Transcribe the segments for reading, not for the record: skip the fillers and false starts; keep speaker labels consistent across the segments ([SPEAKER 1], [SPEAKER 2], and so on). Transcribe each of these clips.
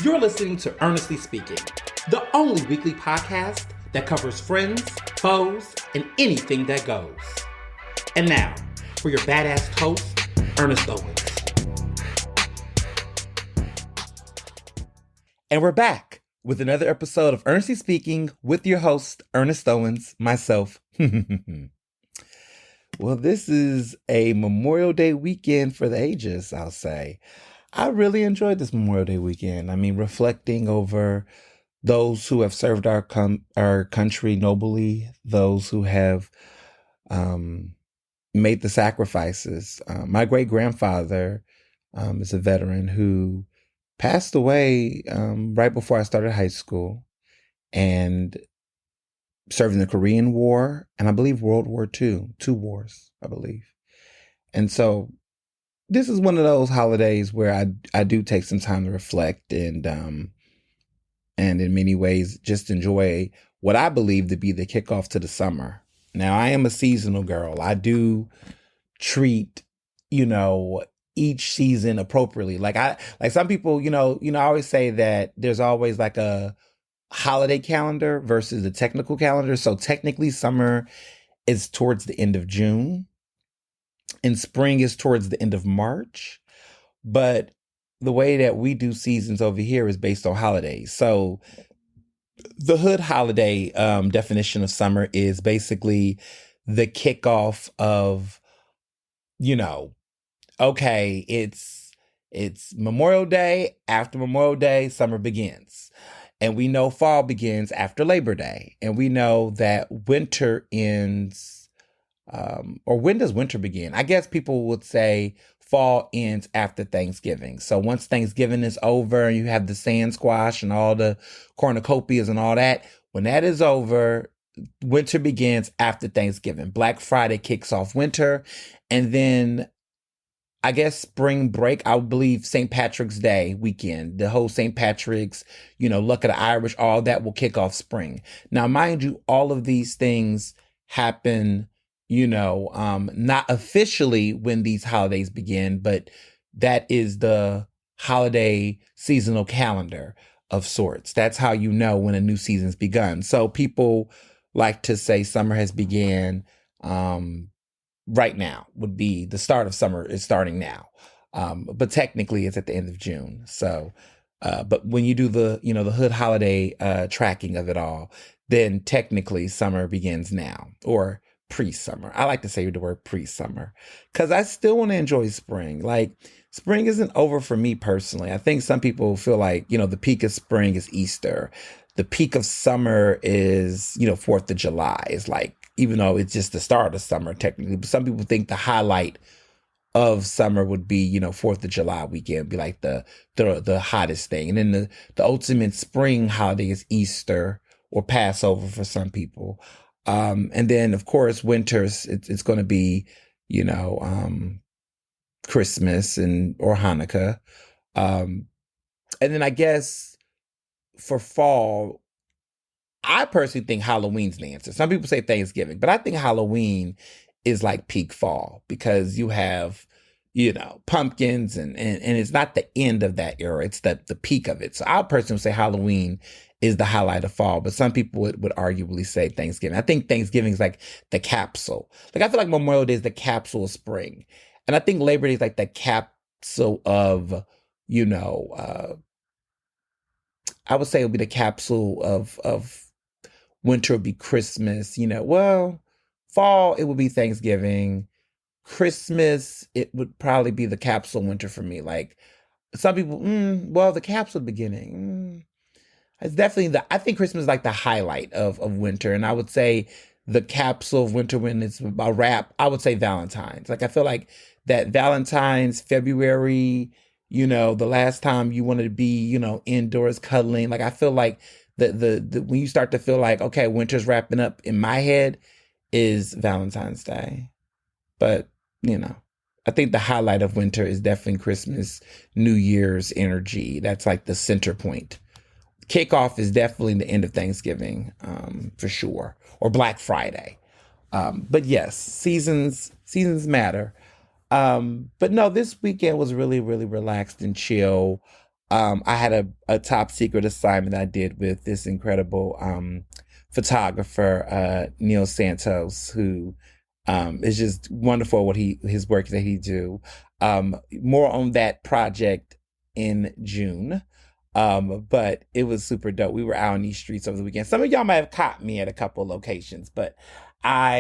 [SPEAKER 1] You're listening to Ernestly Speaking, the only weekly podcast that covers friends, foes, and anything that goes. And now, for your badass host, Ernest Owens. And we're back with another episode of Ernestly Speaking with your host, Ernest Owens, myself. Well, this is a Memorial Day weekend for the ages, I'll say. I really enjoyed this Memorial Day weekend. I mean, reflecting over those who have served our country nobly, those who have made the sacrifices. My great-grandfather is a veteran who passed away right before I started high school and served in the Korean War and I believe World War II, two wars, I believe. And so this is one of those holidays where I do take some time to reflect and in many ways just enjoy what I believe to be the kickoff to the summer. Now, I am a seasonal girl. I do treat, each season appropriately. Like some people, I always say that there's always like a holiday calendar versus the technical calendar. So technically summer is towards the end of June and spring is towards the end of March. But the way that we do seasons over here is based on holidays. So the hood holiday definition of summer is basically the kickoff of, okay, it's Memorial Day. After Memorial Day, summer begins. And we know fall begins after Labor Day. And we know that winter ends, or when does winter begin? I guess people would say fall ends after Thanksgiving. So once Thanksgiving is over and you have the sand squash and all the cornucopias and all that, when that is over, winter begins after Thanksgiving. Black Friday kicks off winter. And then I guess spring break, I would believe St. Patrick's Day weekend, the whole St. Patrick's, Luck of the Irish, all that will kick off spring. Now, mind you, all of these things happen, not officially when these holidays begin, but that is the holiday seasonal calendar of sorts. That's how you know when a new season's begun. So people like to say summer has began, right now would be the start of summer is starting now. But technically it's at the end of June. So, but when you do the hood holiday tracking of it all, then technically summer begins now or pre-summer. I like to say the word pre-summer because I still want to enjoy spring. Like spring isn't over for me personally. I think some people feel like, the peak of spring is Easter. The peak of summer is, 4th of July. It's like, even though it's just the start of summer technically, but some people think the highlight of summer would be, 4th of July weekend, be like the hottest thing. And then the ultimate spring holiday is Easter or Passover for some people. And then of course, winters, it's going to be, Christmas or Hanukkah. And then I guess for fall, I personally think Halloween's the answer. Some people say Thanksgiving, but I think Halloween is like peak fall because you have, pumpkins and it's not the end of that era. It's the peak of it. So I personally would say Halloween is the highlight of fall, but some people would arguably say Thanksgiving. I think Thanksgiving is like the capsule. Like I feel like Memorial Day is the capsule of spring. And I think Labor Day is like the capsule of, I would say it would be the capsule of winter would be Christmas, fall, it would be Thanksgiving. Christmas, it would probably be the capsule winter for me. Like some people, the capsule beginning. It's definitely I think Christmas is like the highlight of winter. And I would say the capsule of winter when it's a wrap, I would say Valentine's. Like I feel like that Valentine's, February, the last time you wanted to be, indoors cuddling. Like I feel like the when you start to feel like, okay, winter's wrapping up in my head is Valentine's Day. But, I think the highlight of winter is definitely Christmas, New Year's energy. That's like the center point. Kickoff is definitely the end of Thanksgiving, for sure, or Black Friday. But yes, seasons matter. But no, this weekend was really, really relaxed and chill. I had a top secret assignment I did with this incredible photographer, Neil Santos, who is just wonderful what his work that he do. More on that project in June. But it was super dope. We were out on these streets over the weekend. Some of y'all might have caught me at a couple of locations, but I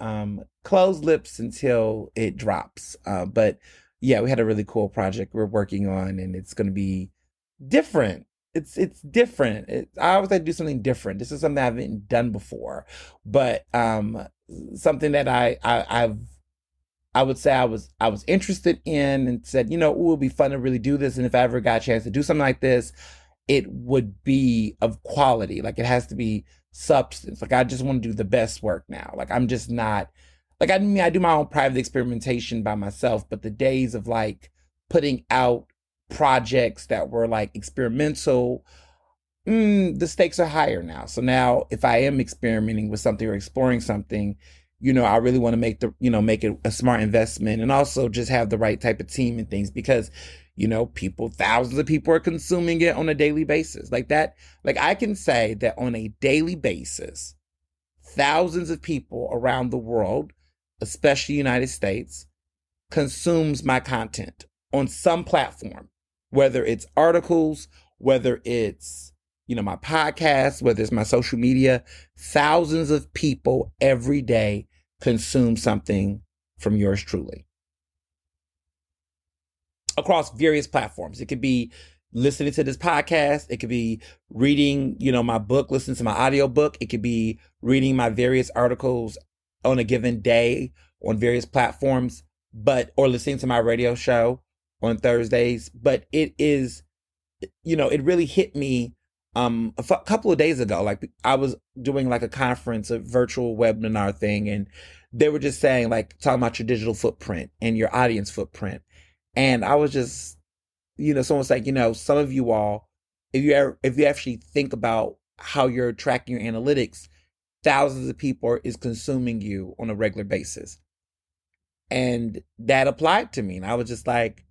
[SPEAKER 1] am closed lips until it drops. But yeah, we had a really cool project we're working on, and it's going to be different. It's different. I always like to do something different. This is something I haven't done before, but something that I would say I was interested in, and said, it would be fun to really do this. And if I ever got a chance to do something like this, it would be of quality. Like, it has to be substance. Like, I just want to do the best work now. Like, I'm just not like, I mean, I do my own private experimentation by myself, but the days of like putting out projects that were like experimental, the stakes are higher now. So now if I am experimenting with something or exploring something, I really want to make it a smart investment, and also just have the right type of team and things, because, thousands of people are consuming it on a daily basis like that. Like, I can say that on a daily basis, thousands of people around the world, especially United States, consumes my content on some platform, whether it's articles, whether it's, my podcast, whether it's my social media. Thousands of people every day consume something from yours truly across various platforms. It could be listening to this podcast. It could be reading, my book, listening to my audiobook. It could be reading my various articles on a given day on various platforms, or listening to my radio show on Thursdays. But it is, it really hit me a couple of days ago. Like, I was doing like a conference, a virtual webinar thing, and they were just saying, like, talking about your digital footprint and your audience footprint. And I was just, someone's like, some of you all, if you actually think about how you're tracking your analytics, thousands of people is consuming you on a regular basis. And that applied to me. And I was just like,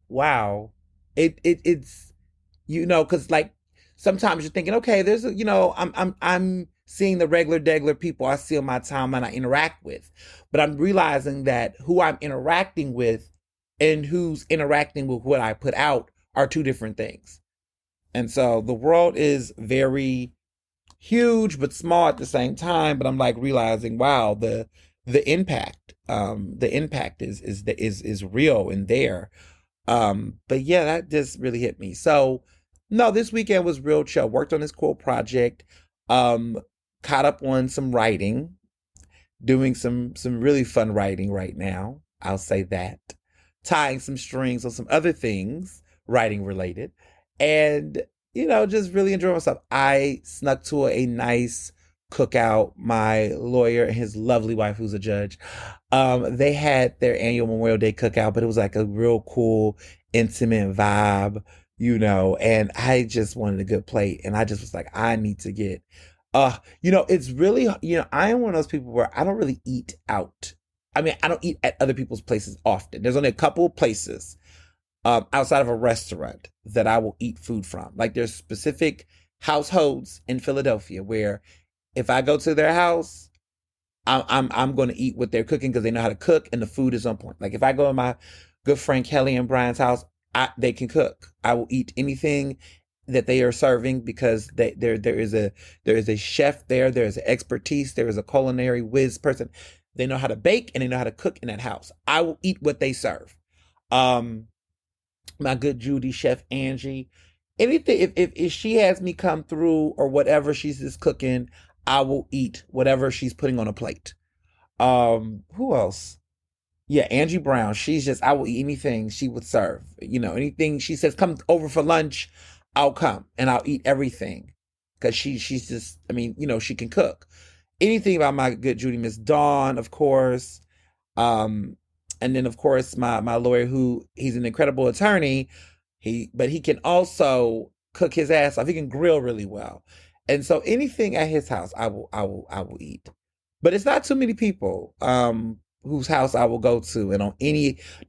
[SPEAKER 1] wow, it's, cause like, sometimes you're thinking, okay, there's I'm seeing the regular degular people I see on my timeline, I interact with, but I'm realizing that who I'm interacting with and who's interacting with what I put out are two different things. And so the world is very huge but small at the same time. But I'm like realizing, wow, the impact, is real and there. But yeah, that just really hit me. So no, this weekend was real chill. Worked on this cool project. Caught up on some writing, doing some really fun writing right now. I'll say that. Tying some strings on some other things, writing related. And, just really enjoying myself. I snuck to a nice cookout. My lawyer and his lovely wife, who's a judge, they had their annual Memorial Day cookout, but it was like a real cool, intimate vibe, and I just wanted a good plate. And I just was like, I need to get, it's really, I am one of those people where I don't really eat out. I mean, I don't eat at other people's places often. There's only a couple of places outside of a restaurant that I will eat food from. Like, there's specific households in Philadelphia where if I go to their house, I'm going to eat what they're cooking because they know how to cook and the food is on point. Like, if I go to my good friend Kelly and Brian's house, they can cook. I will eat anything that they are serving because there is a chef there. There is expertise. There is a culinary whiz person. They know how to bake and they know how to cook in that house. I will eat what they serve. My good Judy, Chef Angie, anything, if she has me come through or whatever she's just cooking, I will eat whatever she's putting on a plate. Who else? Yeah, Angie Brown. I will eat anything she would serve. Anything she says, come over for lunch, I'll come and I'll eat everything. Because she's just, she can cook. Anything about my good Judy, Miss Dawn, of course. And then, of course, my lawyer, he's an incredible attorney. But he can also cook his ass off. He can grill really well. And so anything at his house, I will eat. But it's not too many people whose house I will go to. And no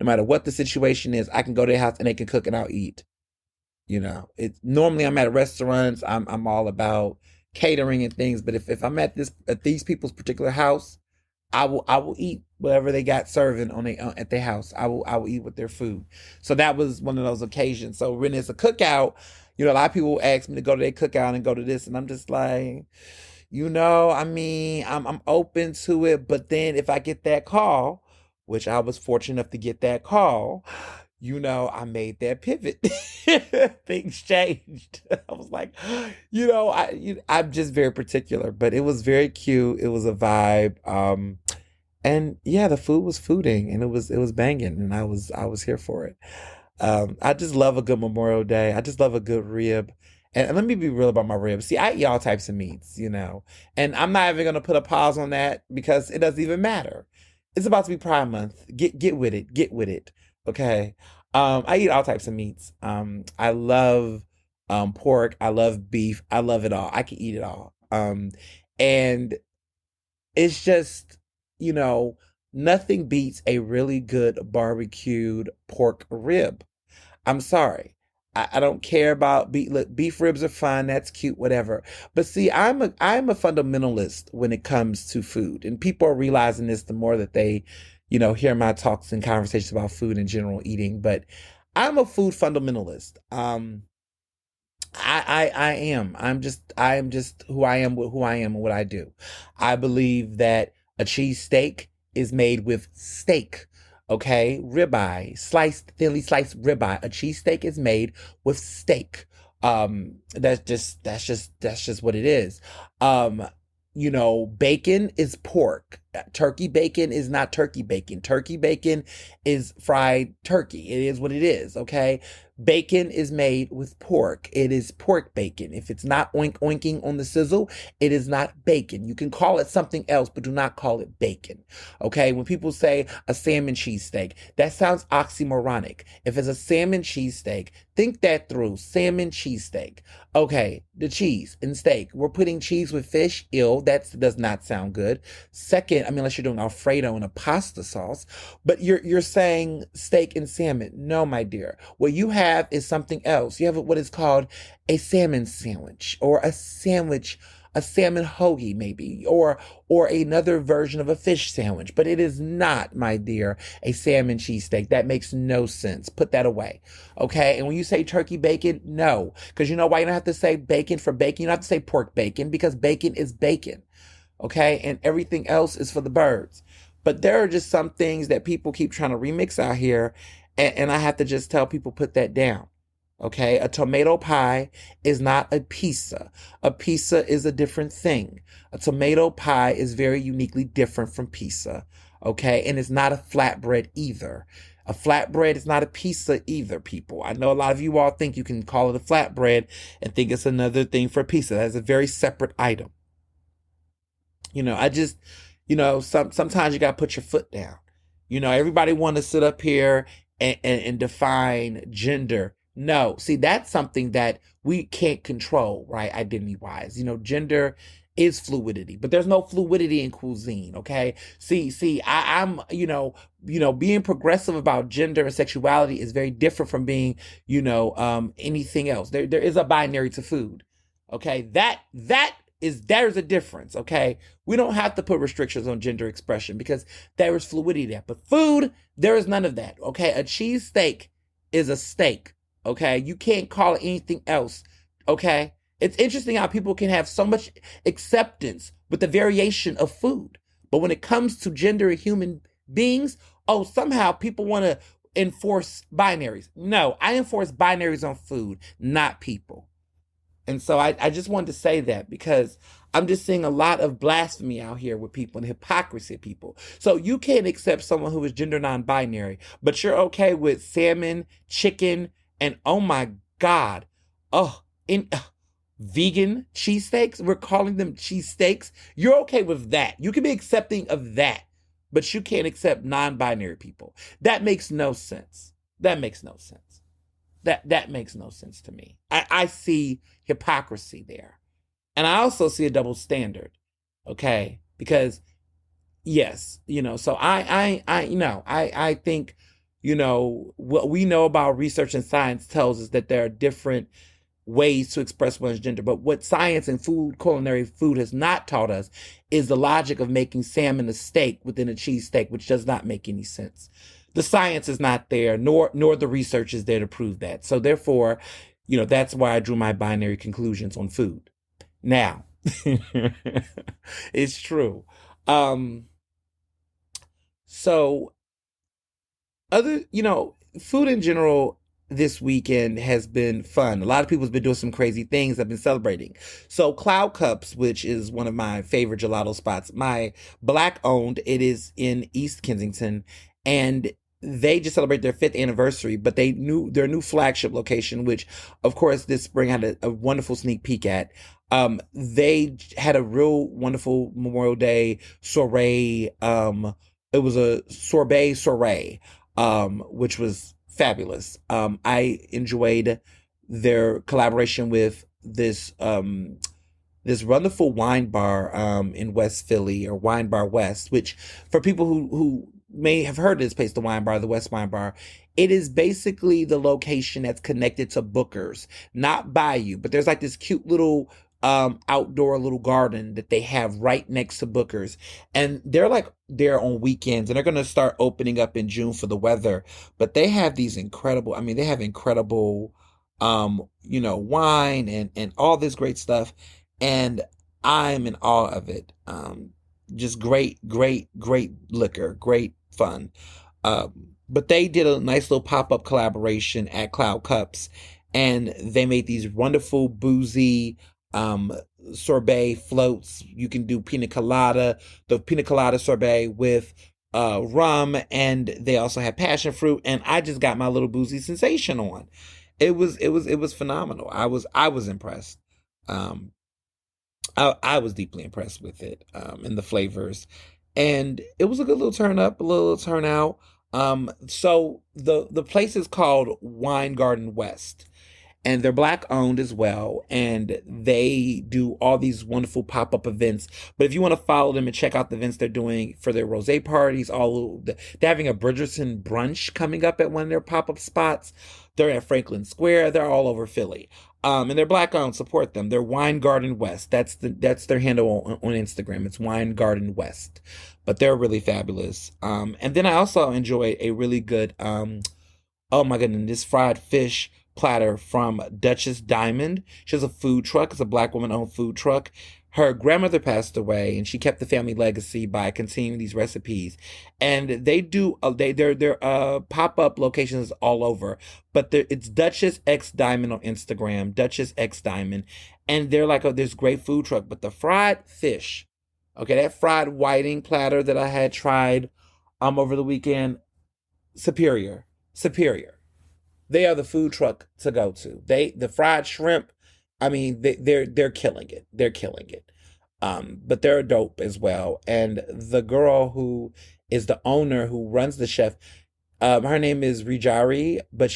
[SPEAKER 1] matter what the situation is, I can go to their house and they can cook and I'll eat. It's normally I'm at restaurants. I'm all about catering and things. But if I'm at these people's particular house, I will eat whatever they got serving at their house. I will eat with their food. So that was one of those occasions. So when it's a cookout, a lot of people ask me to go to their cookout and go to this, and I'm just like, I mean, I'm open to it, but then if I get that call, which I was fortunate enough to get that call, I made that pivot. Things changed. I was like, I'm just very particular, but it was very cute. It was a vibe. And yeah, the food was fooding, and it was banging, and I was here for it. I just love a good Memorial Day. I just love a good rib. And let me be real about my ribs. See, I eat all types of meats. And I'm not even gonna put a pause on that because it doesn't even matter. It's about to be Pride Month. Get with it. Get with it. Okay. I eat all types of meats. I love pork. I love beef. I love it all. I can eat it all. And it's just, you know, nothing beats a really good barbecued pork rib. I'm sorry. I don't care about beef. Look, beef ribs are fine. That's cute, whatever. But see, I'm a fundamentalist when it comes to food, and people are realizing this the more that they, hear my talks and conversations about food and general eating. But I'm a food fundamentalist. I am. I am just who I am with who I am and what I do. I believe that a cheesesteak is made with steak. Okay, ribeye, thinly sliced ribeye. A cheesesteak is made with steak. That's just what it is. Um, bacon is pork. Turkey bacon is not turkey bacon. Turkey bacon is fried turkey. It is what it is, okay? Bacon is made with pork. It is pork bacon. If it's not oinking on the sizzle, it is not bacon. You can call it something else, but do not call it bacon. Okay? When people say a salmon cheesesteak, that sounds oxymoronic. If it's a salmon cheesesteak, think that through. Salmon cheesesteak. Okay, the cheese and steak. We're putting cheese with fish. Ill. That does not sound good. Second, I mean, unless you're doing Alfredo and a pasta sauce, but you're saying steak and salmon. No, my dear. What you have is something else. You have what is called a salmon sandwich, or a salmon hoagie maybe, or another version of a fish sandwich. But it is not, my dear, a salmon cheesesteak. That makes no sense. Put that away. Okay? And when you say turkey bacon, no. Because you know why you don't have to say bacon for bacon? You don't have to say pork bacon, because bacon is bacon. Okay? And everything else is for the birds. But there are just some things that people keep trying to remix out here, and I have to just tell people, put that down. Okay? A tomato pie is not a pizza. A pizza is a different thing. A tomato pie is very uniquely different from pizza. Okay? And it's not a flatbread either. A flatbread is not a pizza either, people. I know a lot of you all think you can call it a flatbread and think it's another thing for pizza. That's a very separate item. I just, sometimes you got to put your foot down. Everybody want to sit up here and define gender. No, see, that's something that we can't control, right? Identity wise, gender is fluidity, but there's no fluidity in cuisine. Okay. See, I'm, being progressive about gender and sexuality is very different from being, anything else. There is a binary to food. Okay. There's a difference. Okay. We don't have to put restrictions on gender expression because there is fluidity there, but food, there is none of that. Okay. A cheese steak is a steak. Okay. You can't call it anything else. Okay. It's interesting how people can have so much acceptance with the variation of food. But when it comes to gender and human beings, somehow people want to enforce binaries. No, I enforce binaries on food, not people. And so I just wanted to say that because I'm just seeing a lot of blasphemy out here with people and hypocrisy of people. So you can't accept someone who is gender non-binary, but you're okay with salmon, chicken, and oh my God, vegan cheesesteaks. We're calling them cheesesteaks. You're okay with that. You can be accepting of that, but you can't accept non-binary people. That makes no sense. That makes no sense. That makes no sense to me. I see hypocrisy there. And I also see a double standard. Okay? Because yes, so I think, what we know about research and science tells us that there are different ways to express one's gender. But what science and culinary food has not taught us is the logic of making salmon a steak within a cheesesteak, which does not make any sense. The science is not there, nor the research is there to prove that. So therefore, that's why I drew my binary conclusions on food. Now, it's true. So food in general this weekend has been fun. A lot of people's been doing some crazy things. I've been celebrating. So Cloud Cups, which is one of my favorite gelato spots, my black owned, it is in East Kensington, and they just celebrate their 5th anniversary, but their new flagship location, which of course this spring I had a wonderful sneak peek at. They had a real wonderful Memorial Day soiree. It was a soiree, which was fabulous. I enjoyed their collaboration with this wonderful wine bar in West Philly, or Wine Bar West, which for people who may have heard of this place, the Wine Bar, the West Wine Bar, it is basically the location that's connected to Booker's, not Bayou, but there's like this cute little outdoor little garden that they have right next to Booker's, and they're like there on weekends, and they're going to start opening up in June for the weather. But they have these incredible, they have incredible wine and all this great stuff, and I'm in awe of it. Just great, great, great liquor, great fun. But they did a nice little pop-up collaboration at Cloud Cups, and they made these wonderful boozy sorbet floats. You can do the pina colada sorbet with rum, and they also had passion fruit, and I just got my little boozy sensation on. It was phenomenal. I was impressed. I was deeply impressed with it, and the flavors, and it was a good little turn up, a little turnout. So the place is called Wine Garden West, and they're black owned as well, and they do all these wonderful pop-up events. But if you want to follow them and check out the events they're doing for their rosé parties, they're having a Bridgerton brunch coming up at one of their pop-up spots. They're at Franklin Square. They're all over Philly. And they're black owned. Support them. They're Wine Garden West. That's their handle on Instagram. It's Wine Garden West. But they're really fabulous. And then I also enjoy a really good oh my goodness, this fried fish platter from Duchess Diamond. She has a food truck. It's a black woman-owned food truck. Her grandmother passed away, and she kept the family legacy by continuing these recipes. And they do they're pop-up locations all over, but it's Duchess X Diamond on Instagram, Duchess X Diamond, and they're like this great food truck. But the fried fish, okay, that fried whiting platter that I had tried over the weekend, superior. They are the food truck to go to. The fried shrimp, they're killing it. They're killing it. But they're dope as well. And the girl who is the owner, who runs the chef, her name is Rijari, but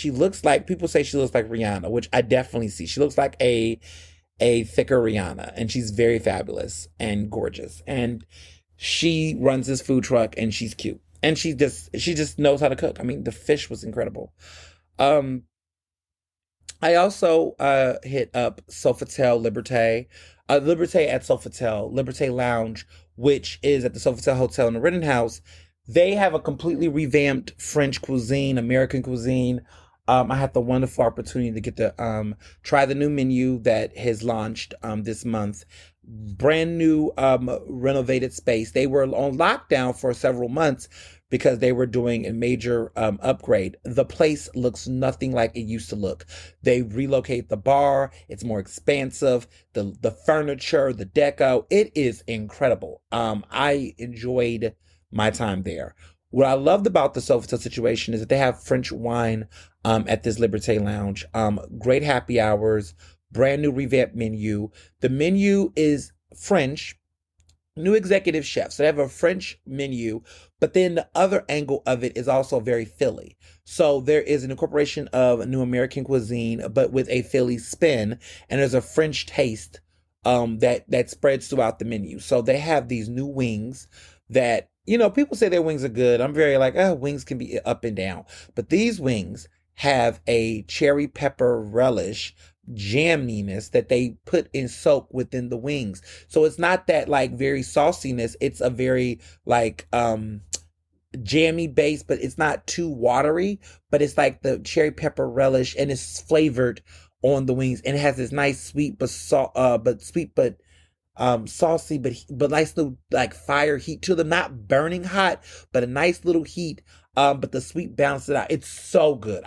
[SPEAKER 1] people say she looks like Rihanna, which I definitely see. She looks like a thicker Rihanna, and she's very fabulous and gorgeous. And she runs this food truck, and she's cute. And she just knows how to cook. The fish was incredible. I also hit up Sofitel Liberté, Liberté at Sofitel, Liberté Lounge, which is at the Sofitel Hotel in the Rittenhouse. They have a completely revamped French cuisine, American cuisine. I had the wonderful opportunity to get to try the new menu that has launched this month. Brand new renovated space. They were on lockdown for several months because they were doing a major upgrade. The place looks nothing like it used to look. They relocate the bar. It's more expansive. The furniture, the deco, it is incredible. I enjoyed my time there. What I loved about the Sofitel situation is that they have French wine at this Liberté Lounge. Great happy hours, brand new revamped menu. The menu is French, new executive chefs. So they have a French menu, but then the other angle of it is also very Philly. So there is an incorporation of a new American cuisine, but with a Philly spin, and there's a French taste that spreads throughout the menu. So they have these new wings that people say their wings are good. I'm very like, wings can be up and down. But these wings have a cherry pepper relish jamminess that they put in soak within the wings. So it's not that like very sauciness. It's a very like jammy base, but it's not too watery, but it's like the cherry pepper relish and it's flavored on the wings and it has this nice sweet but saucy, but nice little like fire heat to them, not burning hot, but a nice little heat. But the sweet balances it out. It's so good.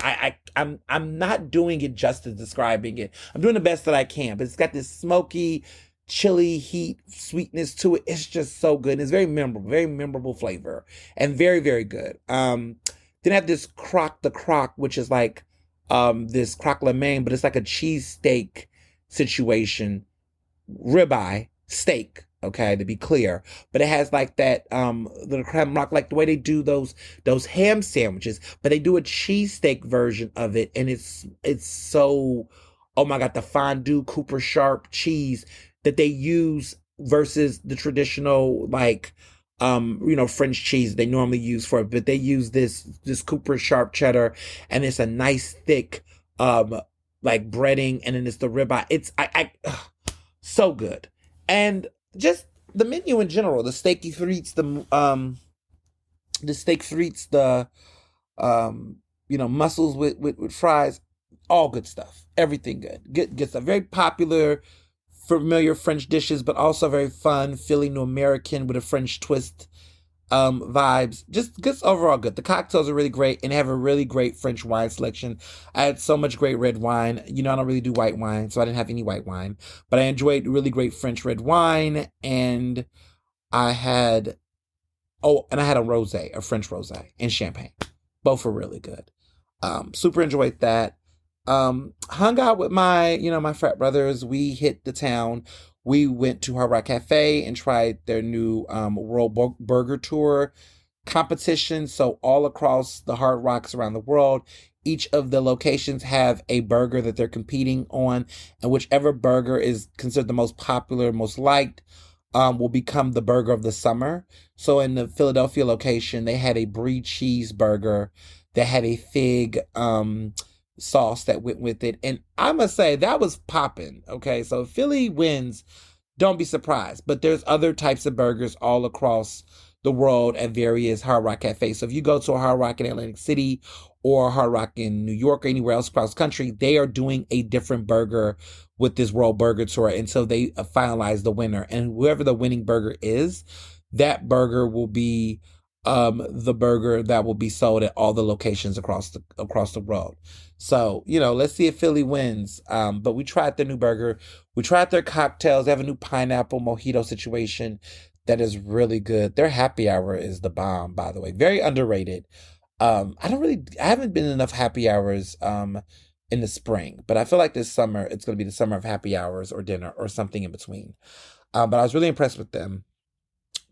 [SPEAKER 1] I'm not doing it justice describing it. I'm doing the best that I can, but it's got this smoky, chili heat sweetness to it. It's just so good. And it's very memorable flavor, and very, very good. Then I have this croque the croque, which is like this croque la main, but it's like a cheesesteak situation, ribeye steak, okay, to be clear, but it has like that little creme rock, like the way they do those ham sandwiches, but they do a cheesesteak version of it, and it's so, oh my god, the fondue Cooper Sharp cheese that they use versus the traditional like French cheese they normally use for it, but they use this Cooper Sharp cheddar, and it's a nice thick like breading, and then it's the ribeye. It's so good. And just the menu in general, the steak frites, mussels with fries, all good stuff. Everything good stuff. Very popular, familiar French dishes, but also very fun, Philly New American with a French twist vibes. Just overall good. The cocktails are really great and have a really great French wine selection. I had so much great red wine. I don't really do white wine, so I didn't have any white wine, but I enjoyed really great French red wine, and I had a rosé, a French rosé, and champagne. Both were really good. Super enjoyed that. Hung out with my frat brothers. We hit the town. We went to Hard Rock Cafe and tried their new World Burger Tour competition. So all across the Hard Rocks around the world, each of the locations have a burger that they're competing on, and whichever burger is considered the most popular, most liked, will become the burger of the summer. So in the Philadelphia location, they had a brie cheese burger that had a fig sauce that went with it, and I must say that was popping. Okay, so if Philly wins, don't be surprised, but there's other types of burgers all across the world at various Hard Rock cafes. So if you go to a Hard Rock in Atlantic City or a Hard Rock in New York or anywhere else across the country, they are doing a different burger with this World Burger Tour, and so they finalize the winner, and whoever the winning burger is, that burger will be the burger that will be sold at all the locations across the world. So, let's see if Philly wins. But we tried their new burger. We tried their cocktails. They have a new pineapple mojito situation that is really good. Their happy hour is the bomb, by the way. Very underrated. I haven't been in enough happy hours in the spring, but I feel like this summer it's going to be the summer of happy hours or dinner or something in between. But I was really impressed with them.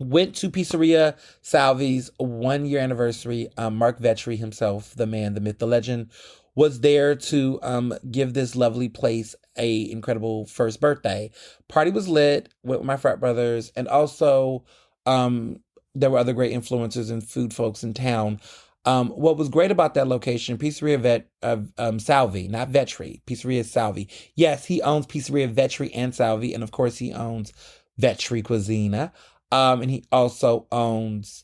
[SPEAKER 1] Went to Pizzeria Salvi's 1 year anniversary. Mark Vetri himself, the man, the myth, the legend, was there to give this lovely place a incredible first birthday. Party was lit with my frat brothers, and also there were other great influencers and food folks in town. What was great about that location, Pizzeria Salvi, not Vetri, Pizzeria Salvi. Yes, he owns Pizzeria Vetri and Salvi, and of course he owns Vetri Cuisina. And he also owns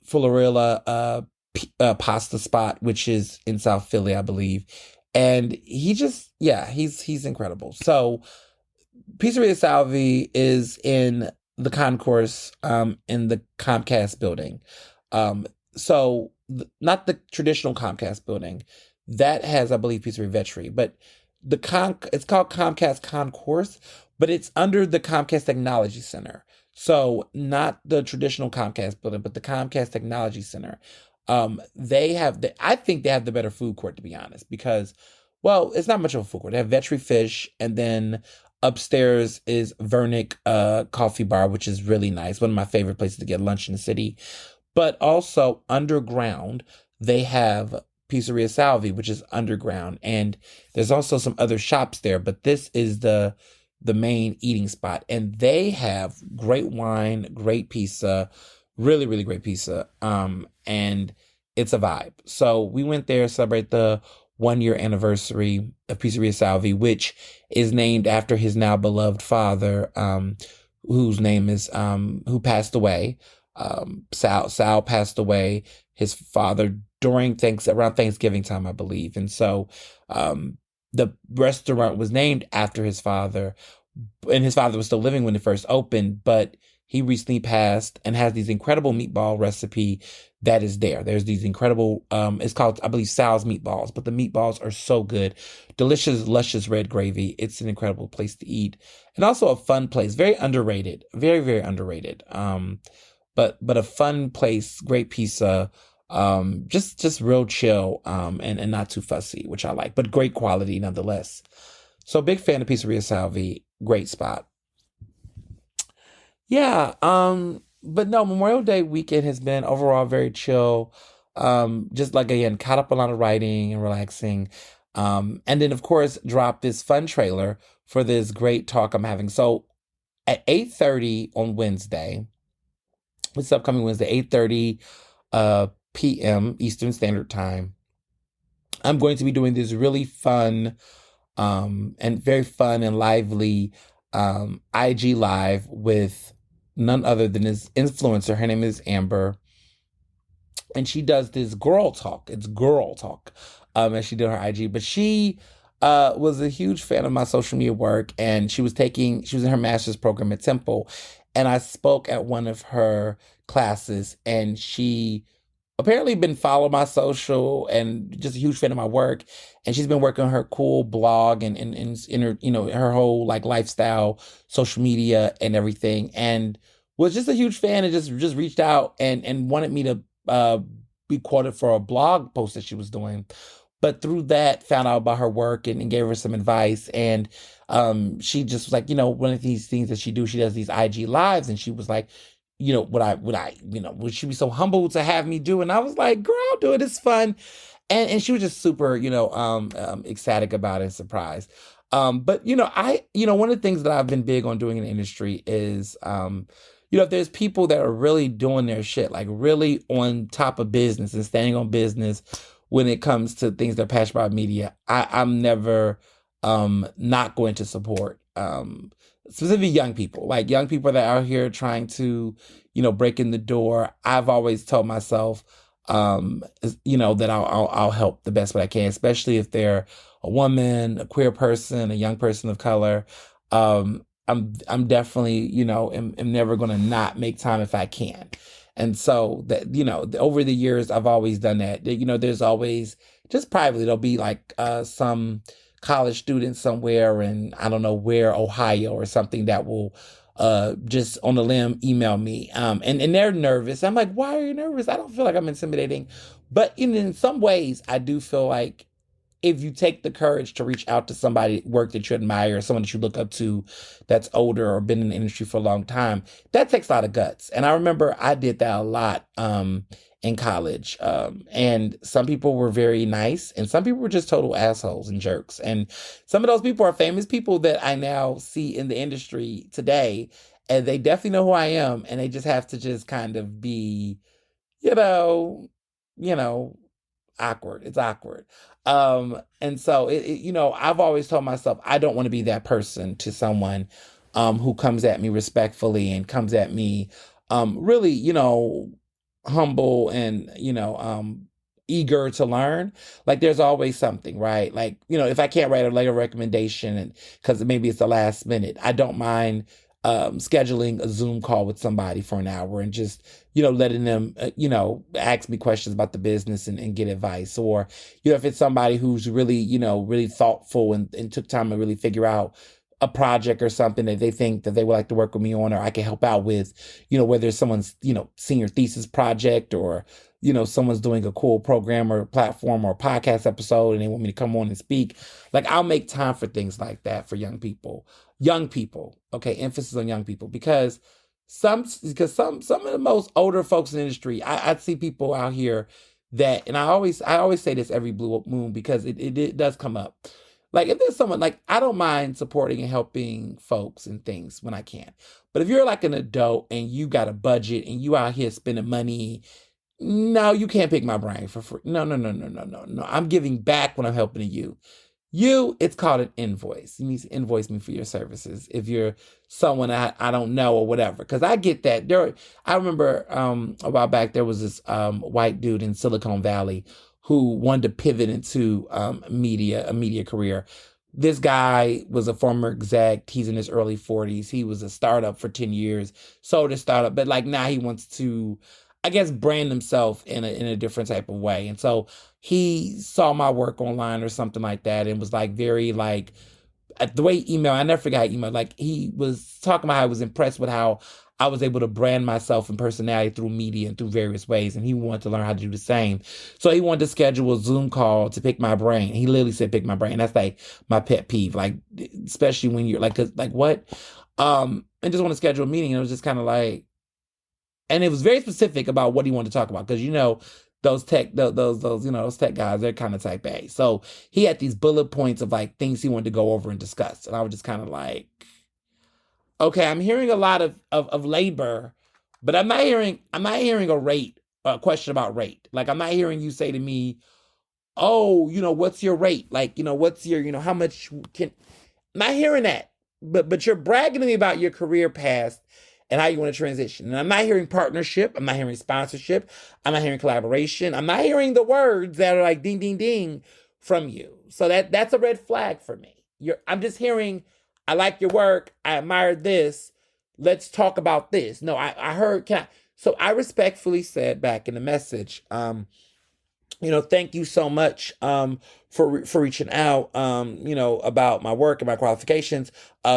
[SPEAKER 1] Fullerilla Pasta Spot, which is in South Philly, I believe. And he's incredible. So Pizzeria Salvi is in the concourse in the Comcast building. Not the traditional Comcast building. That has, I believe, Pizzeria Vetri, but it's called Comcast Concourse, but it's under the Comcast Technology Center. So not the traditional Comcast building, but the Comcast Technology Center. I think they have the better food court, to be honest, because, well, it's not much of a food court. They have Vetri Fish, and then upstairs is Vernick Coffee Bar, which is really nice. One of my favorite places to get lunch in the city. But also underground, they have Pizzeria Salvi, which is underground, and there's also some other shops there, but this is the main eating spot, and they have great wine, great pizza, Really, really great pizza. And it's a vibe. So we went there to celebrate the 1 year anniversary of Pizzeria Salvi, which is named after his now beloved father, whose name is who passed away. Sal passed away. His father during around Thanksgiving time, I believe, and so the restaurant was named after his father, and his father was still living when it first opened, but he recently passed and has these incredible meatball recipe that is there. There's these incredible, it's called, I believe, Sal's Meatballs, but the meatballs are so good. Delicious, luscious red gravy. It's an incredible place to eat. And also a fun place, very underrated, very, very underrated. But a fun place, great pizza, just real chill, and not too fussy, which I like, but great quality nonetheless. So big fan of Pizzeria Salvi, great spot. Yeah, but no, Memorial Day weekend has been overall very chill. Just like again, caught up a lot of writing and relaxing. And then of course dropped this fun trailer for this great talk I'm having. So at 8:30 on Wednesday, this upcoming Wednesday, 8:30 p.m. Eastern Standard Time, I'm going to be doing this really fun and very fun and lively IG live with none other than this influencer. Her name is Amber, and she does this girl talk. It's girl talk, and she did her IG. But she was a huge fan of my social media work, and she was in her master's program at Temple, and I spoke at one of her classes, and she apparently been following my social and just a huge fan of my work. And she's been working on her cool blog and in her, her whole like lifestyle, social media and everything. And was just a huge fan and just reached out and wanted me to be quoted for a blog post that she was doing. But through that, found out about her work and gave her some advice. And she just was like, one of these things that she does these IG lives. And she was like, would she be so humble to have me do? And I was like, girl, I'll do it. It's fun. And she was just super, ecstatic about it and surprised. But one of the things that I've been big on doing in the industry is, if there's people that are really doing their shit, like really on top of business and standing on business when it comes to things they're passionate about media, I'm never not going to support. Specifically young people that are out here trying to, break in the door. I've always told myself, that I'll help the best way I can, especially if they're a woman, a queer person, a young person of color. I'm definitely, am never going to not make time if I can. And so that, over the years, I've always done that. There's always just privately, there'll be like, some college students somewhere in, I don't know where, Ohio or something that will just on a limb email me. And they're nervous. I'm like, why are you nervous? I don't feel like I'm intimidating. But in some ways, I do feel like if you take the courage to reach out to somebody, work that you admire, someone that you look up to that's older or been in the industry for a long time, that takes a lot of guts. And I remember I did that a lot in college. And some people were very nice and some people were just total assholes and jerks. And some of those people are famous people that I now see in the industry today. And they definitely know who I am. And they just have to just kind of be, awkward. It's awkward. And so I've always told myself, I don't want to be that person to someone, who comes at me respectfully and comes at me, really, humble and, eager to learn. Like there's always something, right? Like, if I can't write a recommendation and because maybe it's the last minute, I don't mind scheduling a Zoom call with somebody for an hour and just, letting them, ask me questions about the business and get advice. Or, if it's somebody who's really, really thoughtful and took time to really figure out a project or something that they think that they would like to work with me on, or I can help out with, whether it's someone's, senior thesis project or, someone's doing a cool program or platform or podcast episode and they want me to come on and speak. Like I'll make time for things like that for young people. Okay. Emphasis on young people because some of the most older folks in the industry, I see people out here that, and I always say this every blue moon because it does come up. Like if there's someone like I don't mind supporting and helping folks and things when I can. But if you're like an adult and you got a budget and you out here spending money, no, you can't pick my brain for free. No, no, no, no, no, no, no. I'm giving back when I'm helping you. It's called an invoice. You need to invoice me for your services if you're someone I don't know or whatever. Because I get that. I remember a while back there was this white dude in Silicon Valley who wanted to pivot into a media career. This guy was a former exec. He's in his early 40s. He was a startup for 10 years, sold his startup, but like now he wants to, I guess, brand himself in a different type of way. And so he saw my work online or something like that and was like very like the way he emailed, I never forgot email. Like he was talking about how he was impressed with how I was able to brand myself and personality through media and through various ways. And he wanted to learn how to do the same. So he wanted to schedule a Zoom call to pick my brain. He literally said, pick my brain. That's like my pet peeve. Like, especially when you're like, what? And just want to schedule a meeting. And it was just kind of like, and it was very specific about what he wanted to talk about. Cause those tech guys, they're kind of type A. So he had these bullet points of like things he wanted to go over and discuss. And I was just kind of like, okay, I'm hearing a lot of labor, but I'm not hearing a question about rate. Like I'm not hearing you say to me, oh, what's your rate? Like, what's your, how much I'm not hearing that. But you're bragging to me about your career past and how you want to transition. And I'm not hearing partnership. I'm not hearing sponsorship. I'm not hearing collaboration. I'm not hearing the words that are like ding, ding, ding from you. So that's a red flag for me. I'm just hearing, I like your work. I admire this. Let's talk about this. No, I heard, so I respectfully said back in the message, thank you so much for reaching out, about my work and my qualifications.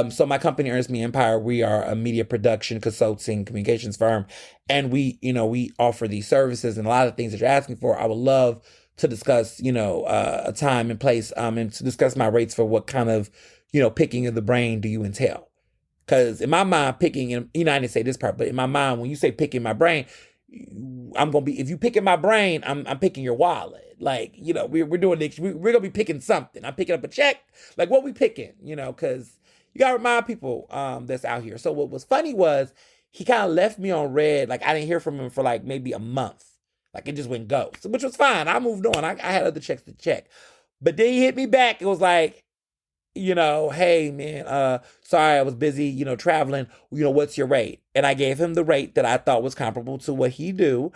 [SPEAKER 1] So my company, Ernestly Empire, we are a media production, consulting, communications firm, and we offer these services and a lot of things that you're asking for. I would love to discuss, a time and place, and to discuss my rates for what kind of, picking of the brain do you entail? Because in my mind, picking, and I didn't say this part, but in my mind, when you say picking my brain, if you picking my brain, I'm picking your wallet. Like, we're doing this, we're going to be picking something. I'm picking up a check. Like, what we picking, because you got to remind people that's out here. So what was funny was he kind of left me on red. Like, I didn't hear from him for like maybe a month. Like, it just went ghost, which was fine. I moved on. I had other checks to check. But then he hit me back. It was like, hey man, sorry, I was busy, traveling, what's your rate? And I gave him the rate that I thought was comparable to what he do.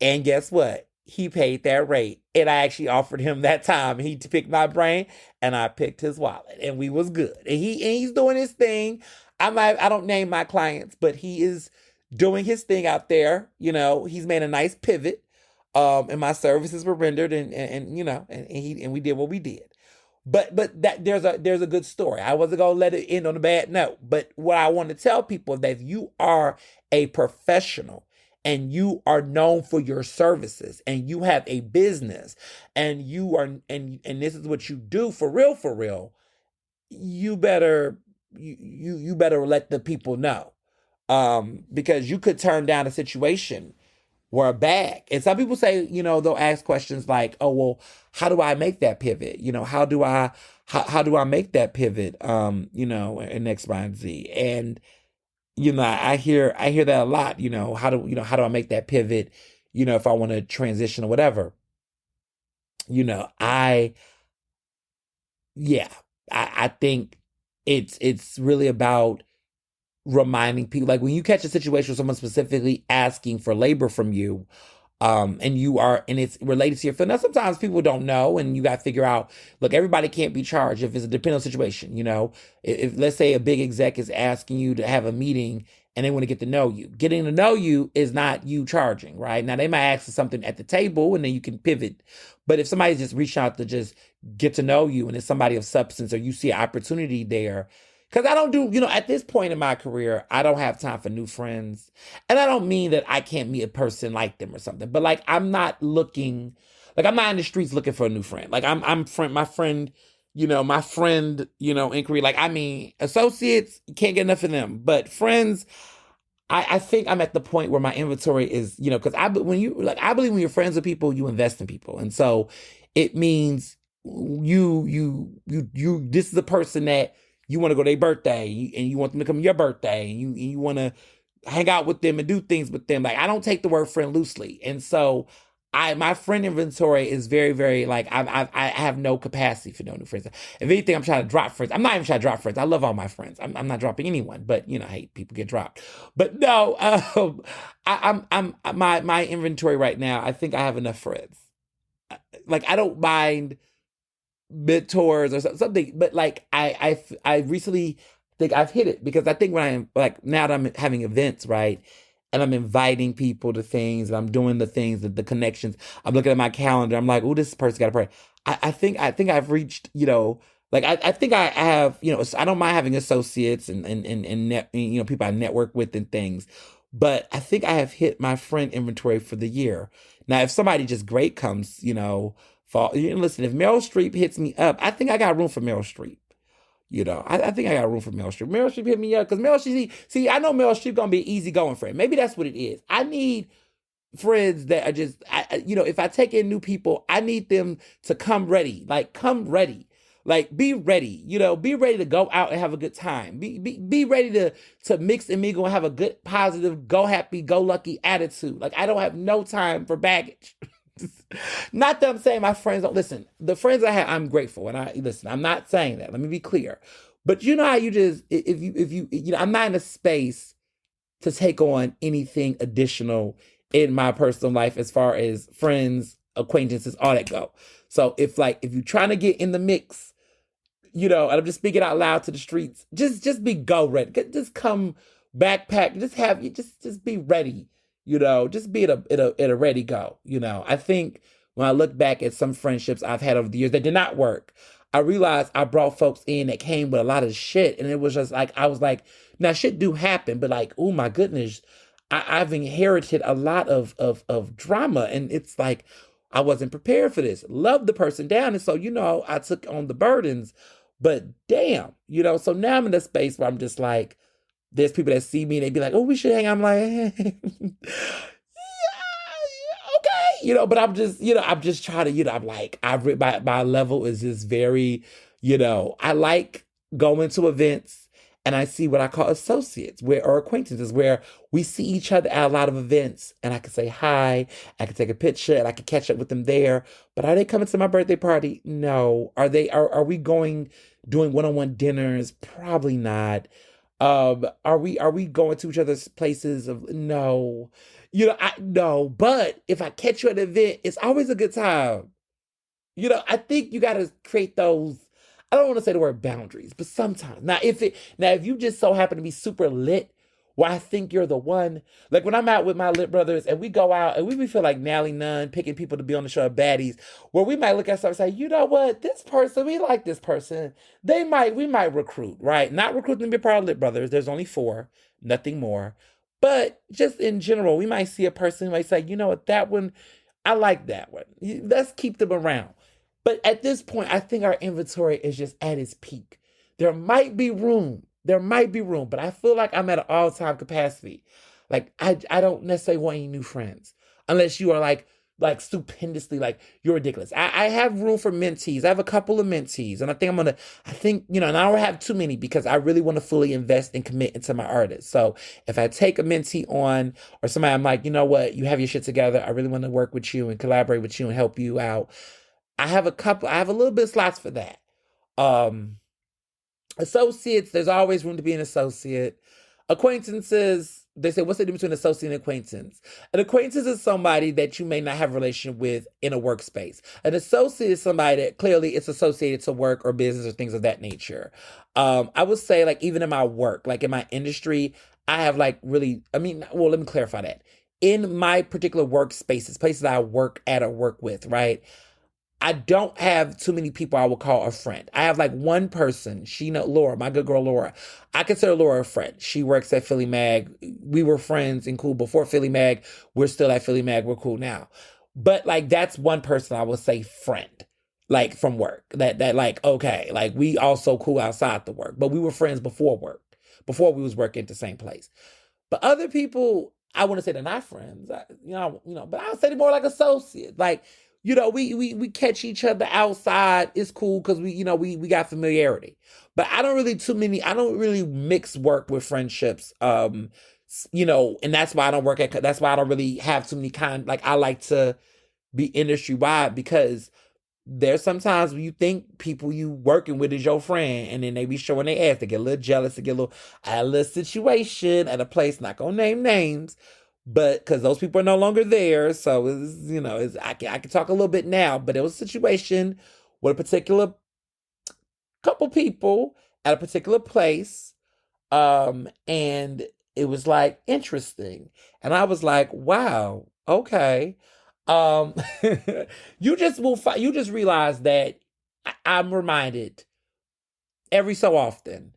[SPEAKER 1] And guess what? He paid that rate. And I actually offered him that time. He picked my brain and I picked his wallet and we was good. And he's doing his thing. I don't name my clients, but he is doing his thing out there. He's made a nice pivot. And my services were rendered and we did what we did. But that there's a good story. I wasn't gonna let it end on a bad note. But what I want to tell people is that if you are a professional and you are known for your services and you have a business and you are and this is what you do for real, you better you better let the people know. Because you could turn down a situation were a bag. And some people say, they'll ask questions like, oh, well, how do I make that pivot? How do I make that pivot? In X, Y, and Z. And, I hear that a lot, how do I make that pivot? If I want to transition or whatever, I think it's really about reminding people, like when you catch a situation with someone specifically asking for labor from you, and it's related to your field. Now, sometimes people don't know, and you got to figure out, look, everybody can't be charged if it's a dependent situation. If let's say a big exec is asking you to have a meeting and they want to get to know you, getting to know you is not you charging, right? Now they might ask for something at the table and then you can pivot. But if somebody's just reaching out to just get to know you and it's somebody of substance or you see an opportunity there, because I don't do, at this point in my career, I don't have time for new friends. And I don't mean that I can't meet a person like them or something. But like, I'm not in the streets looking for a new friend. Like my friend, inquiry. Like, I mean, associates, you can't get enough of them. But friends, I think I'm at the point where my inventory is, because I believe when you're friends with people, you invest in people. And so it means this is the person that you want to go to their birthday and you want them to come to your birthday and you want to hang out with them and do things with them. Like, I don't take the word friend loosely. And so my friend inventory is very, very, like, I have no capacity for no new friends. If anything, I'm trying to drop friends. I'm not even trying to drop friends. I love all my friends. I'm not dropping anyone, but you know, I hate people get dropped. But no, my inventory right now, I think I have enough friends. Like, I don't mind mentors or something, but like I recently think I've hit it, because I think when I'm like, now that I'm having events, right, and I'm inviting people to things and I'm doing the things, the connections, I'm looking at my calendar, I'm like, oh, this person got to pray. I think I've reached, like, I think I have, I don't mind having associates and people I network with and things, but I think I have hit my friend inventory for the year. Now, if somebody just great comes, listen, if Meryl Streep hits me up, I think I got room for Meryl Streep. I think I got room for Meryl Streep. Meryl Streep hit me up because Meryl Streep, see, I know Meryl Streep gonna be an easygoing friend. Maybe that's what it is. I need friends that are just, if I take in new people, I need them to come ready. Like, come ready. Like, be ready. Be ready to go out and have a good time. Be ready to mix and mingle and have a good, positive, go happy, go lucky attitude. Like, I don't have no time for baggage. Not that I'm saying my friends don't listen. The friends I have, I'm grateful, and I listen. I'm not saying that. Let me be clear. But you know how you just, if you I'm not in a space to take on anything additional in my personal life as far as friends, acquaintances, all that go. So if you're trying to get in the mix, and I'm just speaking out loud to the streets, just be go ready. Just come backpack. Just be ready. Just be at a ready go. I think when I look back at some friendships I've had over the years that did not work, I realized I brought folks in that came with a lot of shit. And it was just like, I was like, now shit do happen, but like, oh my goodness, I've inherited a lot of drama. And it's like, I wasn't prepared for this. Loved the person down. And so, I took on the burdens, but damn, so now I'm in a space where I'm just like, there's people that see me and they be like, oh, we should hang out. I'm like, yeah, okay, but I'm just trying to, I'm like, my level is just very, I like going to events and I see what I call associates or acquaintances where we see each other at a lot of events and I can say hi, I can take a picture and I can catch up with them there. But are they coming to my birthday party? No. Are we doing one-on-one dinners? Probably not. Are we going to each other's places of no, no, but if I catch you at an event, it's always a good time. I think you got to create those, I don't want to say the word boundaries, but sometimes if you just so happen to be super lit, well, I think you're the one. Like when I'm out with my lit brothers and we go out and we feel like Nally Nunn picking people to be on the show of baddies, where we might look at something and say, you know what, this person, we like this person. We might recruit, right? Not recruit them to be part of lit brothers. There's only 4, nothing more. But just in general, we might see a person who might say, you know what, that one, I like that one. Let's keep them around. But at this point, I think our inventory is just at its peak. There might be room, but I feel like I'm at an all-time capacity. Like, I don't necessarily want any new friends unless you are like stupendously, like, you're ridiculous. I have room for mentees. I have a couple of mentees, and I think and I don't have too many because I really want to fully invest and commit into my artists. So if I take a mentee on or somebody, I'm like, you know what, you have your shit together. I really want to work with you and collaborate with you and help you out. I have a little bit of slots for that. Associates, there's always room to be an associate. Acquaintances, they say, what's the difference between associate and acquaintance? An acquaintance is somebody that you may not have a relationship with in a workspace. An associate is somebody that clearly it's associated to work or business or things of that nature. I would say, like, even in my work, like in my industry, I have let me clarify that. In my particular workspaces, places I work at or work with, right? I don't have too many people I would call a friend. I have like one person. Laura, my good girl Laura. I consider Laura a friend. She works at Philly Mag. We were friends and cool before Philly Mag. We're still at Philly Mag. We're cool now. But like, that's one person I would say friend, like from work. That like, okay, like we also cool outside the work, but we were friends before work, before we was working at the same place. But other people, I wouldn't say they're not friends, but I would say they're more like associates. Like, we catch each other outside. It's cool because we got familiarity. But I don't really mix work with friendships. And that's why that's why I don't really have too many like I like to be industry wide, because there's sometimes when you think people you working with is your friend, and then they be showing their ass. They get a little jealous. They get a little. I had a little situation at a place, not gonna name names, but because those people are no longer there, so I can talk a little bit now. But it was a situation with a particular couple people at a particular place, and it was like interesting, and I was like, wow, okay. Um, you just realize that I'm reminded every so often,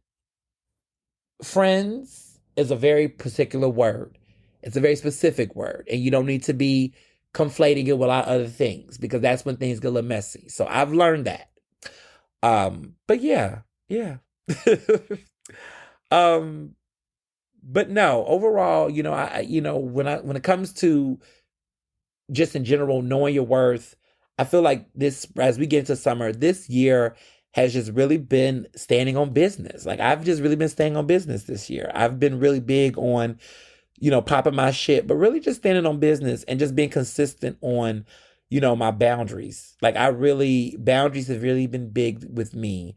[SPEAKER 1] friends is a very particular word. It's a very specific word, and you don't need to be conflating it with a lot of other things, because that's when things get a little messy. So I've learned that. But yeah. But no, overall, when it comes to just in general, knowing your worth, I feel like this, as we get into summer, this year has just really been standing on business. Like, I've just really been staying on business this year. I've been really big on, popping my shit, but really just standing on business and just being consistent on, my boundaries. Like, boundaries have really been big with me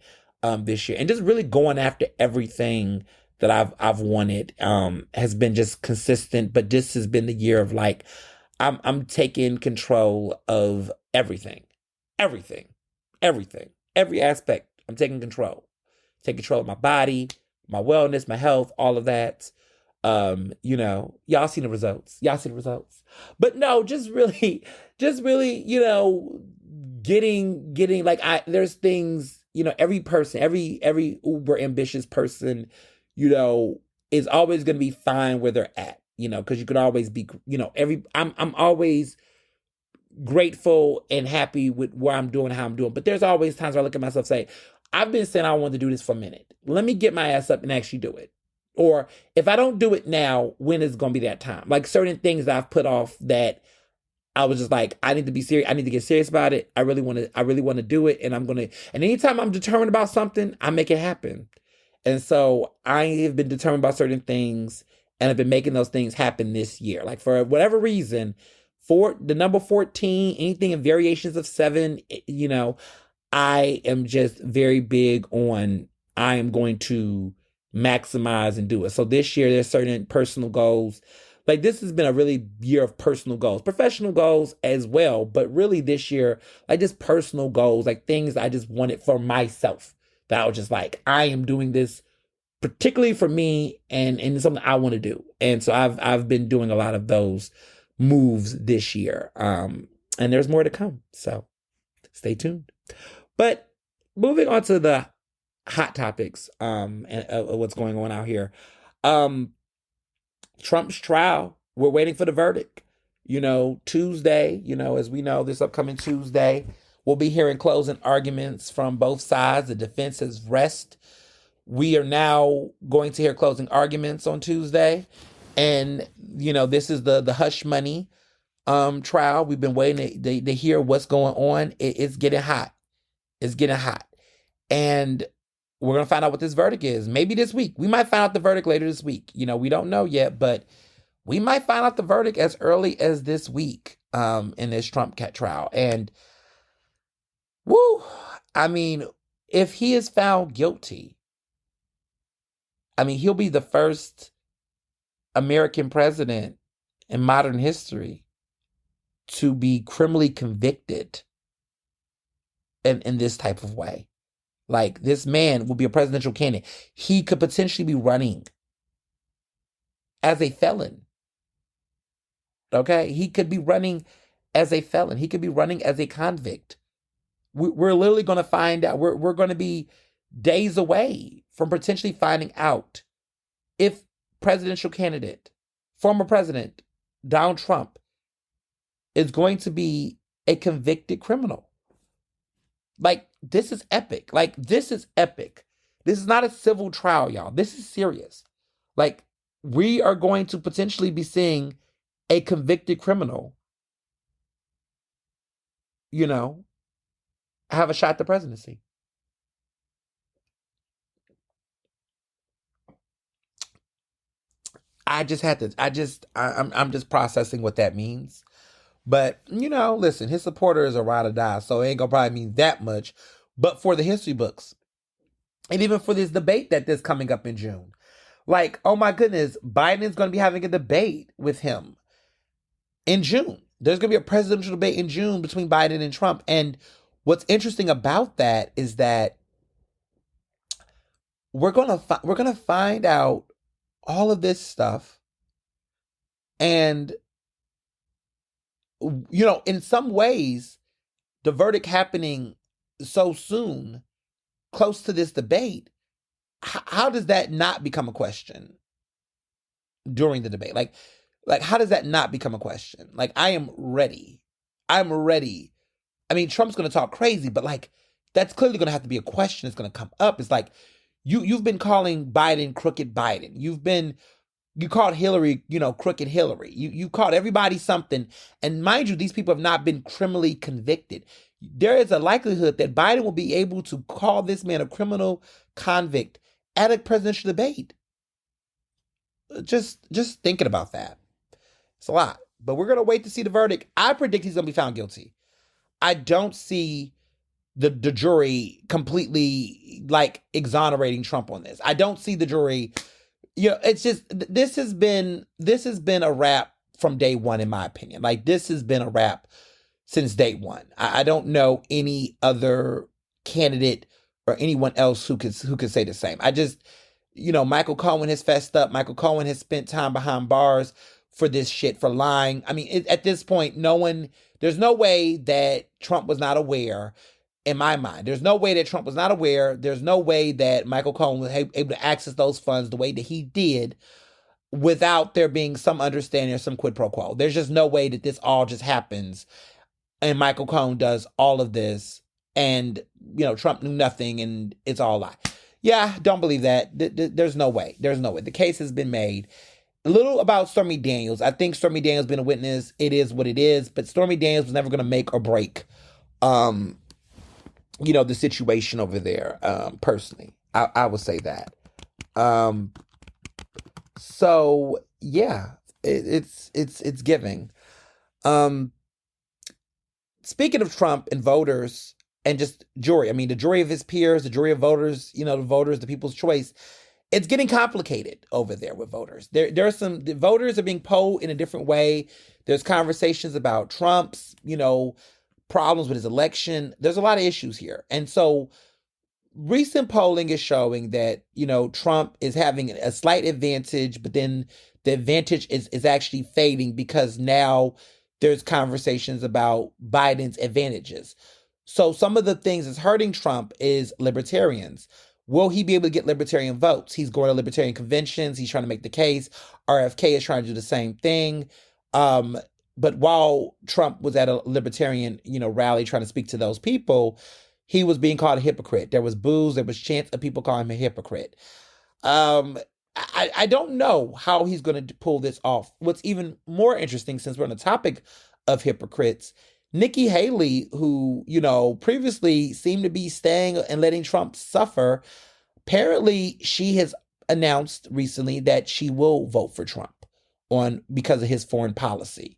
[SPEAKER 1] this year, and just really going after everything that I've wanted has been just consistent. But this has been the year of like, I'm taking control of everything, everything, every aspect. I'm taking control. Take control of my body, my wellness, my health, all of that. Y'all seen the results. But no, just really, getting like, there's things, every person, every uber ambitious person, is always going to be fine where they're at. Because you could always be, I'm always grateful and happy with where I'm doing, how I'm doing. But there's always times where I look at myself and say, I've been saying I want to do this for a minute. Let me get my ass up and actually do it. Or if I don't do it now, when is it going to be that time? Like, certain things that I've put off that I was just like, I need to be serious. I need to get serious about it. I really want to do it. And and anytime I'm determined about something, I make it happen. And so I have been determined about certain things, and I've been making those things happen this year. Like, for whatever reason, for the number 14, anything in variations of 7, I am just very big on, I am going to maximize and do it. So this year, there's certain personal goals. Like, this has been a really year of personal goals, professional goals as well. But really this year, like, just personal goals, like things I just wanted for myself, that I was just like, I am doing this particularly for me, and something I want to do. And so I've been doing a lot of those moves this year. And there's more to come. So stay tuned. But moving on to the hot topics and what's going on out here. Trump's trial, we're waiting for the verdict. Tuesday, as we know, this upcoming Tuesday, we'll be hearing closing arguments from both sides. The defense has rested. We are now going to hear closing arguments on Tuesday. And, this is the hush money trial. We've been waiting to hear what's going on. It's getting hot. And we're going to find out what this verdict is. Maybe this week. We might find out the verdict later this week. We don't know yet, but we might find out the verdict as early as this week in this Trump trial. And, I mean, if he is found guilty, he'll be the first American president in modern history to be criminally convicted in this type of way. Like, this man will be a presidential candidate. He could potentially be running as a felon. Okay? He could be running as a felon. He could be running as a convict. We're literally going to find out. We're going to be days away from potentially finding out if presidential candidate, former president Donald Trump, is going to be a convicted criminal. Like, this is epic. This is not a civil trial, y'all. This is serious. Like, we are going to potentially be seeing a convicted criminal you know, have a shot at the presidency. I'm just processing what that means. But, listen, his supporters are ride or die, so it ain't gonna probably mean that much. But for the history books, and even for this debate that's coming up in June, like, oh my goodness, Biden's gonna be having a debate with him in June. There's gonna be a presidential debate in June between Biden and Trump. And what's interesting about that is that we're gonna find out all of this stuff, and in some ways, the verdict happening so soon, close to this debate, how does that not become a question during the debate? Like how does that not become a question? Like, I am ready. I'm ready. I mean, Trump's going to talk crazy, but like, that's clearly going to have to be a question that's going to come up. It's like, you've been calling Biden crooked Biden. You called Hillary, crooked Hillary. You called everybody something. And mind you, these people have not been criminally convicted. There is a likelihood that Biden will be able to call this man a criminal convict at a presidential debate. Just thinking about that. It's a lot. But we're going to wait to see the verdict. I predict he's going to be found guilty. I don't see the jury completely like exonerating Trump on this. I don't see the jury. It's just, this has been a wrap from day one, in my opinion. Like, this has been a wrap since day one. I don't know any other candidate or anyone else who could say the same. I just, Michael Cohen has fessed up. Michael Cohen has spent time behind bars for this shit, for lying. I mean, at this point, there's no way that Trump was not aware. In my mind, there's no way that Trump was not aware. There's no way that Michael Cohen was able to access those funds the way that he did without there being some understanding or some quid pro quo. There's just no way that this all just happens and Michael Cohen does all of this and, Trump knew nothing and it's all a lie. Yeah, don't believe that. There's no way. There's no way. The case has been made. A little about Stormy Daniels. I think Stormy Daniels has been a witness. It is what it is. But Stormy Daniels was never going to make or break the situation over there, personally. I would say that. So yeah, it's giving. Speaking of Trump and voters and just jury, I mean, the jury of his peers, the jury of voters, the voters, the people's choice, it's getting complicated over there with voters. The voters are being polled in a different way. There's conversations about Trump's, problems with his election. There's a lot of issues here. And so recent polling is showing that, Trump is having a slight advantage, but then the advantage is actually fading because now there's conversations about Biden's advantages. So some of the things that's hurting Trump is libertarians. Will he be able to get libertarian votes? He's going to libertarian conventions. He's trying to make the case. RFK is trying to do the same thing. But while Trump was at a libertarian, rally trying to speak to those people, he was being called a hypocrite. There was boos. There was chants of people calling him a hypocrite. I don't know how he's going to pull this off. What's even more interesting, since we're on the topic of hypocrites, Nikki Haley, who, previously seemed to be staying and letting Trump suffer, apparently she has announced recently that she will vote for Trump because of his foreign policy.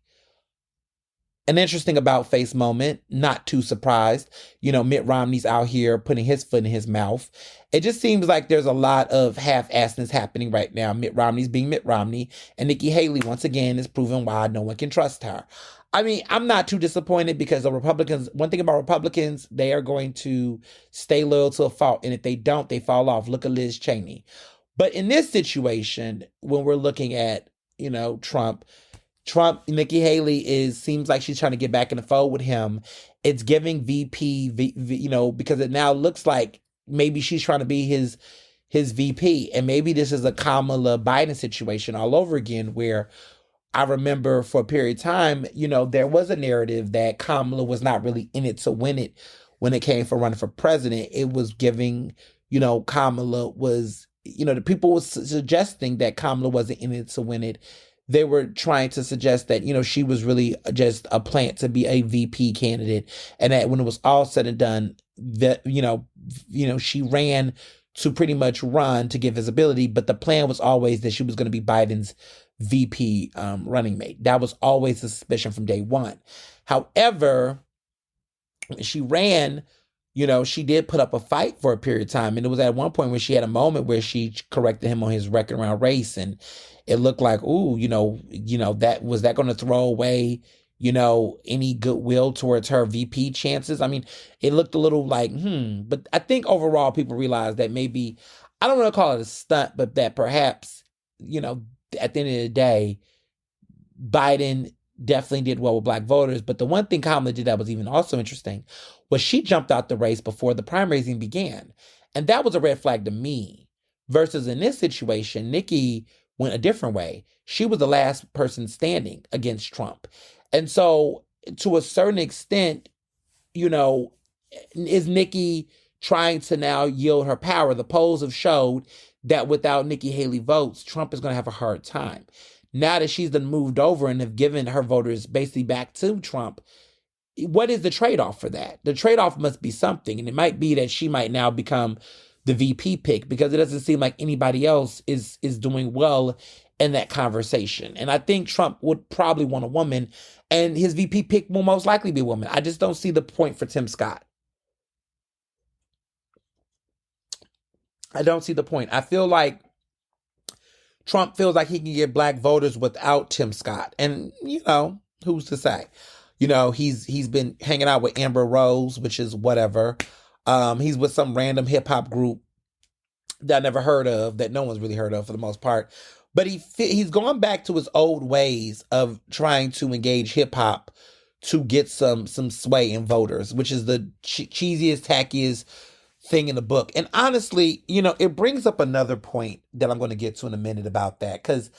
[SPEAKER 1] An interesting about face moment, not too surprised. Mitt Romney's out here putting his foot in his mouth. It just seems like there's a lot of half-assedness happening right now. Mitt Romney's being Mitt Romney, and Nikki Haley, once again, is proving why no one can trust her. I mean, I'm not too disappointed because the Republicans, one thing about Republicans, they are going to stay loyal to a fault. And if they don't, they fall off. Look at Liz Cheney. But in this situation, when we're looking at, Trump, Nikki Haley seems like she's trying to get back in the fold with him. It's giving VP, because it now looks like maybe she's trying to be his VP. And maybe this is a Kamala Biden situation all over again, where I remember for a period of time, there was a narrative that Kamala was not really in it to win it when it came for running for president. It was giving, Kamala was, the people was suggesting that Kamala wasn't in it to win it they were trying to suggest that, she was really just a plant to be a VP candidate. And that when it was all said and done, that, she ran to pretty much run to give visibility. But the plan was always that she was going to be Biden's VP running mate. That was always the suspicion from day one. However, she ran, she did put up a fight for a period of time. And it was at one point where she had a moment where she corrected him on his record around race. And it looked like, that was that going to throw away, any goodwill towards her VP chances? I mean, it looked a little like, but I think overall people realized that maybe, I don't want to call it a stunt, but that perhaps, at the end of the day, Biden definitely did well with Black voters. But the one thing Kamala did that was even also interesting was she jumped out the race before the primaries even began. And that was a red flag to me. Versus in this situation, Nikki went a different way. She was the last person standing against Trump. And so to a certain extent, is Nikki trying to now yield her power? The polls have showed that without Nikki Haley votes, Trump is going to have a hard time. Now that she's done moved over and have given her voters basically back to Trump, what is the trade-off for that? The trade-off must be something. And it might be that she might now become the VP pick because it doesn't seem like anybody else is doing well in that conversation. And I think Trump would probably want a woman, and his VP pick will most likely be a woman. I just don't see the point for Tim Scott. I don't see the point. I feel like Trump feels like he can get Black voters without Tim Scott. And, who's to say? He's been hanging out with Amber Rose, which is whatever. He's with some random hip hop group that I never heard of, that no one's really heard of for the most part. But he's gone back to his old ways of trying to engage hip hop to get some sway in voters, which is the cheesiest, tackiest thing in the book. And honestly, it brings up another point that I'm going to get to in a minute about that, because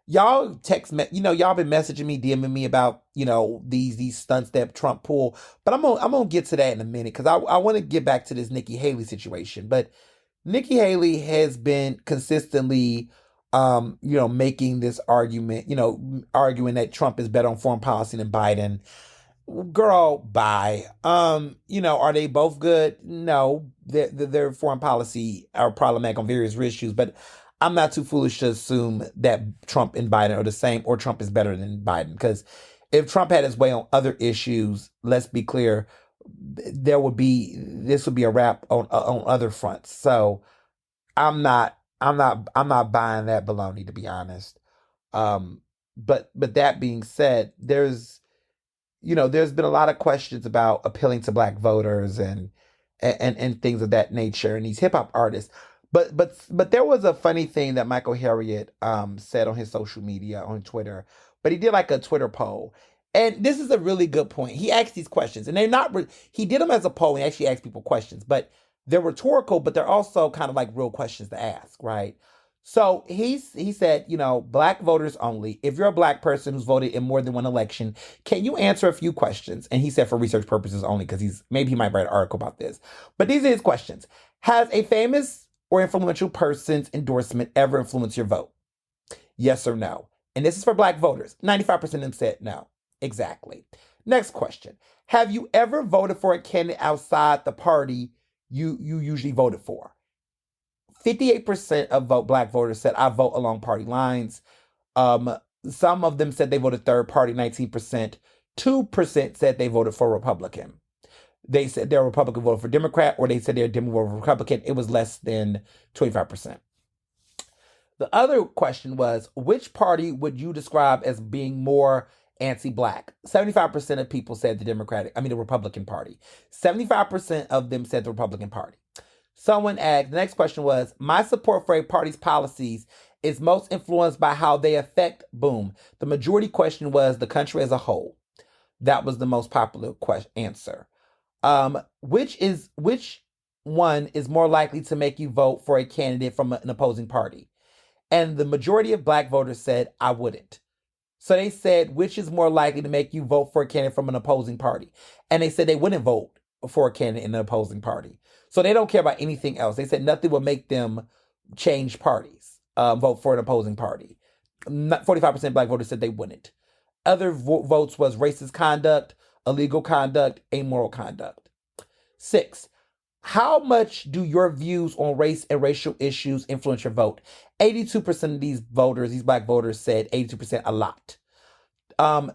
[SPEAKER 1] y'all y'all been messaging me, DMing me about, these stunts that Trump pulled. But I'm gonna get to that in a minute, because I want to get back to this Nikki Haley situation. But Nikki Haley has been consistently, making this argument, arguing that Trump is better on foreign policy than Biden. Girl, bye. Are they both good? No, their foreign policy are problematic on various issues, but I'm not too foolish to assume that Trump and Biden are the same, or Trump is better than Biden. Because if Trump had his way on other issues, let's be clear, this would be a wrap on other fronts. So I'm not buying that baloney, to be honest. But that being said, there's been a lot of questions about appealing to Black voters and things of that nature, and these hip hop artists. But there was a funny thing that Michael Harriot said on his social media, on Twitter. But he did like a Twitter poll. And this is a really good point. He asked these questions, and they're not, he did them as a poll. He actually asked people questions, but they're rhetorical, but they're also kind of like real questions to ask, right? So he said, Black voters only. If you're a Black person who's voted in more than one election, can you answer a few questions? And he said for research purposes only, because maybe he might write an article about this. But these are his questions. Has a famous or influential person's endorsement ever influenced your vote? Yes or no? And this is for Black voters. 95% of them said no. Exactly. Next question. Have you ever voted for a candidate outside the party you usually voted for? 58% of Black voters said, I vote along party lines. Some of them said they voted third party, 19%. 2% said they voted for Republican. They said they're Republican, voted for Democrat, or they said they're Democrat, voted for Republican. It was less than 25%. The other question was, which party would you describe as being more anti-Black? 75% of people said the Republican Party. 75% of them said the Republican Party. Someone asked, the next question was, my support for a party's policies is most influenced by how they affect, boom. The majority question was the country as a whole. That was the most popular answer. Which one is more likely to make you vote for a candidate from an opposing party? And the majority of Black voters said, I wouldn't. So they said, which is more likely to make you vote for a candidate from an opposing party? And they said they wouldn't vote for a candidate in an opposing party. So they don't care about anything else. They said nothing will make them change parties, vote for an opposing party. 45% black voters said they wouldn't. Other votes was racist conduct, illegal conduct, amoral conduct. 6, how much do your views on race and racial issues influence your vote? 82% of these voters, these black voters, said 82% a lot.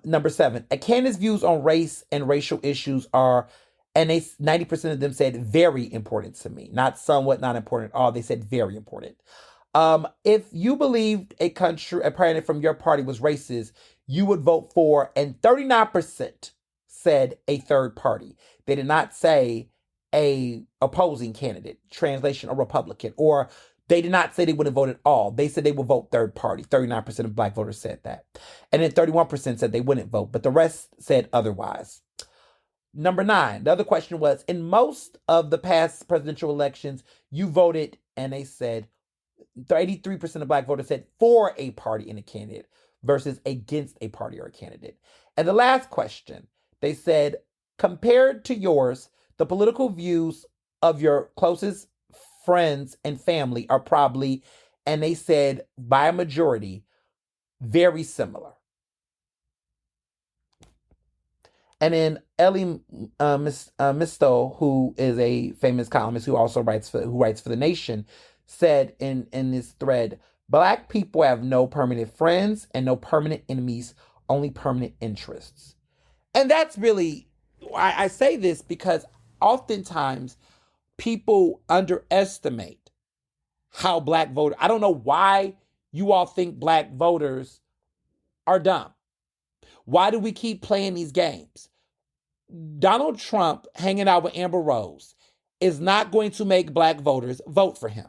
[SPEAKER 1] Number 7, a candidate's views on race and racial issues are, and 90% of them said very important to me. Not somewhat, not important at all. They said very important. If you believed a candidate from your party was racist, you would vote for, and 39% said a third party. They did not say a opposing candidate, translation, a Republican, or they did not say they wouldn't vote at all. They said they would vote third party. 39% of black voters said that. And then 31% said they wouldn't vote, but the rest said otherwise. Number 9, the other question was, in most of the past presidential elections, you voted, and they said 83% of black voters said for a party and a candidate versus against a party or a candidate. And the last question, they said, compared to yours, the political views of your closest friends and family are probably, and they said by a majority, very similar. And then Ellie Misto, who is a famous columnist who also writes for The Nation, said in this thread, black people have no permanent friends and no permanent enemies, only permanent interests. And that's really why I say this, because oftentimes people underestimate how black voters, I don't know why you all think black voters are dumb. Why do we keep playing these games? Donald Trump hanging out with Amber Rose is not going to make black voters vote for him.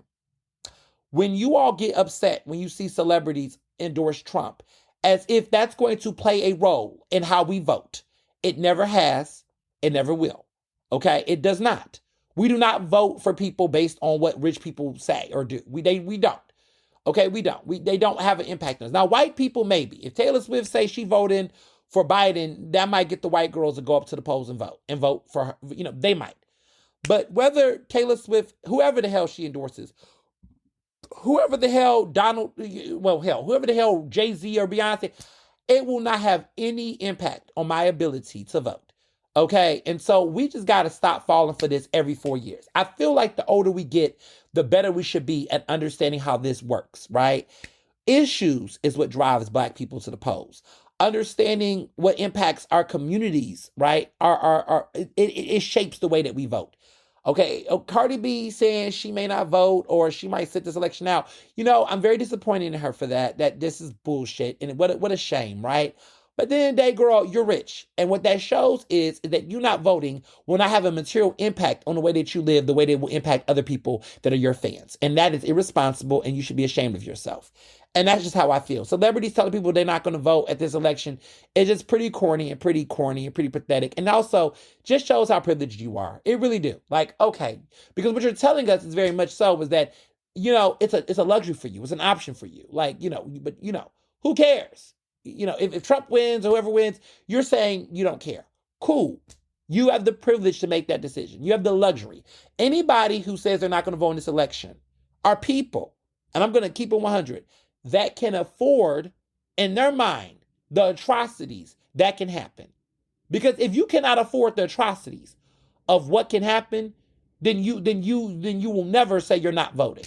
[SPEAKER 1] When you all get upset when you see celebrities endorse Trump, as if that's going to play a role in how we vote, it never has, it never will. Okay, it does not. We do not vote for people based on what rich people say or do. We don't. Okay, we don't. They don't have an impact on us. Now, white people maybe. If Taylor Swift say she voting for Biden, that might get the white girls to go up to the polls and vote for her. They might. But whether Taylor Swift, whoever the hell she endorses, whoever the hell whoever the hell Jay-Z or Beyonce, it will not have any impact on my ability to vote. Okay, and so we just got to stop falling for this every 4 years. I feel like the older we get, the better we should be at understanding how this works, right? Issues is what drives black people to the polls. Understanding what impacts our communities, right? It shapes the way that we vote. Okay, Cardi B saying she may not vote or she might sit this election out. I'm very disappointed in her for that this is bullshit. And what a shame, right? But then day, girl, you're rich. And what that shows is that you not voting will not have a material impact on the way that you live, the way that it will impact other people that are your fans. And that is irresponsible, and you should be ashamed of yourself. And that's just how I feel. Celebrities telling people they're not going to vote at this election is just pretty corny and pretty pathetic. And also just shows how privileged you are. It really do. Like, okay. Because what you're telling us is very much so is that, it's a luxury for you. It's an option for you. Like, but who cares? If Trump wins or whoever wins, you're saying you don't care. Cool. You have the privilege to make that decision. You have the luxury. Anybody who says they're not going to vote in this election are people, and I'm going to keep it 100, that can afford, in their mind, the atrocities that can happen. Because if you cannot afford the atrocities of what can happen, then you will never say you're not voting.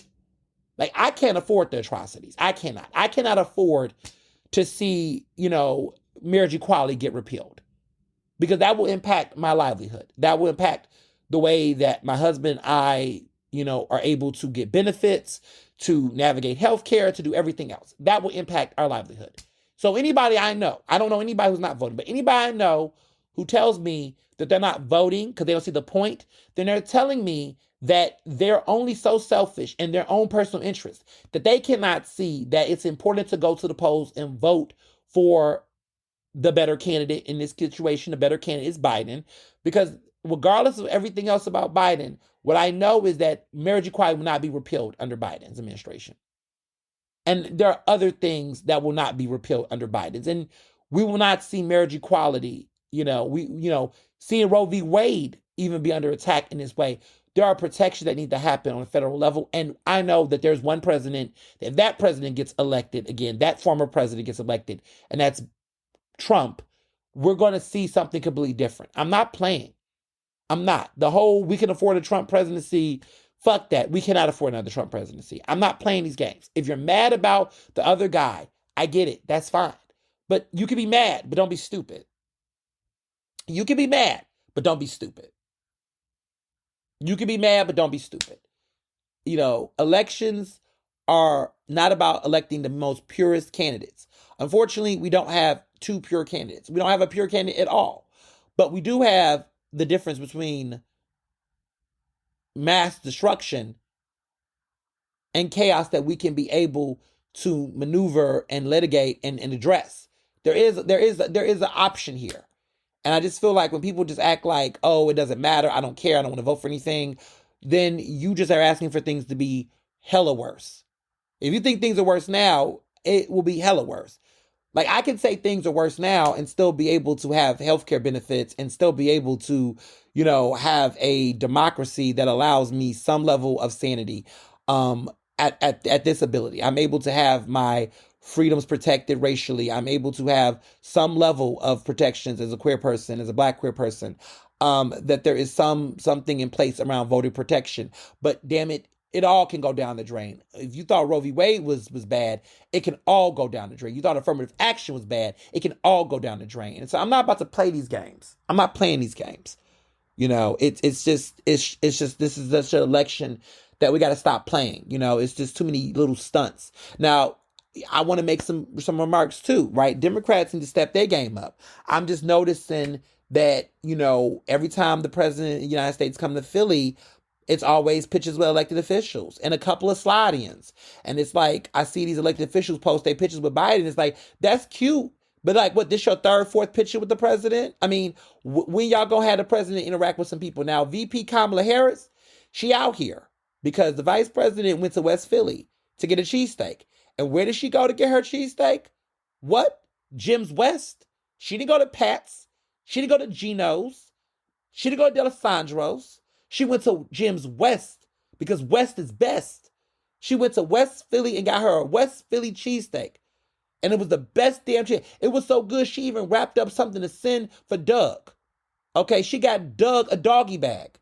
[SPEAKER 1] Like, I can't afford the atrocities. I cannot afford to see, marriage equality get repealed, because that will impact my livelihood. That will impact the way that my husband and I, are able to get benefits, to navigate healthcare, to do everything else. That will impact our livelihood. So anybody I know, I don't know anybody who's not voting, but anybody I know who tells me that they're not voting because they don't see the point, then they're telling me that they're only so selfish in their own personal interest that they cannot see that it's important to go to the polls and vote for the better candidate in this situation. The better candidate is Biden, because regardless of everything else about Biden, what I know is that marriage equality will not be repealed under Biden's administration. And there are other things that will not be repealed under Biden's. And we will not see marriage equality, seeing Roe v. Wade even be under attack in this way. there are protections that need to happen on a federal level. And I know that there's one president, if that president gets elected again, that former president gets elected, and that's Trump, we're going to see something completely different. I'm not playing. I'm not. The whole we can afford a Trump presidency, fuck that. We cannot afford another Trump presidency. I'm not playing these games. If you're mad about the other guy, I get it. That's fine. But you can be mad, but don't be stupid. You can be mad, but don't be stupid. You can be mad, but don't be stupid. Elections are not about electing the most purest candidates. Unfortunately, we don't have two pure candidates. We don't have a pure candidate at all. But we do have the difference between mass destruction and chaos that we can be able to maneuver and litigate and address. There is an option here. And I just feel like when people just act like, oh, it doesn't matter, I don't care, I don't want to vote for anything, then you just are asking for things to be hella worse. If you think things are worse now, it will be hella worse. Like, I can say things are worse now and still be able to have healthcare benefits and still be able to, have a democracy that allows me some level of sanity at this ability. I'm able to have my freedoms protected racially. I'm able to have some level of protections as a queer person, as a Black queer person, that there is something in place around voter protection. But damn it, it all can go down the drain. If you thought Roe v. Wade was bad, it can all go down the drain. You thought affirmative action was bad, it can all go down the drain. And so I'm not about to play these games. I'm not playing these games. It's just this is such an election that we got to stop playing. It's just too many little stunts. Now, I want to make some remarks too, right? Democrats need to step their game up. I'm just noticing that, every time the president of the United States come to Philly, it's always pictures with elected officials and a couple of slide-ins. And it's like, I see these elected officials post their pictures with Biden. It's like, that's cute. But like, what, this your third, fourth picture with the president? I mean, when y'all gonna have the president interact with some people? Now, VP Kamala Harris, she out here because the vice president went to West Philly to get a cheesesteak. And where did she go to get her cheesesteak? What? Jim's West? She didn't go to Pat's. She didn't go to Gino's. She didn't go to D'Alessandro's. She went to Jim's West because West is best. She went to West Philly and got her a West Philly cheesesteak. And it was the best damn cheese. It was so good, she even wrapped up something to send for Doug. Okay, she got Doug a doggy bag.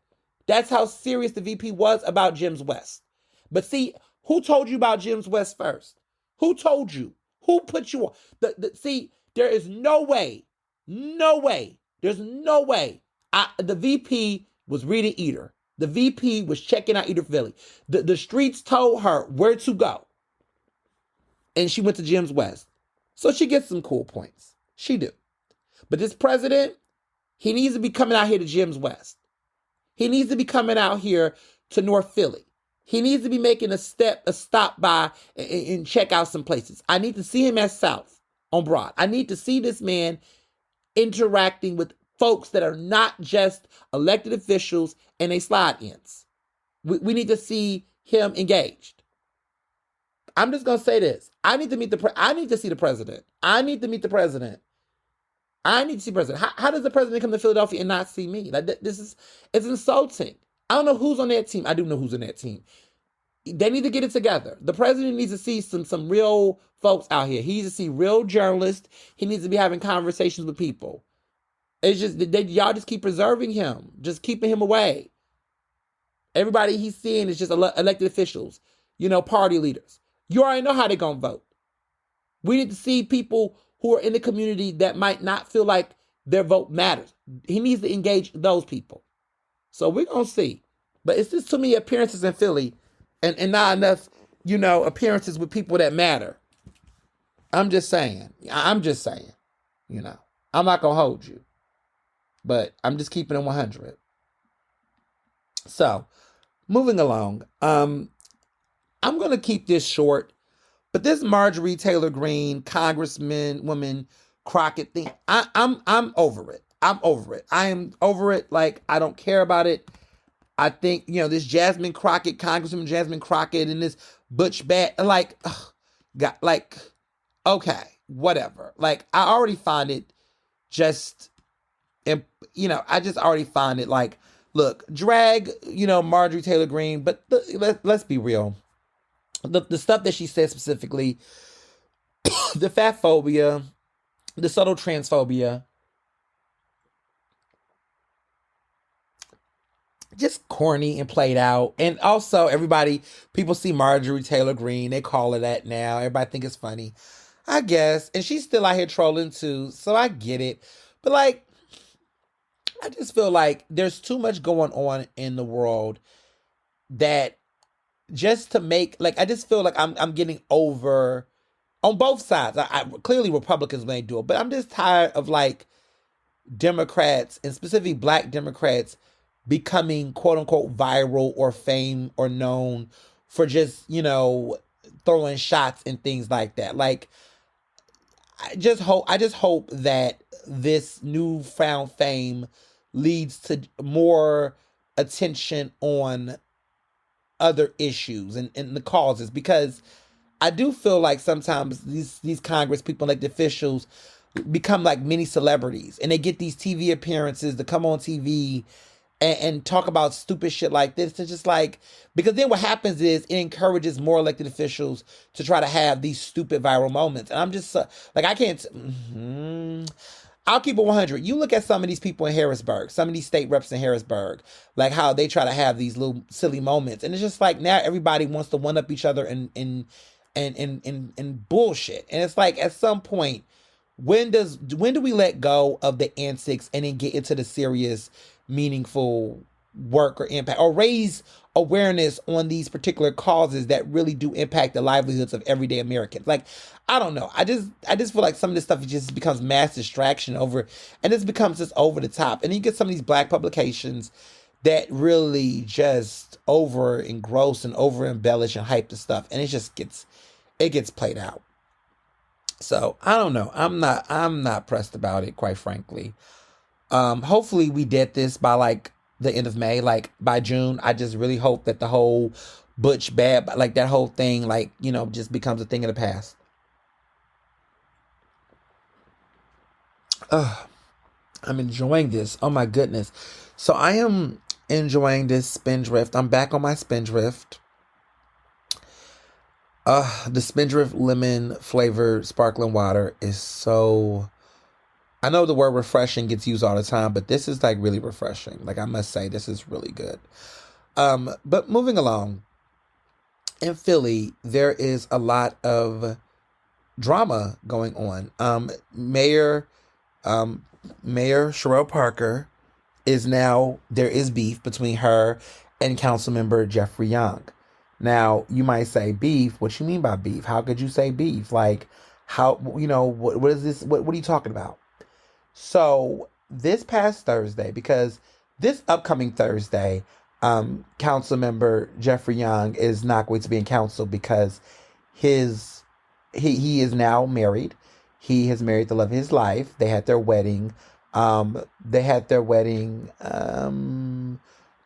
[SPEAKER 1] That's how serious the VP was about Jim's West. But see, who told you about Jim's West first? Who told you? Who put you on? See, there is no way. There's no way. The VP was reading Eater. The VP was checking out Eater Philly. The streets told her where to go. And she went to Jim's West. So she gets some cool points. She do. But this president, he needs to be coming out here to Jim's West. He needs to be coming out here to North Philly. He needs to be making a stop by and check out some places. I need to see him at South on Broad. I need to see this man interacting with folks that are not just elected officials and they slide-ins. We need to see him engaged. I'm just going to say this. I need to see the president. I need to meet the president. I need to see the president. How does the president come to Philadelphia and not see me? Like, it's insulting. I don't know who's on that team. I do know who's on that team. They need to get it together. The president needs to see some real folks out here. He needs to see real journalists. He needs to be having conversations with people. It's just, y'all just keep preserving him. Just keeping him away. Everybody he's seeing is just elected officials. Party leaders. You already know how they're going to vote. We need to see people who are in the community that might not feel like their vote matters. He needs to engage those people. So we're going to see. But it's just too many appearances in Philly and not enough, appearances with people that matter. I'm just saying. I'm not going to hold you. But I'm just keeping it 100. So, moving along. I'm going to keep this short. But this Marjorie Taylor Greene, woman Crockett thing, I'm over it. I'm over it. I am over it. Like, I don't care about it. I think, this Jasmine Crockett, Congresswoman Jasmine Crockett, and this Butch okay, whatever. Like, I already find it just, I just already find it like, look, drag, Marjorie Taylor Greene, but let's be real. The stuff that she said specifically, the fat phobia, the subtle transphobia, just corny and played out. And also, people see Marjorie Taylor Greene, they call her that now. Everybody think it's funny, I guess. And she's still out here trolling too, so I get it. But like, I just feel like there's too much going on in the world that just to make, like, I just feel like I'm getting over on both sides. I clearly Republicans may do it, but I'm just tired of like Democrats, and specifically Black Democrats, becoming quote unquote viral or fame or known for just, throwing shots and things like that. Like, I just hope that this newfound fame leads to more attention on other issues and the causes, because I do feel like sometimes these Congress people, like the officials, become like mini celebrities, and they get these TV appearances to come on TV and talk about stupid shit like this. It's just like, because then what happens is it encourages more elected officials to try to have these stupid viral moments. And I'm just like, I can't. I'll keep it 100. You look at some of these people in Harrisburg, some of these state reps in Harrisburg, like how they try to have these little silly moments, and it's just like now everybody wants to one up each other and bullshit. And it's like, at some point, when do we let go of the antics and then get into the serious, meaningful work or impact, or raise awareness on these particular causes that really do impact the livelihoods of everyday Americans? Like, I don't know. I just feel like some of this stuff just becomes mass distraction and this becomes just over the top. And you get some of these Black publications that really just over engross and over embellish and hype the stuff, and it gets played out. So I don't know. I'm not pressed about it, quite frankly. Hopefully we did this by like the end of May, like by June. I just really hope that the whole Butch bad, like that whole thing, like, just becomes a thing of the past. I'm enjoying this. Oh my goodness. So I am enjoying this Spindrift. I'm back on my Spindrift. The Spindrift lemon flavored sparkling water is so, I know the word refreshing gets used all the time, but this is like really refreshing. Like, I must say, this is really good. But moving along, in Philly, there is a lot of drama going on. Mayor Sherelle Parker there is beef between her and Councilmember Jeffrey Young. Now, you might say, beef? What you mean by beef? How could you say beef? Like, how, what is this? What are you talking about? So, this past Thursday, because this upcoming Thursday, Councilmember Jeffrey Young is not going to be in council because he is now married. He has married the love of his life. They had their wedding.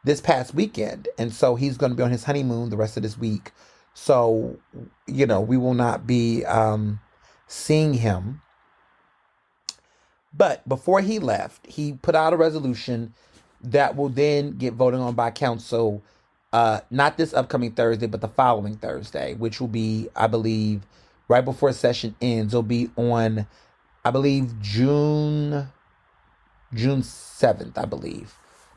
[SPEAKER 1] This past weekend. And so he's going to be on his honeymoon the rest of this week. So, we will not be seeing him. But before he left, he put out a resolution that will then get voted on by council, not this upcoming Thursday, but the following Thursday, which will be, I believe, right before session ends. It'll be on, I believe, June 7th, I believe.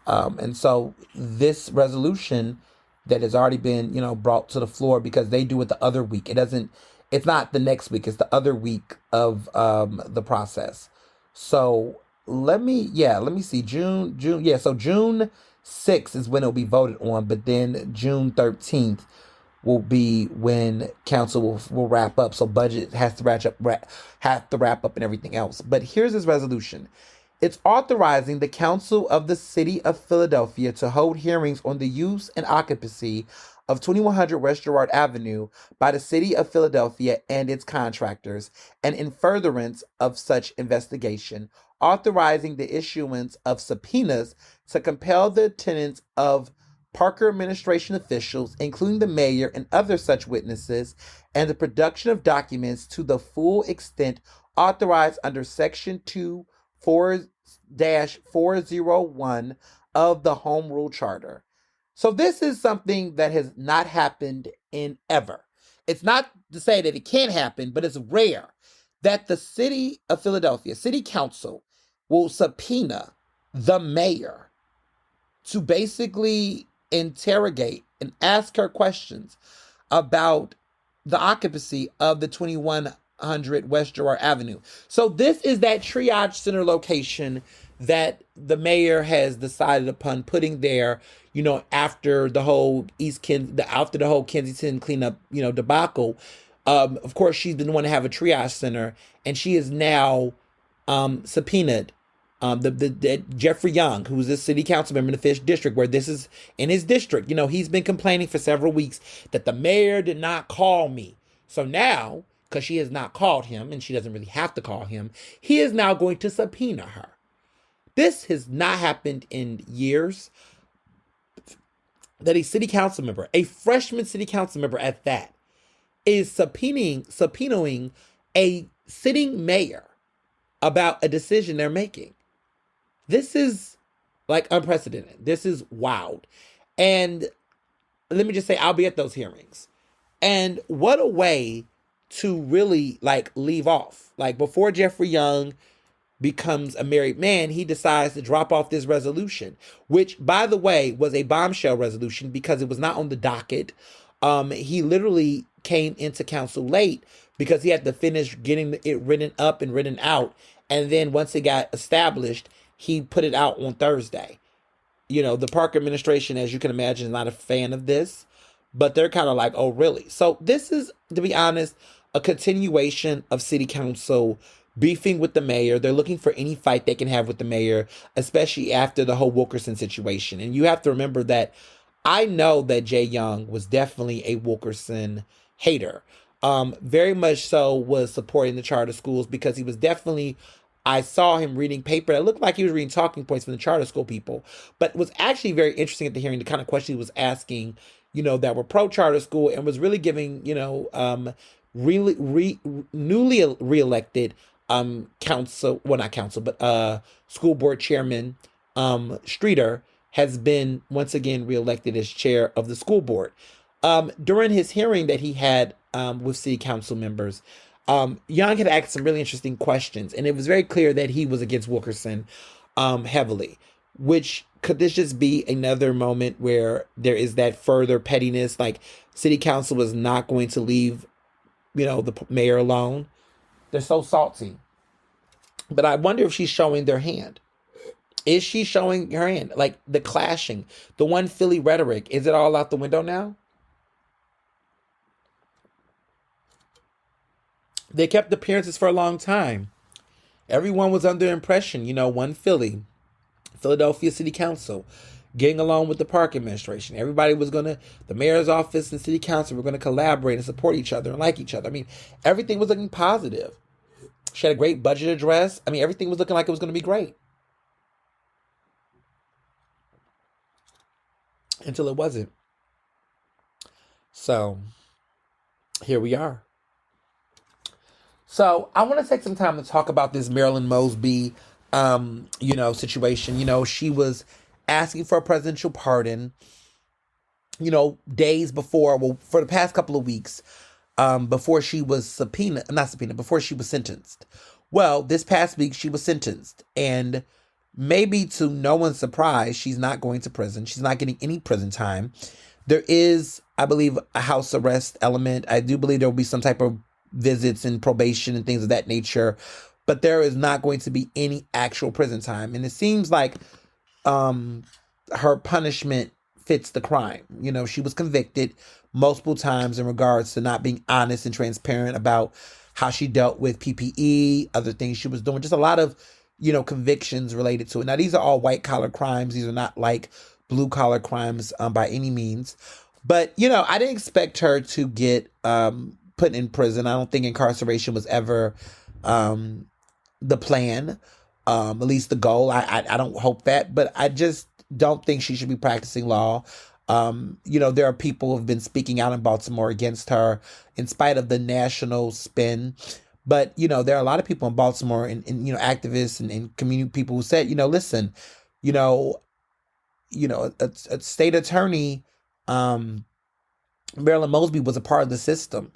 [SPEAKER 1] And so this resolution that has already been, brought to the floor, because they do it the other week. It's not the next week, it's the other week of the process. So let me see, June. Yeah, so June 6th is when it'll be voted on, but then June 13th will be when council will wrap up. So budget has to wrap up and everything else. But here's his resolution. It's authorizing the Council of the City of Philadelphia to hold hearings on the use and occupancy of 2100 West Girard Avenue by the City of Philadelphia and its contractors, and in furtherance of such investigation, authorizing the issuance of subpoenas to compel the attendance of Parker administration officials, including the mayor and other such witnesses, and the production of documents to the full extent authorized under Section 2 4-401 of the Home Rule Charter. So this is something that has not happened in ever. It's not to say that it can't happen, but it's rare that the city of Philadelphia, city council, will subpoena the mayor to basically interrogate and ask her questions about the occupancy of the 2100 West Girard Avenue. So this is that triage center location that the mayor has decided upon putting there, after the whole after the whole Kensington cleanup, debacle. Of course, she's been the one to have a triage center, and she is now subpoenaed the Jeffrey Young, who's a city council member in the 5th district, where this is in his district. He's been complaining for several weeks that the mayor did not call me. So now, because she has not called him, and she doesn't really have to call him, he is now going to subpoena her. This has not happened in years, that a city council member, a freshman city council member at that, is subpoenaing a sitting mayor about a decision they're making. This is like unprecedented. This is wild. And let me just say, I'll be at those hearings. And what a way to really leave off. Before Jeffrey Young becomes a married man, he decides to drop off this resolution, which, by the way, was a bombshell resolution because it was not on the docket. He literally came into council late because he had to finish getting it written up and written out. And then once it got established, he put it out on Thursday. The park administration, as you can imagine, is not a fan of this, but they're kind of like, oh, really? So this is, to be honest, a continuation of city council beefing with the mayor. They're looking for any fight they can have with the mayor, especially after the whole Wilkerson situation. And you have to remember that I know that Jay Young was definitely a Wilkerson hater. Very much so was supporting the charter schools because he was definitely, I saw him reading paper that looked like he was reading talking points from the charter school people, but it was actually very interesting at the hearing, the kind of questions he was asking, that were pro-charter school, and was really giving, newly reelected school board chairman Streeter has been once again reelected as chair of the school board. During his hearing that he had with city council members, Young had asked some really interesting questions, and it was very clear that he was against Wilkerson heavily. Which, could this just be another moment where there is that further pettiness? City council is not going to leave, the mayor alone. They're so salty. But I wonder if she's showing their hand. Is she showing her hand? The clashing, the one Philly rhetoric, is it all out the window now? They kept appearances for a long time. Everyone was under the impression, one Philadelphia City Council, getting along with the park administration. Everybody was the mayor's office and city council were going to collaborate and support each other and like each other. Everything was looking positive. She had a great budget address. Everything was looking like it was going to be great. Until it wasn't. So, here we are. So, I want to take some time to talk about this Marilyn Mosby situation. She was asking for a presidential pardon, days before, for the past couple of weeks, before she was before she was sentenced. Well, this past week she was sentenced, and maybe to no one's surprise, she's not going to prison. She's not getting any prison time. There is, I believe, a house arrest element. I do believe there will be some type of visits and probation and things of that nature, but there is not going to be any actual prison time. And it seems like her punishment fits the crime. She was convicted multiple times in regards to not being honest and transparent about how she dealt with PPE, other things she was doing, just a lot of, convictions related to it. Now, these are all white collar crimes. These are not blue collar crimes by any means. But, I didn't expect her to get put in prison. I don't think incarceration was ever the plan, at least the goal. I don't hope that, but I just don't think she should be practicing law. There are people who have been speaking out in Baltimore against her in spite of the national spin. But, there are a lot of people in Baltimore and activists and community people who said, listen, a state attorney, um, Marilyn Mosby, was a part of the system.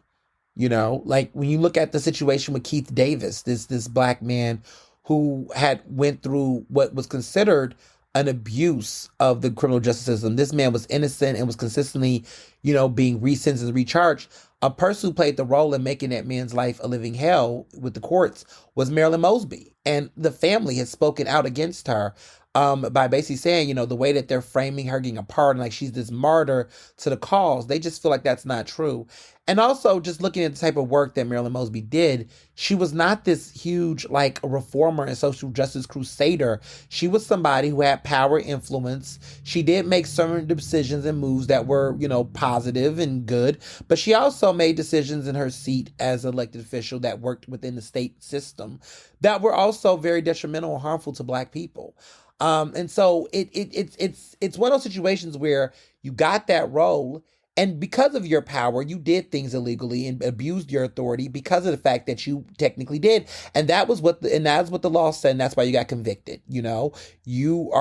[SPEAKER 1] Like when you look at the situation with Keith Davis, this black man who had went through what was considered an abuse of the criminal justice system. This man was innocent and was consistently, being resentenced and recharged. A person who played the role in making that man's life a living hell with the courts was Marilyn Mosby. And the family has spoken out against her, by basically saying, the way that they're framing her getting a pardon, like she's this martyr to the cause. They just feel like that's not true. And also, just looking at the type of work that Marilyn Mosby did, she was not this huge, like, reformer and social justice crusader. She was somebody who had power, influence. She did make certain decisions and moves that were, positive and good. But she also made decisions in her seat as an elected official that worked within the state system that were also very detrimental and harmful to Black people. And so it's one of those situations where you got that role, and because of your power, you did things illegally and abused your authority because of the fact that you technically did, and that's what the law said, and that's why you got convicted. You're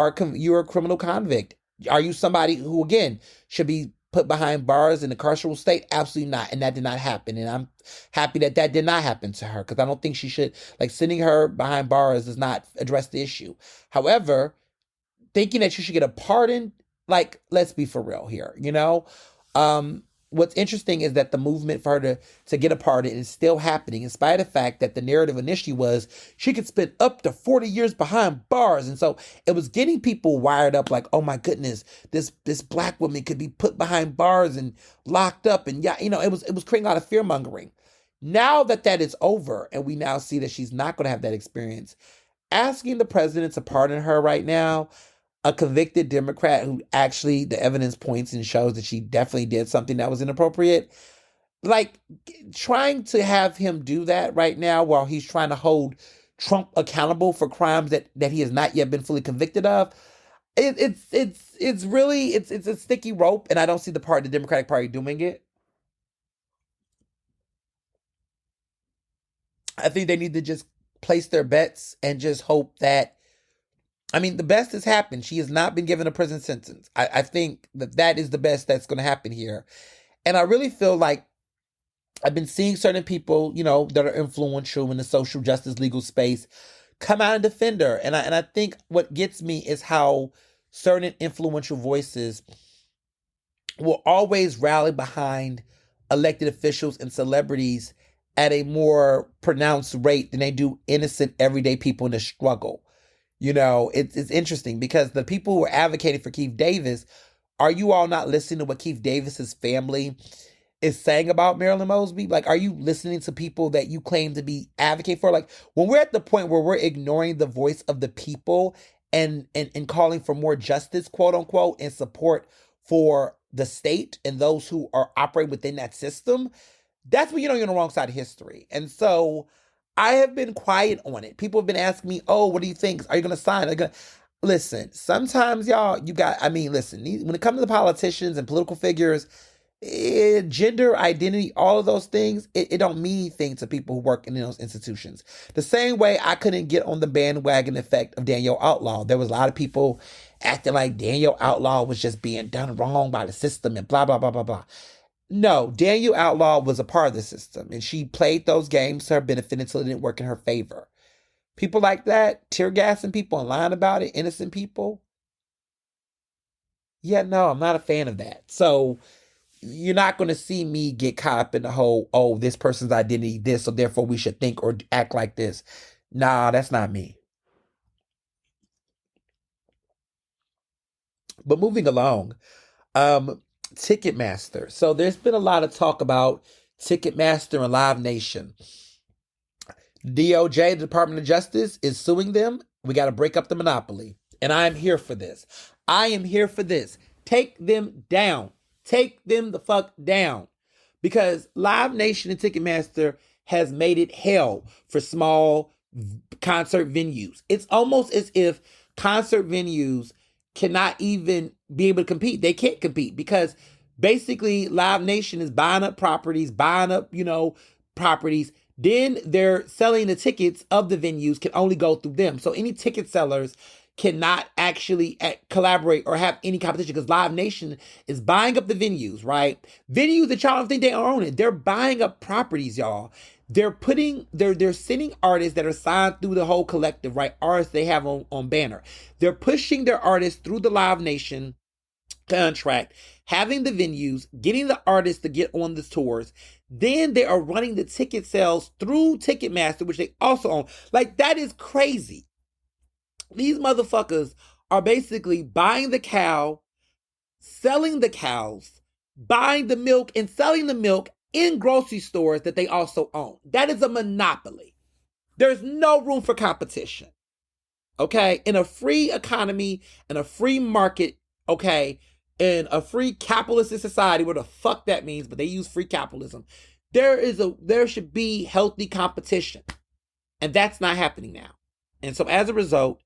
[SPEAKER 1] a criminal convict. Are you somebody who, again, should be put behind bars in the carceral state? Absolutely not, and that did not happen. And I'm happy that did not happen to her, because I don't think she should, like, sending her behind bars does not address the issue. However, thinking that you should get a pardon, like, let's be for real here, What's interesting is that the movement for her to get a pardon is still happening, in spite of the fact that the narrative initially was she could spend up to 40 years behind bars. And so it was getting people wired up like, oh my goodness, this Black woman could be put behind bars and locked up. And it was creating a lot of fear mongering. Now that is over, and we now see that she's not going to have that experience, asking the president to pardon her right now, a convicted Democrat who actually the evidence points and shows that she definitely did something that was inappropriate, like, trying to have him do that right now while he's trying to hold Trump accountable for crimes that he has not yet been fully convicted of. It's really a sticky rope, and I don't see the Democratic Party doing it. I think they need to just place their bets and just hope that, the best has happened. She has not been given a prison sentence. I think that is the best that's going to happen here. And I really feel like I've been seeing certain people, that are influential in the social justice legal space come out and defend her. And I think what gets me is how certain influential voices will always rally behind elected officials and celebrities at a more pronounced rate than they do innocent everyday people in the struggle. It's interesting because the people who are advocating for Keith Davis, are you all not listening to what Keith Davis's family is saying about Marilyn Mosby? Like, are you listening to people that you claim to be advocate for? Like, when we're at the point where we're ignoring the voice of the people and calling for more justice, quote unquote, and support for the state and those who are operating within that system, that's when you're on the wrong side of history. And so I have been quiet on it. People have been asking me, oh, what do you think? Are you going to sign? Are you gonna... Listen, sometimes, y'all, listen, when it comes to the politicians and political figures, gender, identity, all of those things, it don't mean anything to people who work in those institutions. The same way I couldn't get on the bandwagon effect of Daniel Outlaw. There was a lot of people acting like Daniel Outlaw was just being done wrong by the system and blah, blah, blah, blah, blah. No, Daniel Outlaw was a part of the system, and she played those games to her benefit until it didn't work in her favor. People like that, tear gassing people and lying about it, innocent people. Yeah, no, I'm not a fan of that. So you're not going to see me get caught up in the whole, oh, this person's identity, this, so therefore we should think or act like this. Nah, that's not me. But moving along, Ticketmaster. So there's been a lot of talk about Ticketmaster and Live Nation. DOJ, the Department of Justice, is suing them. We got to break up the monopoly. And I am here for this. I am here for this. Take them down. Take them the fuck down. Because Live Nation and Ticketmaster has made it hell for small concert venues. It's almost as if concert venues cannot even be able to compete. They can't compete because basically Live Nation is buying up properties. Then they're selling the tickets of the venues can only go through them. So any ticket sellers cannot actually collaborate or have any competition because Live Nation is buying up the venues, right? Venues that y'all don't think they own it. They're buying up properties, y'all. They're sending artists that are signed through the whole collective, right? Artists they have on banner. They're pushing their artists through the Live Nation contract, having the venues, getting the artists to get on the tours. Then they are running the ticket sales through Ticketmaster, which they also own. Like, that is crazy. These motherfuckers are basically buying the cow, selling the cows, buying the milk, and selling the milk in grocery stores that they also own. That is a monopoly. There's no room for competition. Okay? In a free economy, in a free market, okay, in a free capitalistic society, what the fuck that means, but they use free capitalism. There should be healthy competition. And that's not happening now. And so as a result,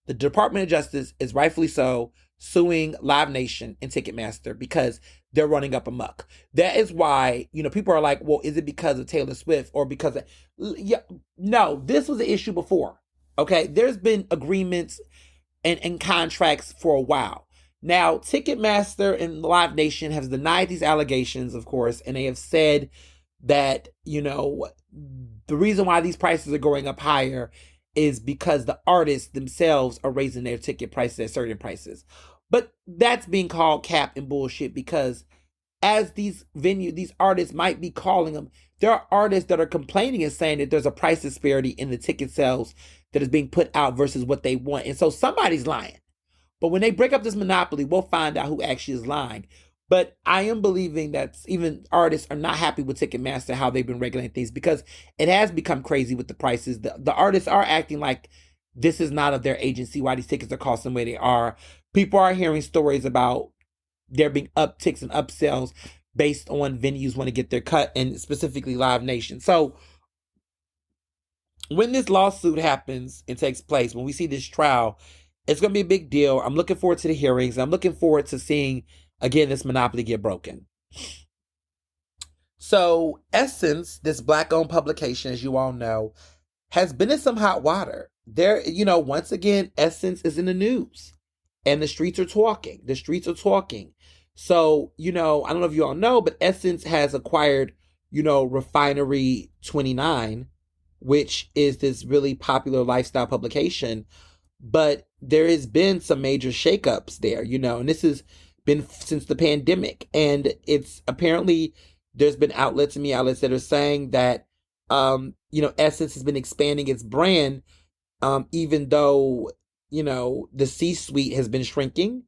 [SPEAKER 1] the Department of Justice is rightfully so suing Live Nation and Ticketmaster because they're running up amok. That is why, people are like, well, is it because of Taylor Swift or because of... Yeah, no, this was an issue before. Okay, there's been agreements and contracts for a while. Now, Ticketmaster and Live Nation have denied these allegations, of course, and they have said that, the reason why these prices are going up higher is because the artists themselves are raising their ticket prices at certain prices. But that's being called cap and bullshit because as these artists might be calling them, there are artists that are complaining and saying that there's a price disparity in the ticket sales that is being put out versus what they want. And so somebody's lying. But when they break up this monopoly, we'll find out who actually is lying. But I am believing that even artists are not happy with Ticketmaster, how they've been regulating things, because it has become crazy with the prices. The artists are acting like this is not of their agency, why these tickets are costing the way they are. People are hearing stories about there being upticks and upsells based on venues want to get their cut, and specifically Live Nation. So when this lawsuit happens and takes place, when we see this trial, it's going to be a big deal. I'm looking forward to the hearings. I'm looking forward to seeing, again, this monopoly get broken. So Essence, this Black-owned publication, as you all know, has been in some hot water. There, once again, Essence is in the news. And the streets are talking. So, I don't know if you all know, but Essence has acquired, Refinery 29, which is this really popular lifestyle publication. But there has been some major shakeups there, and this has been since the pandemic. And it's apparently there's been outlets that are saying that, Essence has been expanding its brand, even though, the C-suite has been shrinking.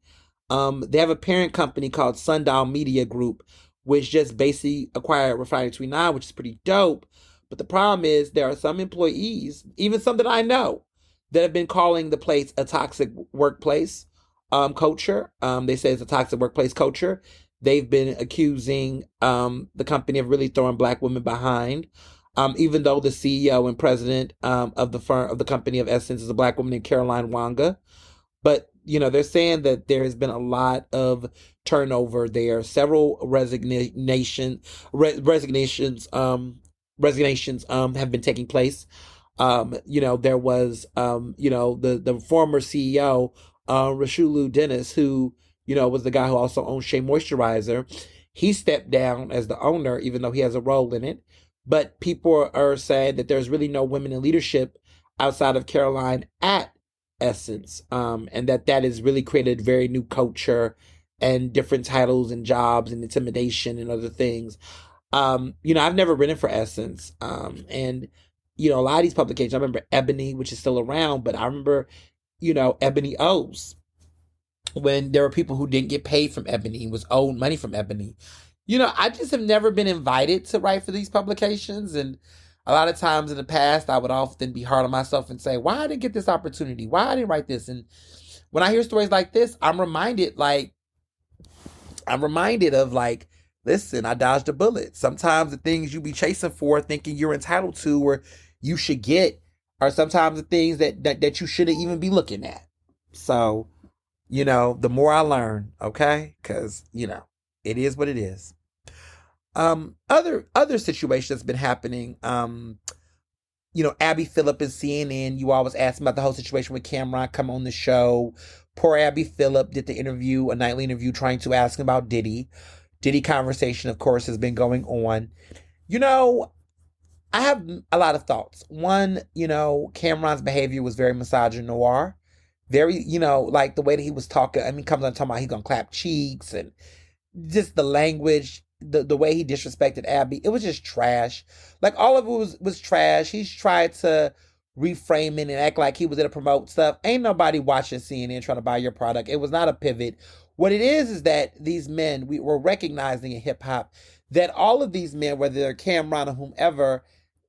[SPEAKER 1] They have a parent company called Sundial Media Group, which just basically acquired Refinery 29, which is pretty dope. But the problem is there are some employees, even some that I know, that have been calling the place a toxic workplace culture. They say it's a toxic workplace culture. They've been accusing the company of really throwing Black women behind. Even though the CEO and president of the company of Essence is a Black woman named Caroline Wanga. But, they're saying that there has been a lot of turnover there. Several resignations have been taking place. There was, the former CEO, Rashulu Dennis, who, was the guy who also owned Shea Moisturizer. He stepped down as the owner, even though he has a role in it. But people are saying that there's really no women in leadership outside of Caroline at Essence. And that has really created a very new culture and different titles and jobs and intimidation and other things. I've never written for Essence. And a lot of these publications, I remember Ebony, which is still around, but I remember, Ebony O's, when there were people who didn't get paid from Ebony, was owed money from Ebony. I just have never been invited to write for these publications. And a lot of times in the past, I would often be hard on myself and say, why I didn't get this opportunity? Why I didn't write this? And when I hear stories like this, I'm reminded of listen, I dodged a bullet. Sometimes the things you be chasing for, thinking you're entitled to or you should get, are sometimes the things that you shouldn't even be looking at. So, the more I learn, okay? Because, it is what it is. Other situation that's been happening, Abby Phillip and CNN, you always ask about the whole situation with Cameron come on the show. Poor Abby Phillip did the interview, a nightly interview, trying to ask him about Diddy. Diddy conversation, of course, has been going on. You know, I have a lot of thoughts. One, Cameron's behavior was very misogynoir. Very, like the way that he was talking. I mean, comes on talking about he's gonna clap cheeks and just the language, the way he disrespected Abby, it was just trash. Like all of it was trash. He's tried to reframe it and act like he was going to promote stuff. Ain't nobody watching CNN trying to buy your product. It was not a pivot. What it is that these men, we were recognizing in hip hop that all of these men, whether they're Cameron or whomever,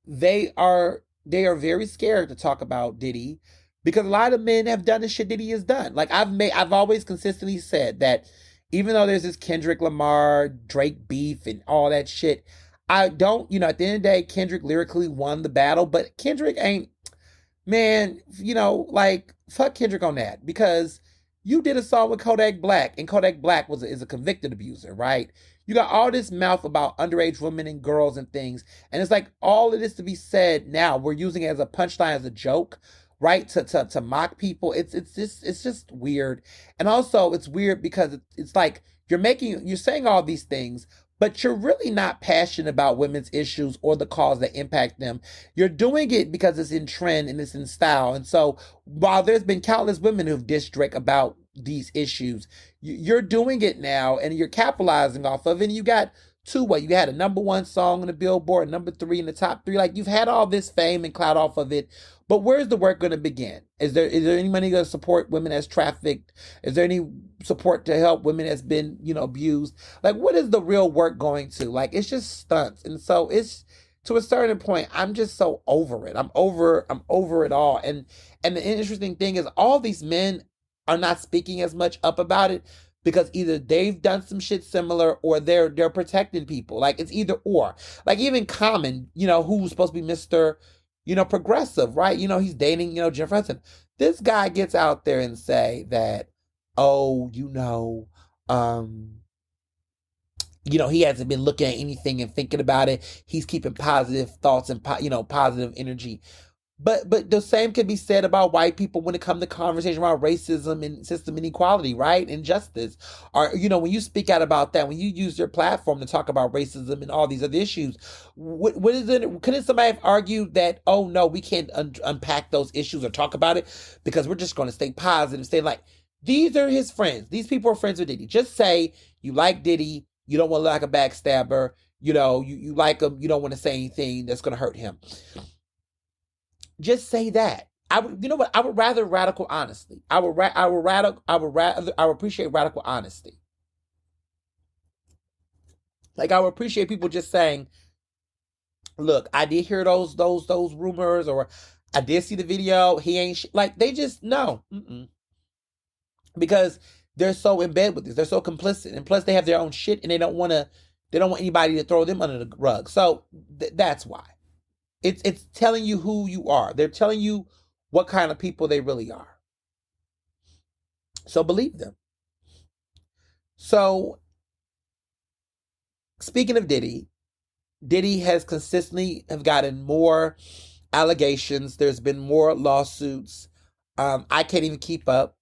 [SPEAKER 1] they are very scared to talk about Diddy because a lot of men have done the shit Diddy has done. Like I've always consistently said that even though there's this Kendrick Lamar, Drake beef and all that shit, I don't, at the end of the day, Kendrick lyrically won the battle, but Kendrick ain't, man, like, fuck Kendrick on that because you did a song with Kodak Black, and Kodak Black is a convicted abuser, right? You got all this mouth about underage women and girls and things, and it's like all of this to be said now, we're using it as a punchline, as a joke, right? To mock people. It's just weird. And also it's weird because it's like you're saying all these things, but you're really not passionate about women's issues or the cause that impact them. You're doing it because it's in trend and it's in style. And so while there's been countless women who've dissed Drake about these issues, you're doing it now and you're capitalizing off of it. And you got you had a number one song on the Billboard, number 3 in the top 3. Like you've had all this fame and clout off of it, but where's the work going to begin? Is there any money going to support women as trafficked? Is there any support to help women that's been abused? Like what is the real work going to? Like it's just stunts, and so it's to a certain point. I'm just so over it. I'm over it all. And the interesting thing is, all these men are not speaking as much up about it because either they've done some shit similar or they're protecting people. Like it's either or. Like even Common, who's supposed to be Mr. Progressive, right? He's dating, Jeff Hudson. This guy gets out there and say that, oh, he hasn't been looking at anything and thinking about it. He's keeping positive thoughts and positive energy. But the same can be said about white people when it comes to conversation about racism and system inequality, right? Injustice. Or, when you speak out about that, when you use your platform to talk about racism and all these other issues, what is it? Couldn't somebody have argued that, oh no, we can't unpack those issues or talk about it because we're just going to stay positive, stay like, these are his friends. These people are friends with Diddy. Just say you like Diddy. You don't want to look like a backstabber. You like him. You don't want to say anything that's going to hurt him. Just say that. I would, what? I would rather radical honesty. I would appreciate radical honesty. Like I would appreciate people just saying, "Look, I did hear those rumors, or I did see the video. He ain't like they just no, because they're so in bed with this. They're so complicit, and plus they have their own shit, and they don't want anybody to throw them under the rug. So that's why." It's telling you who you are. They're telling you what kind of people they really are. So believe them. So speaking of Diddy has consistently have gotten more allegations. There's been more lawsuits. I can't even keep up.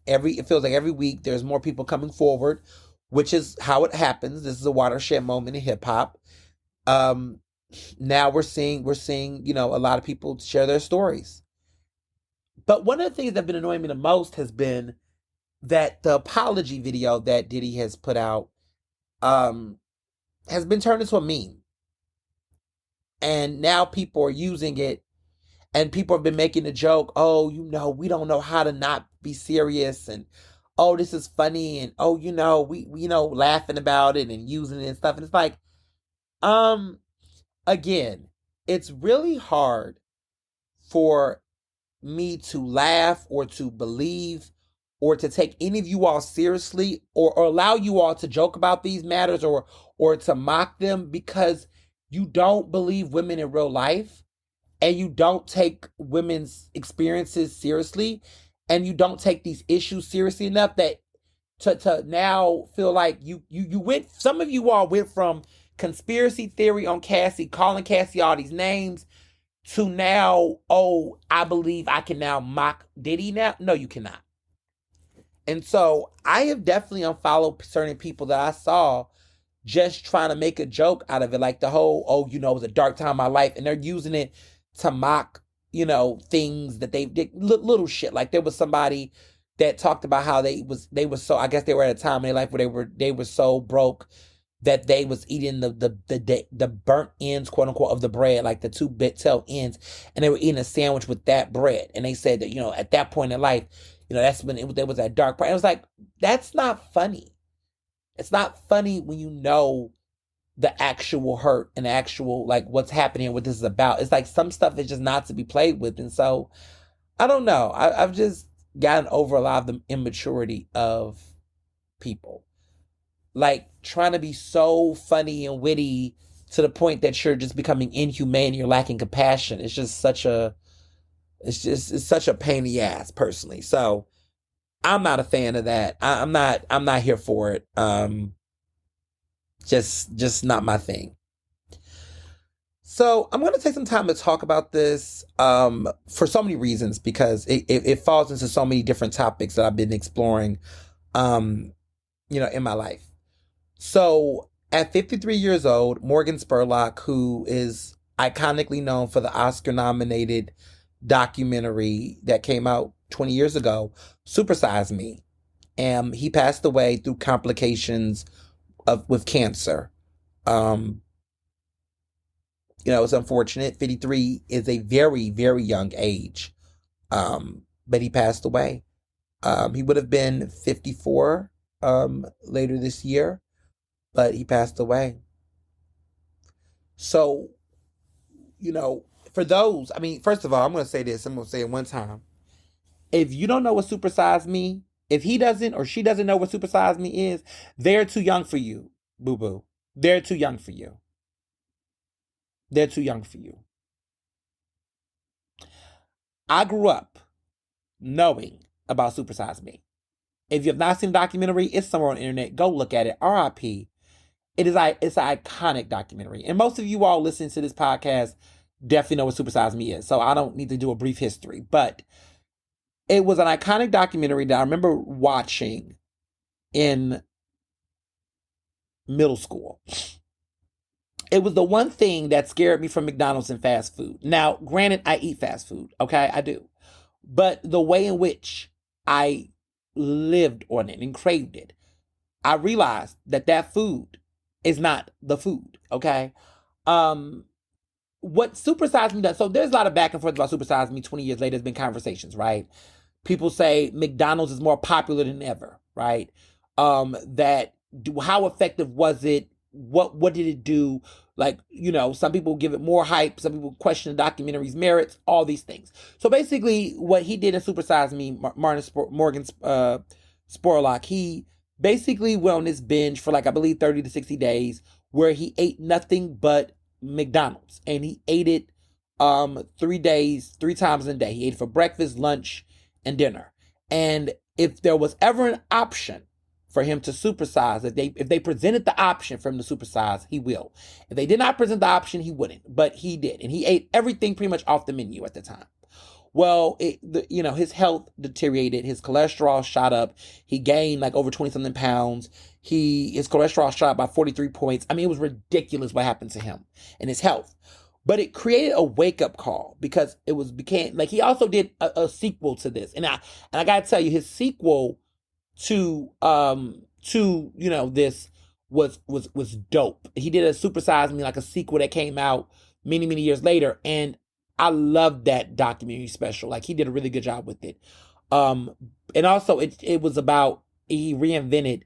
[SPEAKER 1] It feels like every week there's more people coming forward, which is how it happens. This is a watershed moment in hip hop. Now we're seeing, a lot of people share their stories. But one of the things that's been annoying me the most has been that the apology video that Diddy has put out has been turned into a meme. And now people are using it, and people have been making a joke, oh, we don't know how to not be serious, and oh, this is funny, and oh, we laughing about it and using it and stuff. And it's like, again, it's really hard for me to laugh or to believe or to take any of you all seriously or allow you all to joke about these matters or to mock them because you don't believe women in real life and you don't take women's experiences seriously and you don't take these issues seriously enough that to now feel like you went, some of you all went from conspiracy theory on Cassie, calling Cassie all these names, to now, oh, I believe I can now mock Diddy now. No, you cannot. And so I have definitely unfollowed certain people that I saw just trying to make a joke out of it. Like the whole, oh, it was a dark time in my life. And they're using it to mock, things that they did, little shit. Like there was somebody that talked about how they were so, I guess they were at a time in their life where they were so broke that they was eating the burnt ends, quote unquote, of the bread, like the two bit tail ends, and they were eating a sandwich with that bread. And they said that, at that point in life, that's when there was that dark part. And it was like, that's not funny. It's not funny when you know the actual hurt and the actual, like, what's happening and what this is about. It's like some stuff is just not to be played with. And so, I don't know. I've just gotten over a lot of the immaturity of people. Like, trying to be so funny and witty to the point that you're just becoming inhumane, you're lacking compassion. It's just such a pain in the ass, personally. So, I'm not a fan of that. I'm not here for it. Just not my thing. So I'm going to take some time to talk about this for so many reasons, because it falls into so many different topics that I've been exploring, in my life. So at 53 years old, Morgan Spurlock, who is iconically known for the Oscar-nominated documentary that came out 20 years ago, Super Size Me, he passed away through complications with cancer. It's unfortunate. 53 is a very, very young age. But he passed away. He would have been 54 later this year, but he passed away. So, for those, first of all, I'm going to say this. I'm going to say it one time. If you don't know what Super Size Me, if he doesn't or she doesn't know what Super Size Me is, they're too young for you, boo-boo. They're too young for you. They're too young for you. I grew up knowing about Super Size Me. If you have not seen the documentary, it's somewhere on the internet. Go look at it. R.I.P. It's an iconic documentary. And most of you all listening to this podcast definitely know what Super Size Me is. So I don't need to do a brief history. But it was an iconic documentary that I remember watching in middle school. It was the one thing that scared me from McDonald's and fast food. Now, granted, I eat fast food. Okay, I do. But the way in which I lived on it and craved it, I realized that food is not the food. Okay. What Super Size Me does, so there's a lot of back and forth about Super Size Me. 20 years later, there's been conversations, right? People say McDonald's is more popular than ever, right? How effective was it? What did it do? Like, some people give it more hype. Some people question the documentary's merits, all these things. So basically what he did in Super Size Me, Morgan Spurlock, he basically went on this binge for, like, I believe 30 to 60 days where he ate nothing but McDonald's. And he ate it 3 days, 3 times a day. He ate it for breakfast, lunch, and dinner. And if there was ever an option for him to supersize, if they presented the option for him to supersize, he will. If they did not present the option, he wouldn't. But he did. And he ate everything pretty much off the menu at the time. Well, his health deteriorated. His cholesterol shot up. He gained like over 20 something pounds. His cholesterol shot up by 43 points. It was ridiculous what happened to him and his health. But it created a wake up call because became like, he also did a sequel to this. And I gotta tell you, his sequel to this was dope. He did a Super Size Me, like a sequel that came out many, many years later. And I loved that documentary special. Like, he did a really good job with it. And also it was about, he reinvented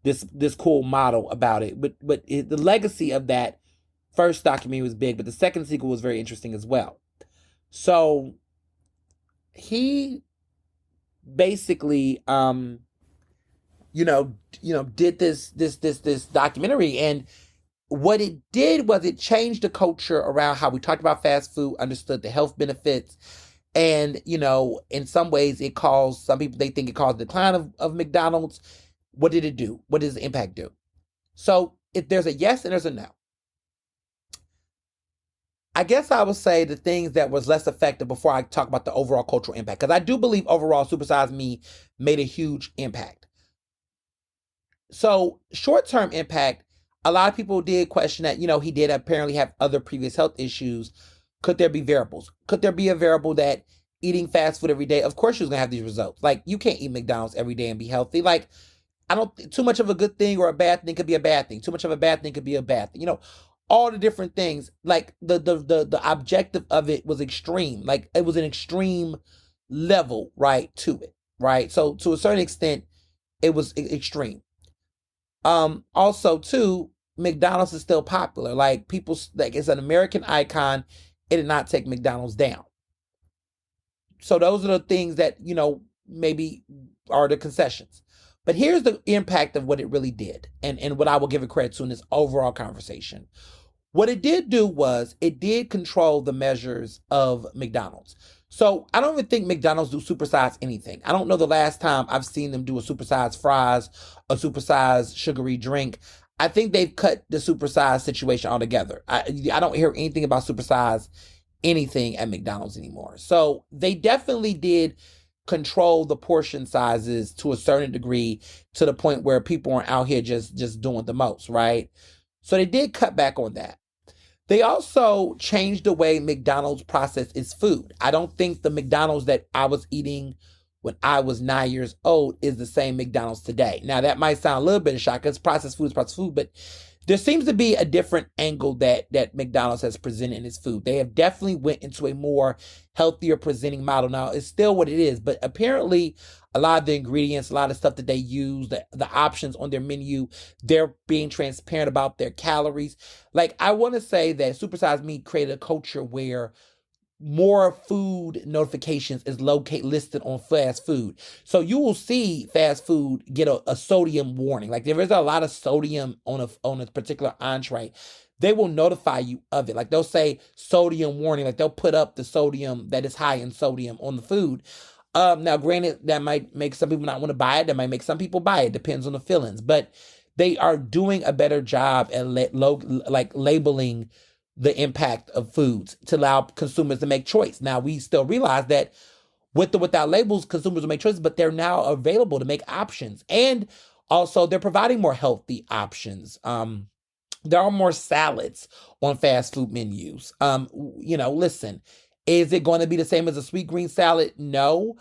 [SPEAKER 1] this cool model about it. But the legacy of that first documentary was big, but the second sequel was very interesting as well. So he basically did this documentary, and what it did was it changed the culture around how we talked about fast food, understood the health benefits, and in some ways some people, they think it caused the decline of McDonald's. What did it do? What does the impact do? So if there's a yes and there's a no. I guess I would say the things that was less effective before I talk about the overall cultural impact, because I do believe overall Supersize Me made a huge impact. So short-term impact, a lot of people did question that, he did apparently have other previous health issues. Could there be variables? Could there be a variable that eating fast food every day, of course you're going to have these results. Like, you can't eat McDonald's every day and be healthy. Like, I don't, too much of a good thing or a bad thing could be a bad thing. Too much of a bad thing could be a bad thing. All the different things. Like, the objective of it was extreme. Like, it was an extreme level, right, to it, right? So to a certain extent, it was extreme. Also too, McDonald's is still popular. Like, people, like, it's an American icon. It did not take McDonald's down. So those are the things that, maybe are the concessions. But here's the impact of what it really did, and what I will give it credit to in this overall conversation. What it did do was it did control the measures of McDonald's. So I don't even think McDonald's do supersize anything. I don't know the last time I've seen them do a supersized fries, a supersized sugary drink. I think they've cut the supersize situation altogether. I don't hear anything about supersize anything at McDonald's anymore. So they definitely did control the portion sizes to a certain degree, to the point where people aren't out here just doing the most, right? So they did cut back on that. They also changed the way McDonald's process its food. I don't think the McDonald's that I was eating when I was 9 years old is the same McDonald's today. Now, that might sound a little bit of shock, because processed food is processed food, but there seems to be a different angle that McDonald's has presented in its food. They have definitely went into a more healthier presenting model. Now, it's still what it is, but apparently a lot of the ingredients, a lot of stuff that they use, the options on their menu, they're being transparent about their calories. Like, I want to say that Supersize Me created a culture where more food notifications is listed on fast food. So you will see fast food get a sodium warning. Like, there is a lot of sodium on a particular entree. They will notify you of it. Like, they'll say sodium warning. Like, they'll put up the sodium that is high in sodium on the food. Now, granted, that might make some people not want to buy it. That might make some people buy it. Depends on the feelings. But they are doing a better job at labeling the impact of foods to allow consumers to make choice. Now, we still realize that with or without labels, consumers will make choices, but they're now available to make options. And also, they're providing more healthy options. There are more salads on fast food menus. Listen, is it going to be the same as a sweet green salad? No.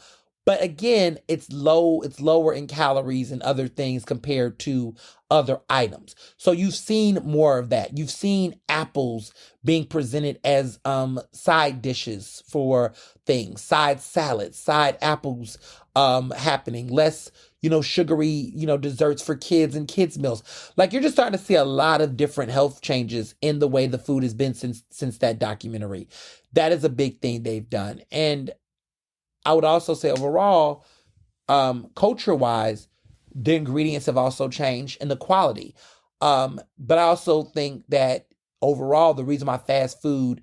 [SPEAKER 1] But again, it's lower in calories and other things compared to other items. So you've seen more of that. You've seen apples being presented as side dishes for things, side salads, side apples happening, less, sugary, desserts for kids and kids' meals. Like, you're just starting to see a lot of different health changes in the way the food has been since that documentary. That is a big thing they've done. And I would also say overall, culture-wise, the ingredients have also changed and the quality. But I also think that overall, the reason why fast food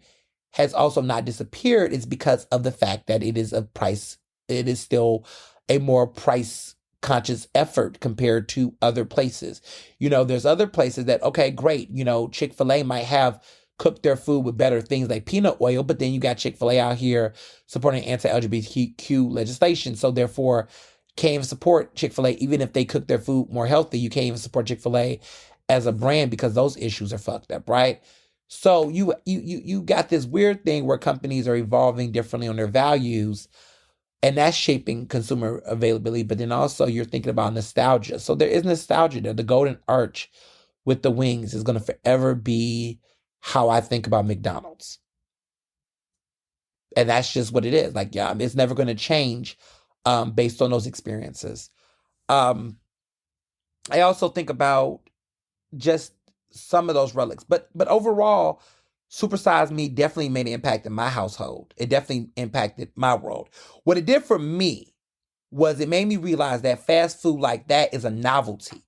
[SPEAKER 1] has also not disappeared is because of the fact that it is still a more price conscious effort compared to other places. There's other places that, okay, great. Chick-fil-A might have cooked their food with better things like peanut oil, but then you got Chick-fil-A out here supporting anti-LGBTQ legislation. So therefore, can't even support Chick-fil-A, even if they cook their food more healthy. You can't even support Chick-fil-A as a brand because those issues are fucked up, right? So you got this weird thing where companies are evolving differently on their values, and that's shaping consumer availability. But then also you're thinking about nostalgia. So there is nostalgia there. The golden arch with the wings is going to forever be how I think about McDonald's. And that's just what it is. Like, yeah, it's never going to change based on those experiences. I also think about just some of those relics. But overall, Supersize Me definitely made an impact in my household. It definitely impacted my world. What it did for me was it made me realize that fast food like that is a novelty.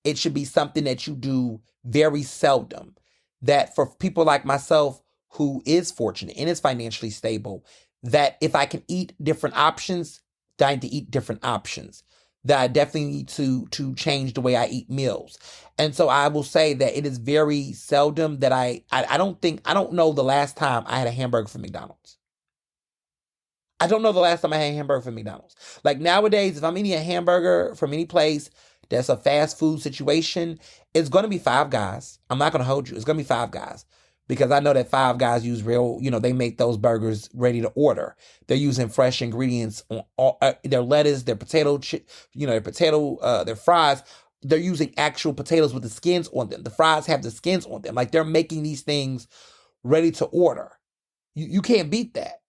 [SPEAKER 1] It should be something that you do very seldom. That for people like myself who is fortunate and is financially stable, that if I can eat different options, dying to eat different options. that I definitely need to change the way I eat meals. And so I will say that it is very seldom that I don't know the last time I had a hamburger from McDonald's. I don't know the last time I had a hamburger from McDonald's. Like nowadays, if I'm eating a hamburger from any place that's a fast food situation, it's going to be Five Guys. I'm not going to hold you. It's going to be Five Guys because I know that Five Guys use real, they make those burgers ready to order. They're using fresh ingredients on all, their lettuce, their potato, their fries. They're using actual potatoes with the skins on them. The fries have the skins on them. Like they're making these things ready to order. You can't beat that.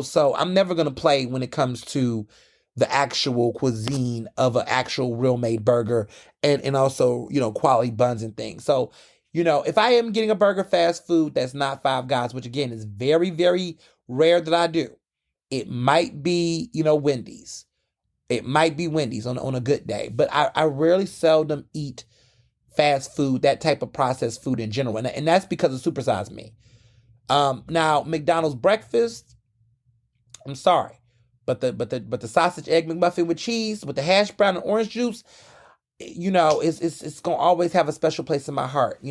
[SPEAKER 1] So I'm never going to play when it comes to the actual cuisine of an actual real made burger and also, quality buns and things. So, if I am getting a burger fast food that's not Five Guys, which again is very, very rare that I do, it might be, Wendy's. It might be Wendy's on a good day. But I rarely seldom eat fast food, that type of processed food in general. And that's because of Supersize Me. Now, McDonald's breakfast, I'm sorry, but the sausage egg McMuffin with cheese with the hash brown and orange juice, it's gonna always have a special place in my heart.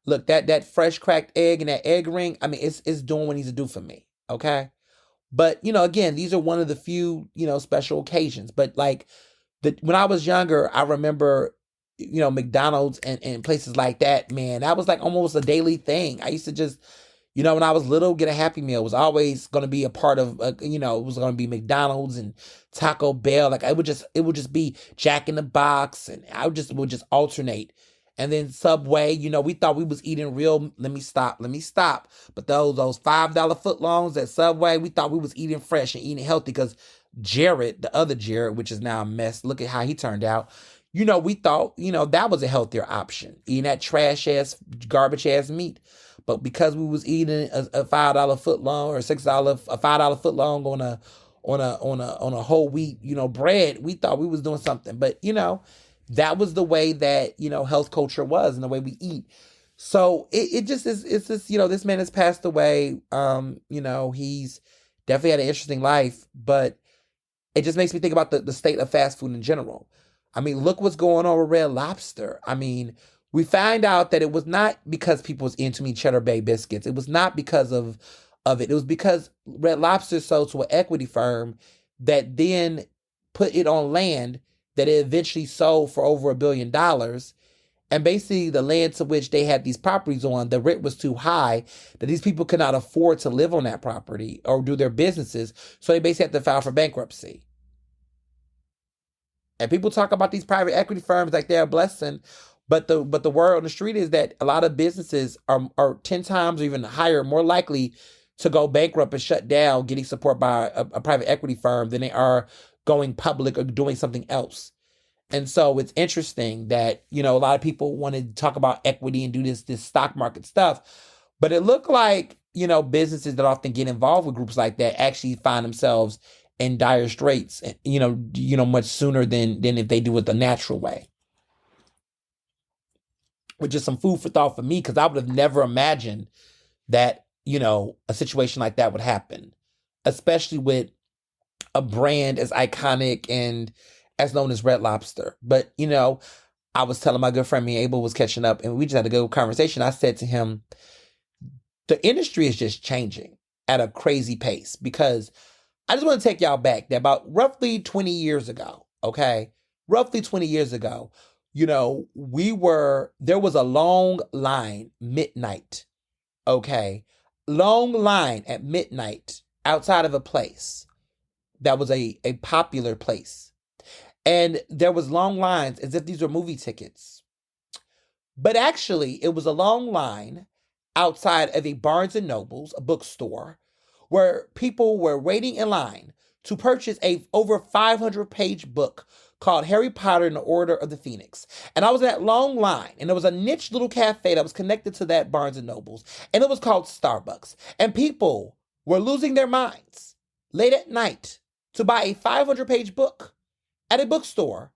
[SPEAKER 1] Look, that fresh cracked egg and that egg ring, I mean, it's doing what it needs to do for me. Okay, but again, these are one of the few special occasions. But like when I was younger, I remember McDonald's and places like that. Man, that was like almost a daily thing. I used to just when I was little, get a Happy Meal. It was always going to be a part of, it was going to be McDonald's and Taco Bell. Like it would just be Jack in the Box, and I would just alternate. And then Subway, we thought we was eating real. Let me stop. But those $5 footlongs at Subway, we thought we was eating fresh and eating healthy because Jared, the other Jared, which is now a mess. Look at how he turned out. We thought, that was a healthier option. Eating that trash ass, garbage ass meat. But because we was eating a $5 footlong or a $5 footlong on a whole wheat, bread, we thought we was doing something. But that was the way that health culture was and the way we eat. So it just is. It's just this man has passed away. He's definitely had an interesting life, but it just makes me think about the state of fast food in general. I mean, look what's going on with Red Lobster. I mean, we find out that it was not because people was into me Cheddar Bay biscuits. It was not because of it. It was because Red Lobster sold to an equity firm that then put it on land that it eventually sold for over $1 billion. And basically the land to which they had these properties on, the rent was too high that these people could not afford to live on that property or do their businesses. So they basically had to file for bankruptcy. And people talk about these private equity firms like they're a blessing. But the word on the street is that a lot of businesses are 10 times or even higher, more likely to go bankrupt and shut down, getting support by a private equity firm than they are going public or doing something else. And so it's interesting that, a lot of people want to talk about equity and do this stock market stuff. But it looked like, businesses that often get involved with groups like that actually find themselves in dire straits, much sooner than if they do it the natural way. Which is some food for thought for me, because I would have never imagined that, a situation like that would happen, especially with a brand as iconic and as known as Red Lobster. But, I was telling my good friend, me and Abel was catching up, and we just had a good conversation. I said to him, the industry is just changing at a crazy pace, because I just want to take y'all back that about roughly 20 years ago, okay? Roughly 20 years ago, there was a long line midnight, okay? Long line at midnight outside of a place that was a popular place. And there was long lines as if these were movie tickets. But actually, it was a long line outside of a Barnes & Noble's, a bookstore, where people were waiting in line to purchase a over 500-page book called Harry Potter and the Order of the Phoenix. And I was in that long line, and there was a niche little cafe that was connected to that Barnes & Noble's, and it was called Starbucks. And people were losing their minds late at night to buy a 500-page book at a bookstore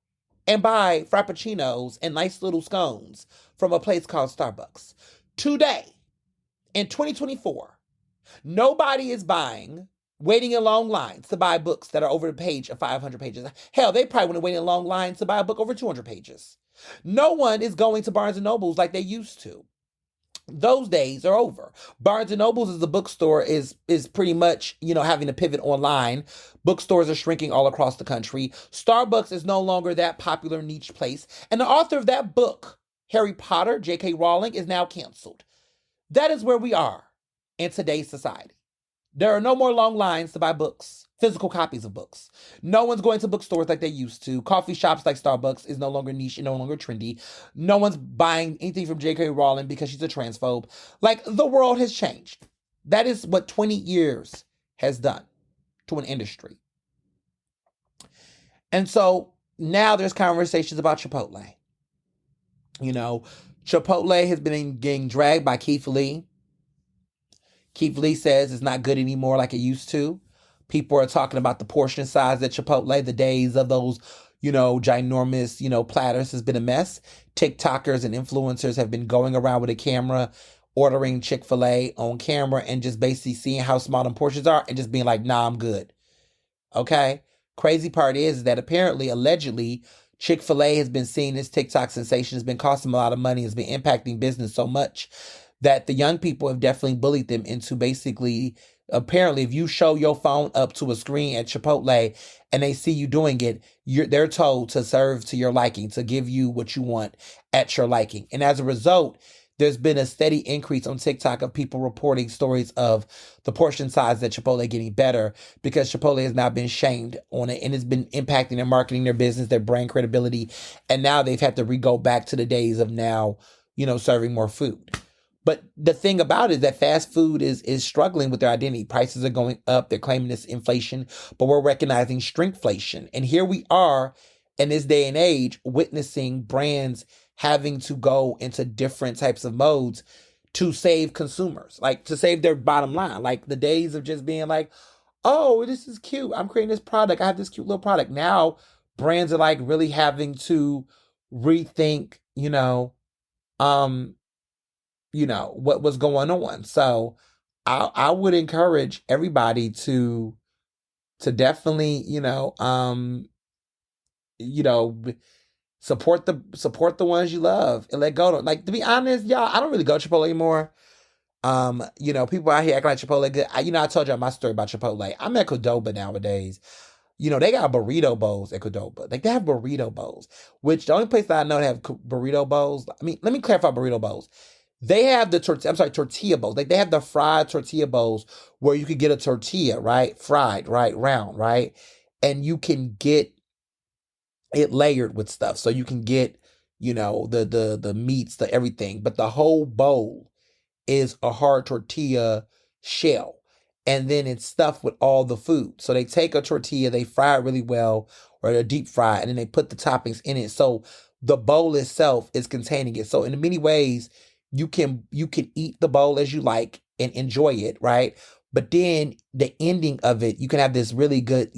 [SPEAKER 1] and buy frappuccinos and nice little scones from a place called Starbucks. Today, in 2024, nobody is buying waiting in long lines to buy books that are over a page of 500 pages. Hell, they probably want to wait in long lines to buy a book over 200 pages. No one is going to Barnes & Nobles like they used to. Those days are over. Barnes & Nobles as a bookstore is pretty much, having to pivot online. Bookstores are shrinking all across the country. Starbucks is no longer that popular niche place. And the author of that book, Harry Potter, J.K. Rowling, is now canceled. That is where we are in today's society. There are no more long lines to buy books, physical copies of books. No one's going to bookstores like they used to. Coffee shops like Starbucks is no longer niche and no longer trendy. No one's buying anything from J.K. Rowling because she's a transphobe. Like, the world has changed. That is what 20 years has done to an industry. And so now there's conversations about Chipotle. Chipotle has been getting dragged by Keith Lee. Keith Lee says it's not good anymore like it used to. People are talking about the portion size at Chipotle. The days of those, ginormous, platters has been a mess. TikTokers and influencers have been going around with a camera, ordering Chick-fil-A on camera and just basically seeing how small the portions are and just being like, nah, I'm good. Okay? Crazy part is that apparently, allegedly, Chick-fil-A has been seen as TikTok sensation, has been costing them a lot of money, has been impacting business so much that the young people have definitely bullied them into basically, apparently, if you show your phone up to a screen at Chipotle and they see you doing it, they're told to serve to your liking, to give you what you want at your liking. And as a result, there's been a steady increase on TikTok of people reporting stories of the portion size at Chipotle getting better because Chipotle has now been shamed on it and it's been impacting their marketing, their business, their brand credibility. And now they've had to go back to the days of now, serving more food. But the thing about it is that fast food is struggling with their identity. Prices are going up. They're claiming it's inflation, but we're recognizing shrinkflation. And here we are in this day and age witnessing brands having to go into different types of modes to save consumers, like to save their bottom line. Like the days of just being like, oh, this is cute. I'm creating this product. I have this cute little product. Now brands are like really having to rethink, what was going on. So I would encourage everybody to definitely, support the ones you love and let go. Like, to be honest, y'all, I don't really go to Chipotle anymore. People out here acting like Chipotle good. I told y'all my story about Chipotle. I'm at Qdoba nowadays. They got burrito bowls at Qdoba. Like, they have burrito bowls, which the only place that I know to have burrito bowls. I mean, let me clarify burrito bowls. They have the tortilla bowls. Like, they have the fried tortilla bowls where you could get a tortilla, right? Fried, right? Round, right? And you can get it layered with stuff. So you can get, the meats, the everything. But the whole bowl is a hard tortilla shell. And then it's stuffed with all the food. So they take a tortilla, they fry it really well, or they deep fry it, and then they put the toppings in it. So the bowl itself is containing it. So in many ways, you can eat the bowl as you like and enjoy it, right? But then the ending of it, you can have this really good,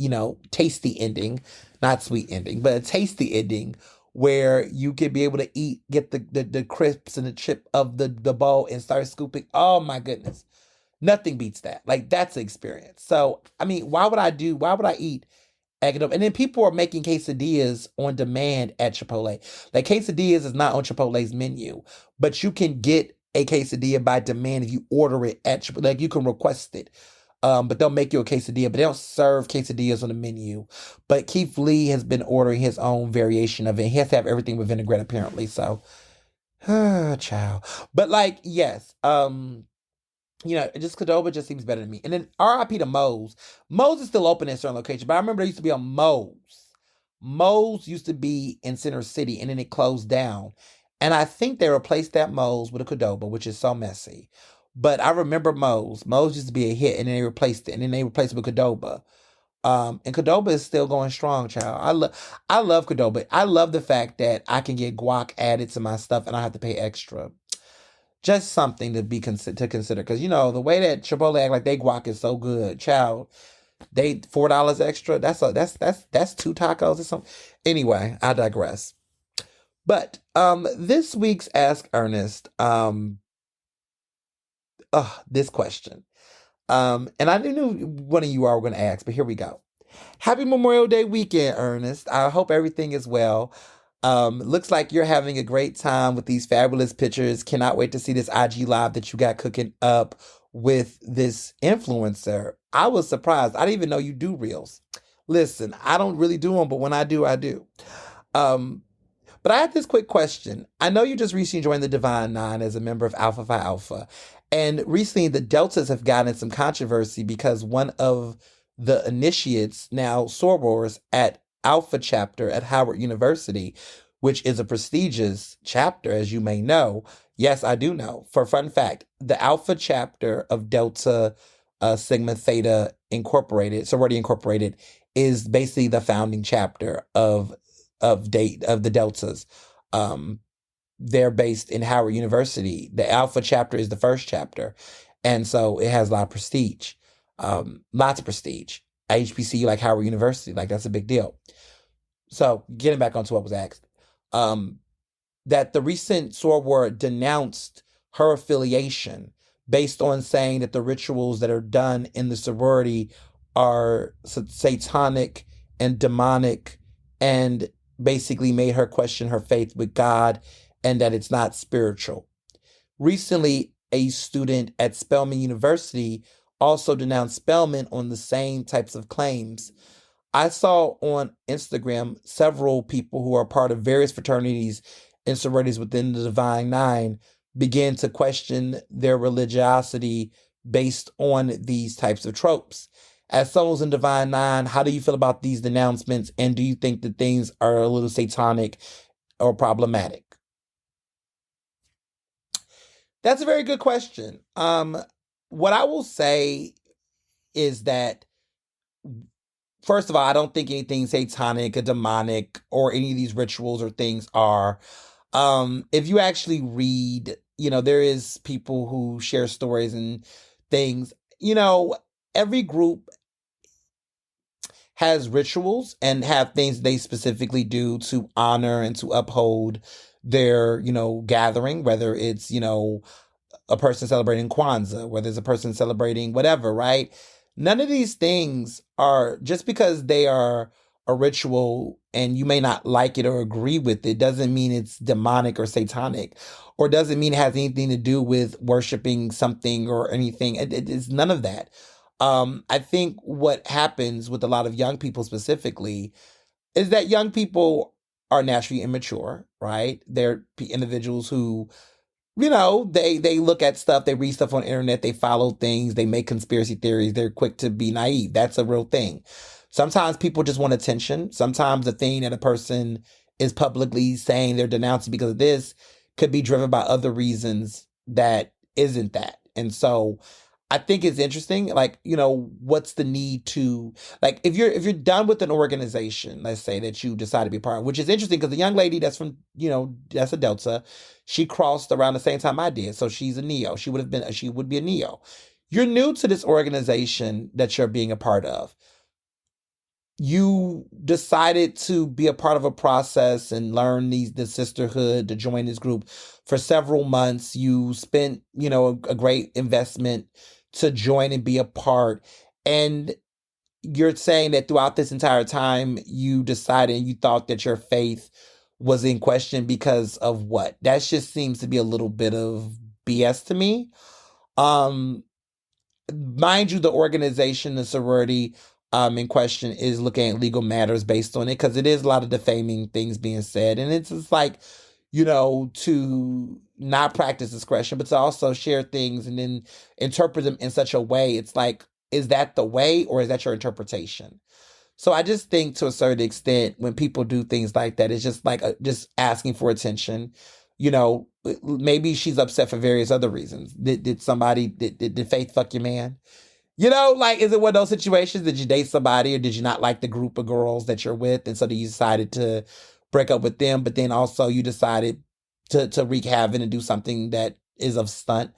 [SPEAKER 1] tasty ending, not sweet ending, but a tasty ending where you can be able to get the crisps and the chip of the bowl and start scooping. Oh my goodness. Nothing beats that. Like, that's the experience. So, I mean, why would I eat egg and then people are making quesadillas on demand at Chipotle. Like, quesadillas is not on Chipotle's menu, but you can get a quesadilla by demand if you order it at Chipotle. Like, you can request it. But they'll make you a quesadilla, but they don't serve quesadillas on the menu. But Keith Lee has been ordering his own variation of it. He has to have everything with vinaigrette, apparently. So, child. But like, yes, just Qdoba just seems better to me. And then RIP to Moe's. Moe's is still open in certain locations, but I remember there used to be a Moe's. Moe's used to be in Center City, and then it closed down. And I think they replaced that Moe's with a Qdoba, which is so messy. But I remember Moe's. Moe's used to be a hit, and then they replaced it, and then they replaced it with Qdoba. And Qdoba is still going strong, child. I love Qdoba. I love the fact that I can get guac added to my stuff, and I have to pay extra. Just something to consider, because the way that Chipotle act like they guac is so good, child. They $4 extra. That's two tacos or something. Anyway, I digress. But this week's Ask Ernest, this question. And I knew one of you are going to ask, but here we go. Happy Memorial Day weekend, Ernest. I hope everything is well. Looks like you're having a great time with these fabulous pictures. Cannot wait to see this IG live that you got cooking up with this influencer. I was surprised. I didn't even know you do reels. Listen, I don't really do them, but when I do, I do. Um, but I had this quick question. I know you just recently joined the Divine Nine as a member of Alpha Phi Alpha. And recently the Deltas have gotten some controversy because one of the initiates, now sorors at Alpha chapter at Howard University, which is a prestigious chapter, as you may know. Yes, I do know. For fun fact, the Alpha chapter of Delta Sigma Theta Incorporated, Sorority Incorporated, is basically the founding chapter of the Deltas. They're based in Howard University. The Alpha chapter is the first chapter, and so it has a lot of prestige, lots of prestige. HBCU like Howard University, like that's a big deal. So getting back onto what was asked, that the recent soror denounced her affiliation based on saying that the rituals that are done in the sorority are satanic and demonic, and basically made her question her faith with God and that it's not spiritual. Recently, a student at Spelman University also denounced Spelman on the same types of claims. I saw on Instagram several people who are part of various fraternities and sororities within the Divine Nine begin to question their religiosity based on these types of tropes. As someone who's in Divine Nine, how do you feel about these denouncements, and do you think that things are a little satanic or problematic? That's a very good question. What I will say is that, first of all, I don't think anything satanic or demonic or any of these rituals or things are. If you actually read, there is people who share stories and things. Every group has rituals and have things they specifically do to honor and to uphold their, gathering, whether it's, a person celebrating Kwanzaa, whether it's a person celebrating whatever, right? None of these things are, just because they are a ritual and you may not like it or agree with it, doesn't mean it's demonic or satanic, or doesn't mean it has anything to do with worshiping something or anything. It's none of that. I think what happens with a lot of young people specifically is that young people are naturally immature, right? They're individuals who, they look at stuff, they read stuff on the internet, they follow things, they make conspiracy theories, they're quick to be naive. That's a real thing. Sometimes people just want attention. Sometimes the thing that a person is publicly saying they're denouncing because of this could be driven by other reasons that isn't that. And so I think it's interesting, like, what's the need to, like, if you're done with an organization, let's say that you decide to be part of, which is interesting because the young lady that's from, that's a Delta, she crossed around the same time I did. So she's a Neo. She would be a Neo. You're new to this organization that you're being a part of. You decided to be a part of a process and learn the sisterhood, to join this group for several months. You spent, a great investment to join and be a part. And you're saying that throughout this entire time, you decided, you thought that your faith was in question because of what? That just seems to be a little bit of BS to me. Mind you, the organization, the sorority in question is looking at legal matters based on it, because it is a lot of defaming things being said. And it's just like, to not practice discretion, but to also share things and then interpret them in such a way. It's like, is that the way, or is that your interpretation? So I just think, to a certain extent, when people do things like that, it's just like just asking for attention. Maybe she's upset for various other reasons. Did Faith fuck your man? Like, is it one of those situations? Did you date somebody, or did you not like the group of girls that you're with, and so you decided to break up with them, but then also you decided to wreak havoc and do something that is of stunt?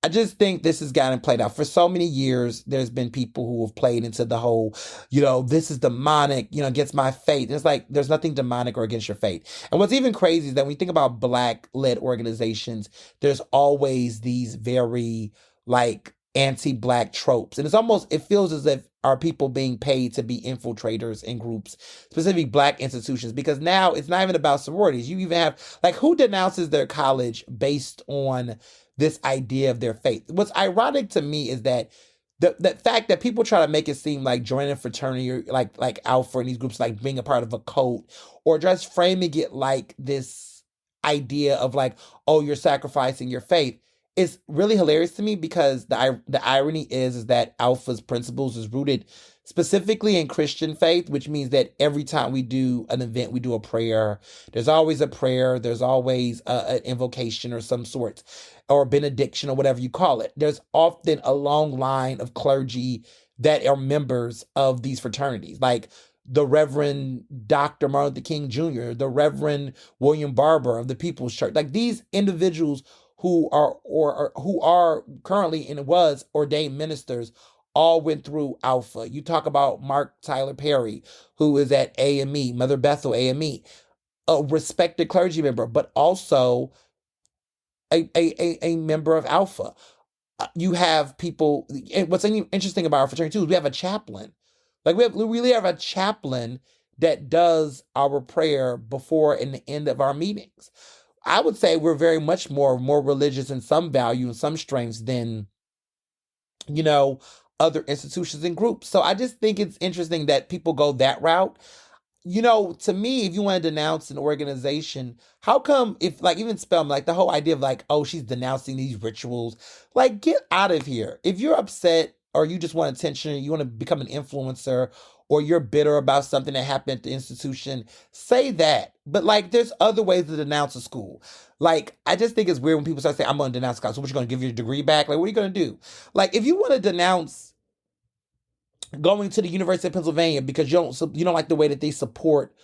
[SPEAKER 1] I just think this has gotten played out. For so many years, there's been people who have played into the whole, this is demonic, against my faith. It's like, there's nothing demonic or against your faith. And what's even crazy is that when you think about Black-led organizations, there's always these very, like, anti-Black tropes. And it feels as if are people being paid to be infiltrators in groups, specifically Black institutions, because now it's not even about sororities. You even have, like, who denounces their college based on this idea of their faith? What's ironic to me is that the fact that people try to make it seem like joining a fraternity or like Alpha in these groups, like being a part of a cult, or just framing it like this idea of like, oh, you're sacrificing your faith, is really hilarious to me, because the irony is that Alpha's principles is rooted specifically in Christian faith, which means that every time we do an event, we do a prayer. There's always a prayer. There's always an invocation or some sort, or benediction, or whatever you call it. There's often a long line of clergy that are members of these fraternities, like the Reverend Dr. Martin Luther King Jr., the Reverend William Barber of the People's Church. Like, these individuals who are or who are currently and was ordained ministers all went through Alpha. You talk about Mark Tyler Perry, who is at AME, Mother Bethel AME, a respected clergy member, but also a member of Alpha. You have people, and what's interesting about our fraternity too is we have a chaplain. Like, we really have a chaplain that does our prayer before and the end of our meetings. I would say we're very much more religious in some value and some strengths than, other institutions and groups. So I just think it's interesting that people go that route. To me, if you want to denounce an organization, how come, if like even Spellman, like the whole idea of like, oh, she's denouncing these rituals, like, get out of here. If you're upset or you just want attention, you want to become an influencer, or you're bitter about something that happened at the institution, say that. But like, there's other ways to denounce a school. Like, I just think it's weird when people start saying, I'm going to denounce school. So what, you going to give your degree back? Like, what are you going to do? Like, if you want to denounce going to the University of Pennsylvania because you don't like the way that they support,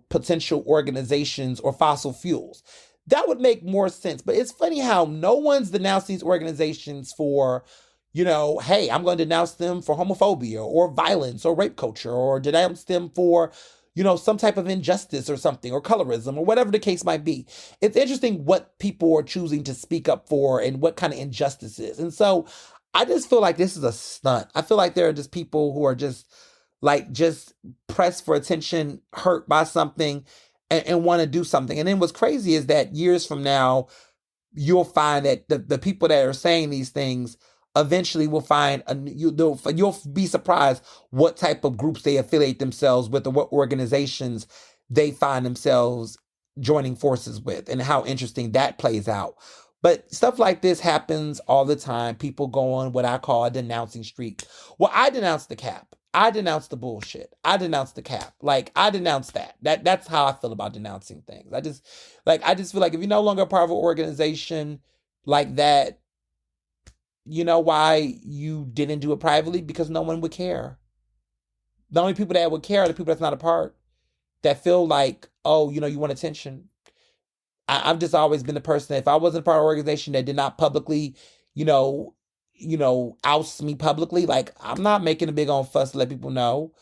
[SPEAKER 1] potential organizations or fossil fuels, that would make more sense. But it's funny how no one's denouncing these organizations for, hey, I'm going to denounce them for homophobia or violence or rape culture, or denounce them for, some type of injustice or something, or colorism, or whatever the case might be. It's interesting what people are choosing to speak up for and what kind of injustices. And so I just feel like this is a stunt. I feel like there are just people who are just pressed for attention, hurt by something, and want to do something. And then what's crazy is that years from now, you'll find that the people that are saying these things eventually will find you'll be surprised what type of groups they affiliate themselves with, or what organizations they find themselves joining forces with, and how interesting that plays out. But stuff like this happens all the time. People go on what I call a denouncing streak. Well, I denounce the cap. I denounce the bullshit. I denounce the cap. Like, I denounce that. That's how I feel about denouncing things. I just feel like if you're no longer a part of an organization like that, you know why you didn't do it privately? Because no one would care. The only people that would care are the people that's not a part, that feel like, oh, you want attention. I've just always been the person that if I wasn't a part of an organization that did not publicly, oust me publicly, like, I'm not making a big on fuss to let people know,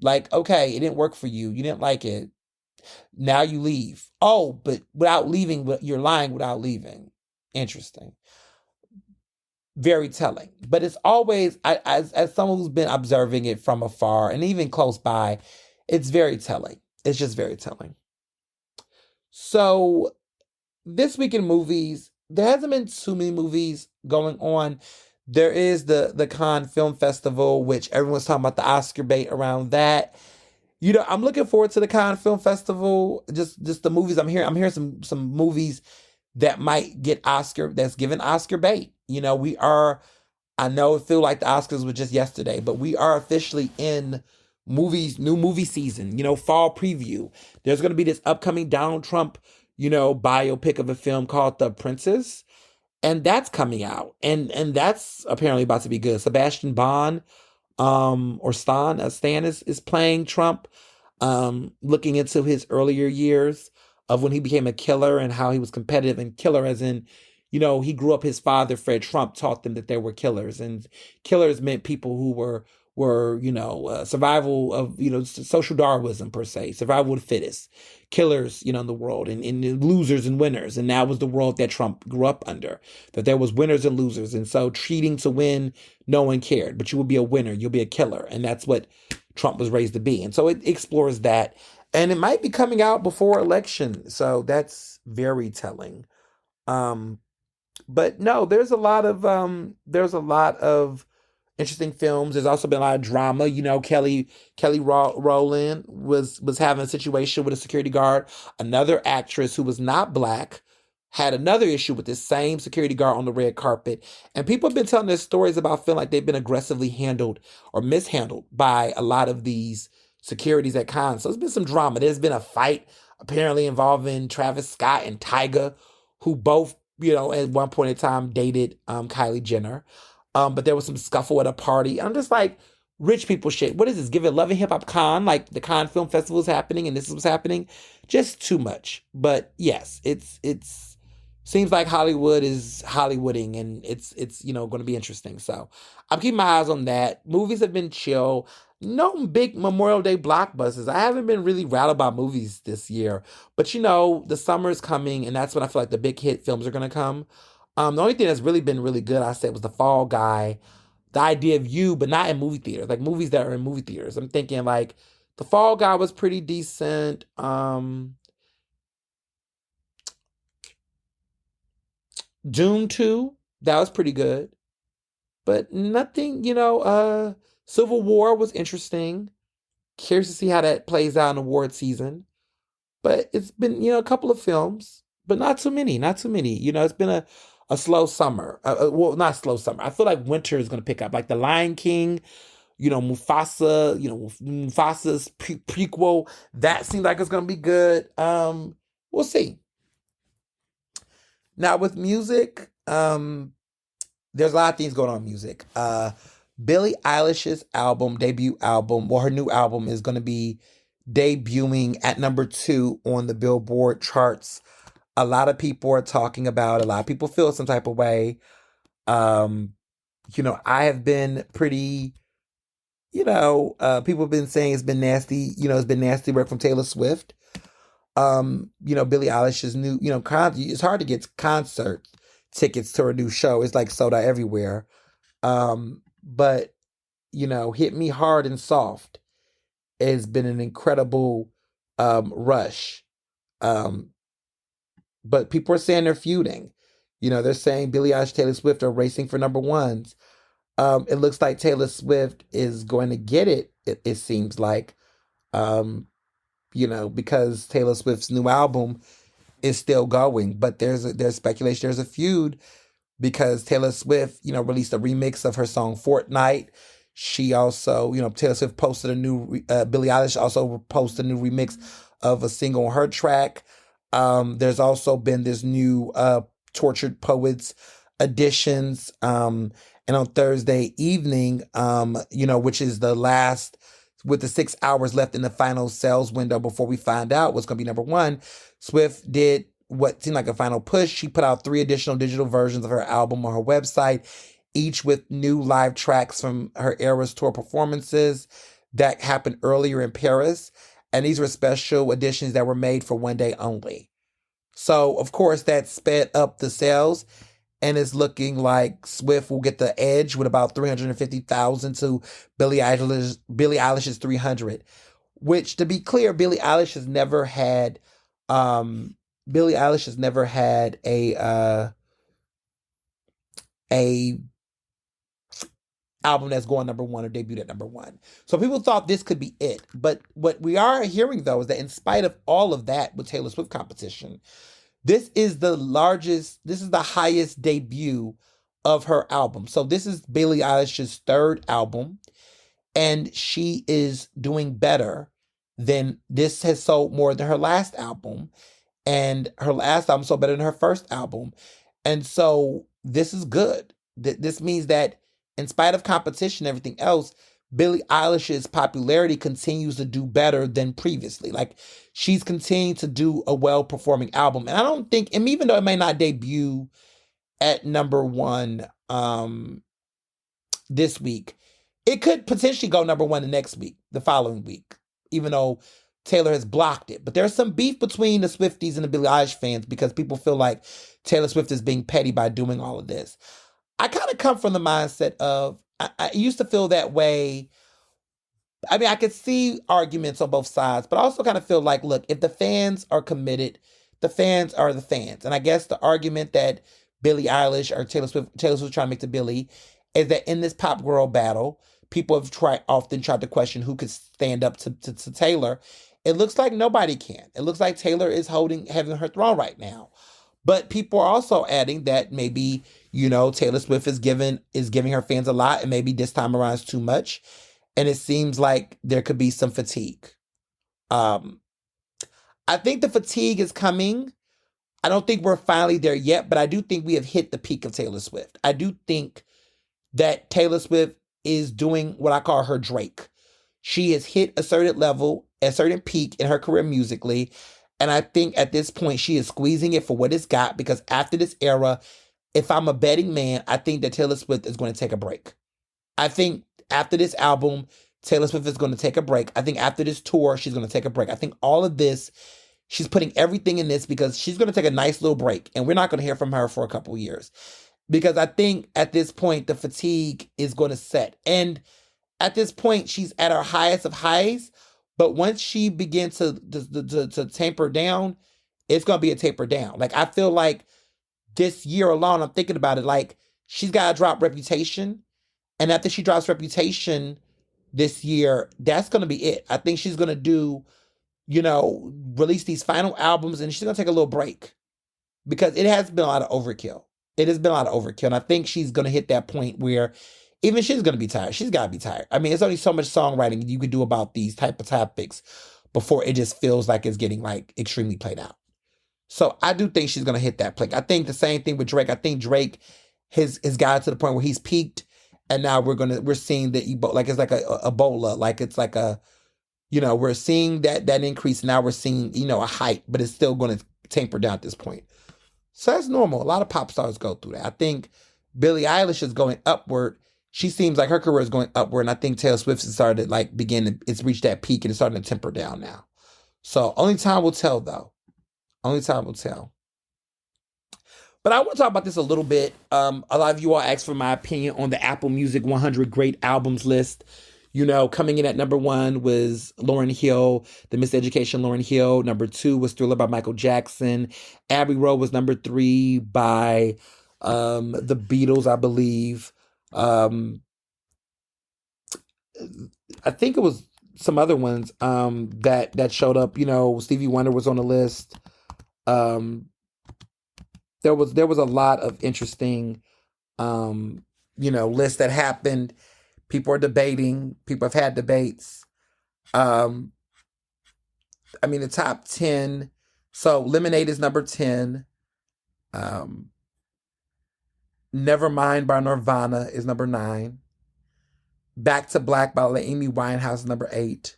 [SPEAKER 1] like, okay, it didn't work for you. You didn't like it. Now you leave. Oh, but without leaving, you're lying without leaving. Interesting. Very telling. But it's always, as someone who's been observing it from afar and even close by, it's very telling. It's just very telling. So this week in movies, there hasn't been too many movies going on. There is the Cannes Film Festival, which everyone's talking about the Oscar bait around that. I'm looking forward to the Cannes Film Festival. Just the movies I'm hearing. I'm hearing some movies that might get Oscar, that's given Oscar bait. I know it feels like the Oscars were just yesterday, but we are officially in new movie season, fall preview. There's going to be this upcoming Donald Trump, biopic of a film called The Princess. And that's coming out. And that's apparently about to be good. Sebastian Bond, Stan is playing Trump, looking into his earlier years of when he became a killer and how he was competitive, and killer as in, he grew up, his father, Fred Trump, taught them that there were killers, and killers meant people who were survival of, social Darwinism per se, survival of the fittest, killers, in the world, and losers and winners. And that was the world that Trump grew up under, that there was winners and losers. And so treating to win, no one cared, but you will be a winner, you'll be a killer. And that's what Trump was raised to be. And so it explores that. And it might be coming out before election. So that's very telling. But no, there's a lot of interesting films. There's also been a lot of drama. Kelly Rowland was having a situation with a security guard. Another actress who was not Black had another issue with this same security guard on the red carpet. And people have been telling their stories about feeling like they've been aggressively handled or mishandled by a lot of these securities at cons. So there's been some drama. There's been a fight apparently involving Travis Scott and Tyga, who both, at one point in time dated Kylie Jenner. But there was some scuffle at a party. I'm just like, rich people shit. What is this? Give it Love and Hip Hop Con, like the Con Film Festival is happening and this is what's happening. Just too much. But yes, it's seems like Hollywood is Hollywooding, and it's going to be interesting. So I'm keeping my eyes on that. Movies have been chill. No big Memorial Day blockbusters. I haven't been really rattled by movies this year. But the summer is coming, and that's when I feel like the big hit films are going to come. The only thing that's really been really good, I said, was The Fall Guy. The Idea of You, but not in movie theaters. Like movies that are in movie theaters. I'm thinking like The Fall Guy was pretty decent. Dune 2, that was pretty good. But nothing, Civil War was interesting. Curious to see how that plays out in award season. But it's been, a couple of films, but not too many. It's been a slow summer. Well, not slow summer. I feel like winter is going to pick up. Like The Lion King, Mufasa, Mufasa's prequel. That seems like it's going to be good. We'll see. Now with music, there's a lot of things going on in music. Billie Eilish's debut album, her new album is going to be debuting at number 2 on the Billboard charts. A lot of people are talking about it. A lot of people feel some type of way. I have been pretty, people have been saying it's been nasty. It's been nasty work from Taylor Swift. Billie Eilish's new, it's hard to get concert tickets to her new show. It's like sold out everywhere. But, Hit Me Hard and Soft has been an incredible rush. But people are saying they're feuding. They're saying Billie Eilish, Taylor Swift are racing for number ones. It looks like Taylor Swift is going to get it, it seems like. Because Taylor Swift's new album is still going. But there's speculation, there's a feud because Taylor Swift, released a remix of her song Fortnite. She also, Taylor Swift posted a new, Billie Eilish also posted a new remix of a single on her track. There's also been this new Tortured Poets editions. And on Thursday evening, which is the last, with the 6 hours left in the final sales window before we find out what's going to be number 1, Swift did what seemed like a final push. She put out 3 additional digital versions of her album on her website, each with new live tracks from her Eras tour performances that happened earlier in Paris. And these were special editions that were made for one day only. So, of course, that sped up the sales. And it's looking like Swift will get the edge with about 350,000 to Billie Eilish's 300. Which, to be clear, Billie Eilish has never had a album that's going number 1 or debuted at number 1. So people thought this could be it. But what we are hearing, though, is that in spite of all of that with Taylor Swift competition, this is the highest debut of her album. So this is Billie Eilish's 3rd album, and she is doing better than, this has sold more than her last album, and her last album sold better than her first album. And so this is good. This means that in spite of competition and everything else, Billie Eilish's popularity continues to do better than previously. Like, she's continuing to do a well-performing album. And I don't think, and even though it may not debut at number one this week. It could potentially go number one the next week, the following week, even though Taylor has blocked it. But there's some beef between the Swifties and the Billie Eilish fans because people feel like Taylor Swift is being petty by doing all of this. I kind of come from the mindset of, I used to feel that way. I mean, I could see arguments on both sides, but I also kind of feel like, look, if the fans are committed, the fans are the fans. And I guess the argument that Billie Eilish or Taylor Swift trying to make to Billie is that in this pop girl battle, people have often tried to question who could stand up to Taylor. It looks like nobody can. It looks like Taylor is having her throne right now. But people are also adding that maybe, Taylor Swift is giving her fans a lot, and maybe this time around is too much. And it seems like there could be some fatigue. I think the fatigue is coming. I don't think we're finally there yet, but I do think we have hit the peak of Taylor Swift. I do think that Taylor Swift is doing what I call her Drake. She has hit a certain level, a certain peak in her career musically. And I think at this point, she is squeezing it for what it's got, because after this era, if I'm a betting man, I think that Taylor Swift is going to take a break. I think after this album, Taylor Swift is going to take a break. I think after this tour, she's going to take a break. I think all of this, she's putting everything in this because she's going to take a nice little break. And we're not going to hear from her for a couple years. Because I think at this point, the fatigue is going to set. And at this point, she's at her highest of highs. But once she begins to taper down, it's going to be a taper down. Like, I feel like this year alone, I'm thinking about it, like, she's got to drop Reputation. And after she drops Reputation this year, that's going to be it. I think she's going to do, release these final albums, and she's going to take a little break. Because it has been a lot of overkill. It has been a lot of overkill. And I think she's going to hit that point where even she's going to be tired. She's got to be tired. I mean, it's only so much songwriting you can do about these type of topics before it just feels like it's getting like extremely played out. So I do think she's going to hit that place. I think the same thing with Drake. I think Drake has gotten to the point where he's peaked, and now we're seeing the Ebola, like it's like a Ebola, like it's like we're seeing that increase. Now we're seeing, a height, but it's still going to taper down at this point. So that's normal. A lot of pop stars go through that. I think Billie Eilish is going upward. She seems like her career is going upward, and I think Taylor Swift has started it's reached that peak and it's starting to temper down now. So only time will tell, though. Only time will tell. But I want to talk about this a little bit. A lot of you all asked for my opinion on the Apple Music 100 Great Albums list. Coming in at number 1 was Lauryn Hill, The Miseducation Lauryn Hill. Number 2 was Thriller by Michael Jackson. Abbey Road was number 3 by the Beatles, I believe. I think it was some other ones that showed up. Stevie Wonder was on the list. There was a lot of interesting lists that happened. People are debating. People have had debates. The top 10. So Lemonade is number 10. Nevermind by Nirvana is number 9. Back to Black by Amy Winehouse is number 8.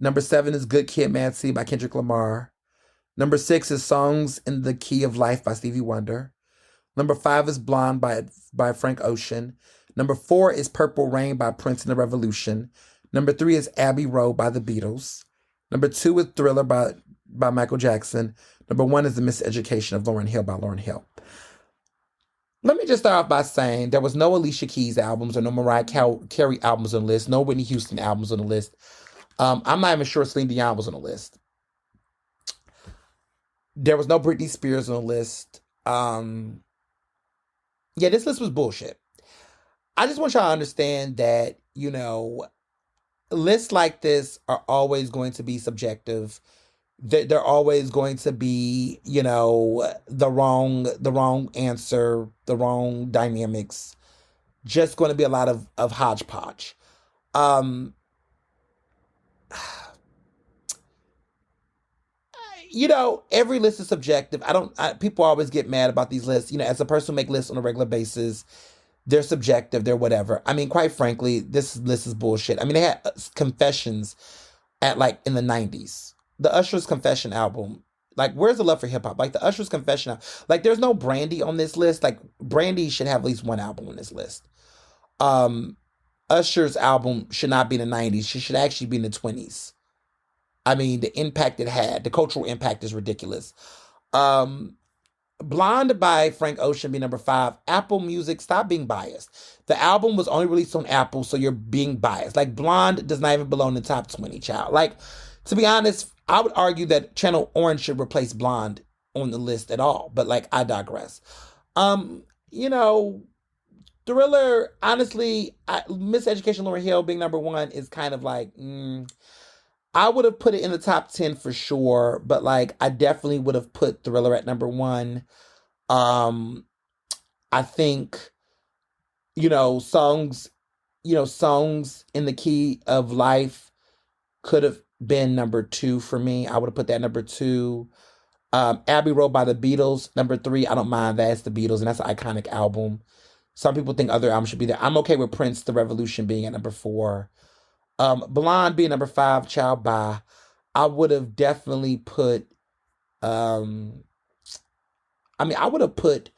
[SPEAKER 1] Number 7 is Good Kid, Mad City by Kendrick Lamar. Number 6 is Songs in the Key of Life by Stevie Wonder. Number 5 is Blonde by Frank Ocean. Number 4 is Purple Rain by Prince and the Revolution. Number 3 is Abbey Road by the Beatles. Number 2 is Thriller by Michael Jackson. Number 1 is The Miseducation of Lauryn Hill by Lauryn Hill. Let me just start off by saying there was no Alicia Keys albums or no Mariah Carey albums on the list, no Whitney Houston albums on the list. I'm not even sure Celine Dion was on the list. There was no Britney Spears on the list. This list was bullshit. I just want y'all to understand that, lists like this are always going to be subjective. They're always going to be, the wrong answer, the wrong dynamics. Just going to be a lot of hodgepodge. Every list is subjective. People always get mad about these lists. As a person who make lists on a regular basis, they're subjective, they're whatever. Quite frankly, this list is bullshit. They had Confessions in the 90s. The Usher's Confession album Like, where's the love for hip hop? Like, the Usher's Confession. Like, there's no Brandy on this list. Like, Brandy should have at least one album on this list. Usher's album should not be in the 90s. She should actually be in the 20s. I mean, the impact it had, the cultural impact is ridiculous. Blonde by Frank Ocean be number 5. Apple Music, stop being biased. The album was only released on Apple, so you're being biased. Like, Blonde does not even belong in the top 20, child. Like, to be honest, I would argue that Channel Orange should replace Blonde on the list at all. But, like, I digress. You know, Thriller, honestly, Miseducation Lauryn Hill being number 1 is kind of like, I would have put it in the top 10 for sure, but like I definitely would have put Thriller at number 1. I think, songs in the Key of Life could have been number 2 for me. I would have put that number 2. Abbey Road by the Beatles, number 3. I don't mind that. It's the Beatles, and that's an iconic album. Some people think other albums should be there. I'm okay with Prince, The Revolution being at number 4. Blonde being number 5, Ciao Bye. I would have definitely put, I would have put,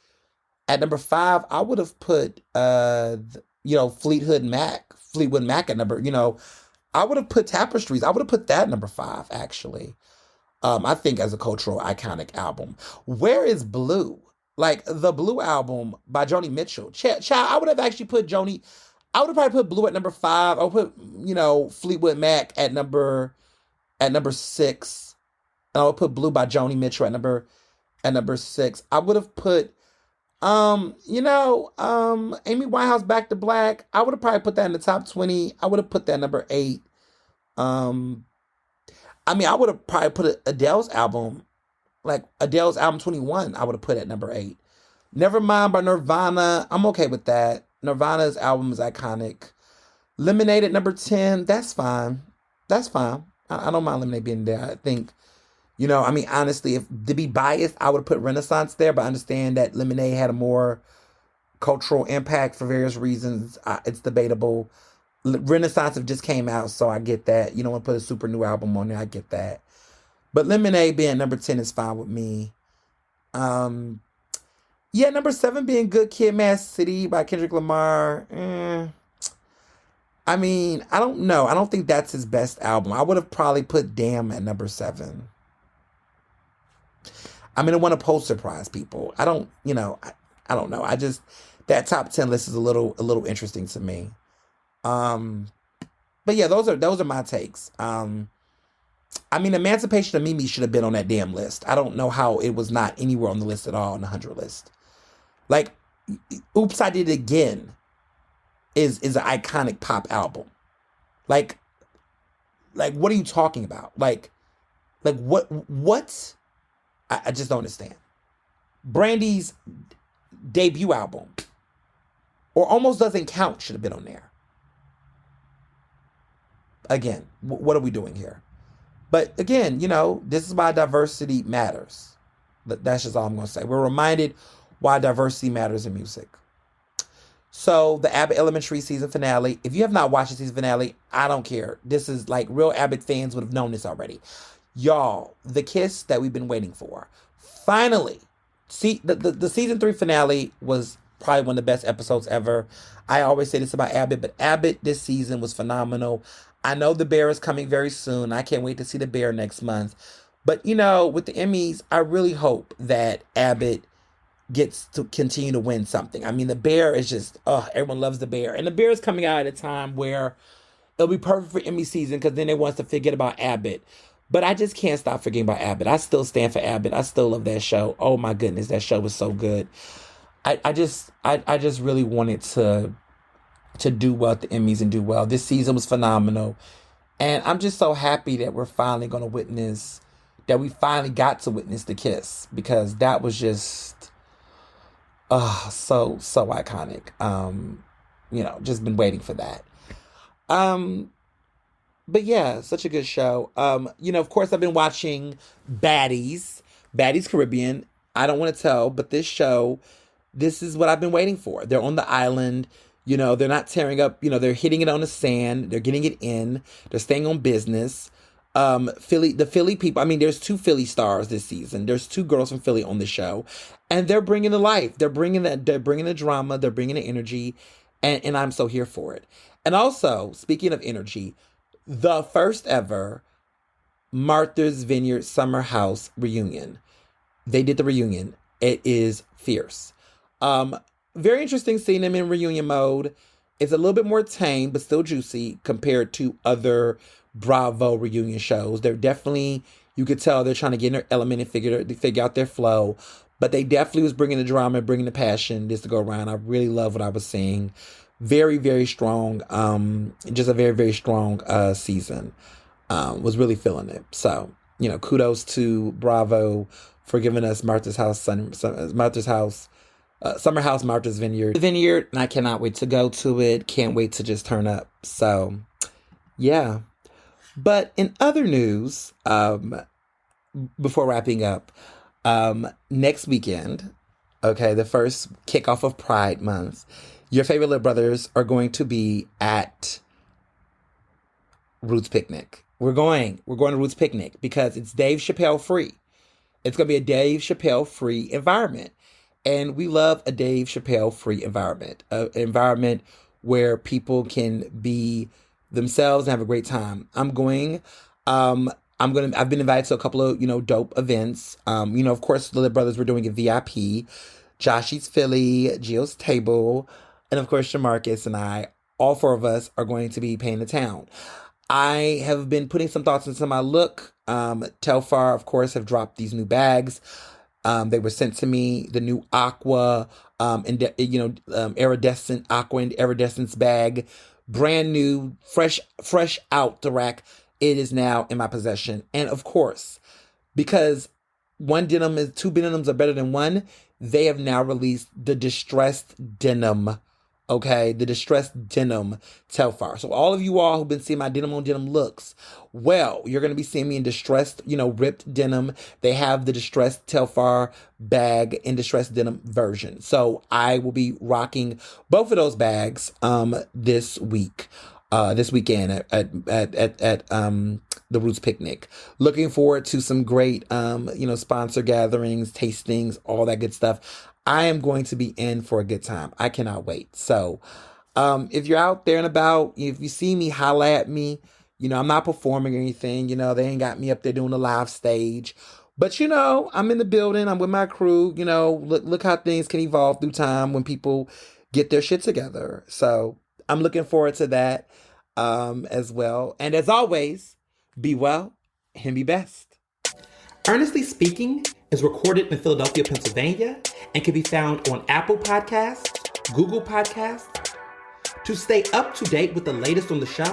[SPEAKER 1] at number 5, I would have put, Fleetwood Mac at number, I would have put Tapestries. I would have put that at number 5, actually. I think as a cultural iconic album. Where is Blue? Like, the Blue album by Joni Mitchell. I would have actually put Joni... I would have probably put Blue at number 5. I would put, Fleetwood Mac at number 6. And I would put Blue by Joni Mitchell at number 6. I would have put, Amy Winehouse, Back to Black. I would have probably put that in the top 20. I would have put that at number 8. I would have probably put Adele's album, like Adele's album 21, I would have put at number 8. Nevermind by Nirvana. I'm okay with that. Nirvana's album is iconic. Lemonade at number 10. That's fine. I don't mind Lemonade being there. I think, honestly, if to be biased, I would have put Renaissance there, but I understand that Lemonade had a more cultural impact for various reasons. It's debatable. Renaissance have just came out, so I get that. You don't want to put a super new album on there. I get that. But Lemonade being number 10 is fine with me. Number 7 being Good Kid, Mad City by Kendrick Lamar. I don't know. I don't think that's his best album. I would have probably put Damn at number 7. I want to post surprise people. I don't know. That top 10 list is a little interesting to me. But yeah, those are my takes. Emancipation of Mimi should have been on that damn list. I don't know how it was not anywhere on the list at all, on the 100 list. Like, Oops, I Did It Again is an iconic pop album. Like, what are you talking about? Like what? I just don't understand. Brandy's debut album, or Almost Doesn't Count, should have been on there. Again, what are we doing here? But again, this is why diversity matters. That's just all I'm going to say. We're reminded why diversity matters in music. So the Abbott Elementary season finale. If you have not watched the season finale, I don't care. This is like real Abbott fans would have known this already. Y'all, the kiss that we've been waiting for. Finally. See, the season 3 finale was probably one of the best episodes ever. I always say this about Abbott, but Abbott this season was phenomenal. I know The Bear is coming very soon. I can't wait to see The Bear next month. But, with the Emmys, I really hope that Abbott gets to continue to win something. The Bear is just, everyone loves The Bear. And The Bear is coming out at a time where it'll be perfect for Emmy season because then they want to forget about Abbott. But I just can't stop forgetting about Abbott. I still stand for Abbott. I still love that show. Oh my goodness, that show was so good. I just really wanted to do well at the Emmys and do well. This season was phenomenal. And I'm just so happy that we finally got to witness the kiss, because that was just so iconic. Just been waiting for that. But yeah, such a good show. Of course I've been watching Baddies Caribbean. I don't want to tell, but this is what I've been waiting for. They're on the island. They're not tearing up, they're hitting it on the sand. They're getting it in. They're staying on business. The Philly people. I mean, there's 2 Philly stars this season. There's 2 girls from Philly on the show, and they're bringing the life. They're bringing the drama. They're bringing the energy, and I'm so here for it. And also, speaking of energy, the first ever Martha's Vineyard Summer House reunion. They did the reunion. It is fierce. Very interesting seeing them in reunion mode. It's a little bit more tame, but still juicy compared to other Bravo reunion shows. They're definitely, you could tell they're trying to get in their element and figure out their flow. But they definitely was bringing the drama, bringing the passion this to go around. I really love what I was seeing. Very, very strong. Just a very, very strong season. Was really feeling it. So, kudos to Bravo for giving us Martha's House, Summer House, Martha's Vineyard. And I cannot wait to go to it. Can't wait to just turn up. So, yeah. But in other news, before wrapping up, next weekend, okay, the first kickoff of Pride Month, your favorite little brothers are going to be at Roots Picnic. We're going to Roots Picnic because it's Dave Chappelle free. It's going to be a Dave Chappelle free environment. And we love a Dave Chappelle free environment. An environment where people can be themselves and have a great time. I've been invited to a couple of, dope events. Of course, the little brothers were doing a VIP. Joshy's Philly, Gio's Table, and of course, Shamarcus and I, all 4 of us are going to be paying the town. I have been putting some thoughts into my look. Telfar, of course, have dropped these new bags. They were sent to me, the new Aqua, iridescent Aqua and Iridescence bag. Brand new, fresh out the rack. It is now in my possession. And of course, because 2 denims are better than 1, they have now released the distressed denim. Okay, the distressed denim Telfar. So all of you all who've been seeing my denim on denim looks, well, you're going to be seeing me in distressed, ripped denim. They have the distressed Telfar bag in distressed denim version. So I will be rocking both of those bags this weekend at the Roots Picnic. Looking forward to some great sponsor gatherings, tastings, all that good stuff. I am going to be in for a good time. I cannot wait. So, if you're out there and about, if you see me, holla at me. I'm not performing or anything. They ain't got me up there doing a live stage. But, I'm in the building. I'm with my crew. Look how things can evolve through time when people get their shit together. So, I'm looking forward to that as well. And as always, be well and be best. Ernestly Speaking is recorded in Philadelphia, Pennsylvania, and can be found on Apple Podcasts, Google Podcasts. To stay up to date with the latest on the show,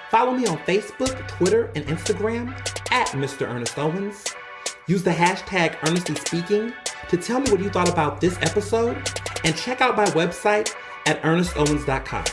[SPEAKER 1] follow me on Facebook, Twitter, and Instagram at Mr. Ernest Owens. Use the hashtag Ernestly Speaking to tell me what you thought about this episode, and check out my website at ernestowens.com.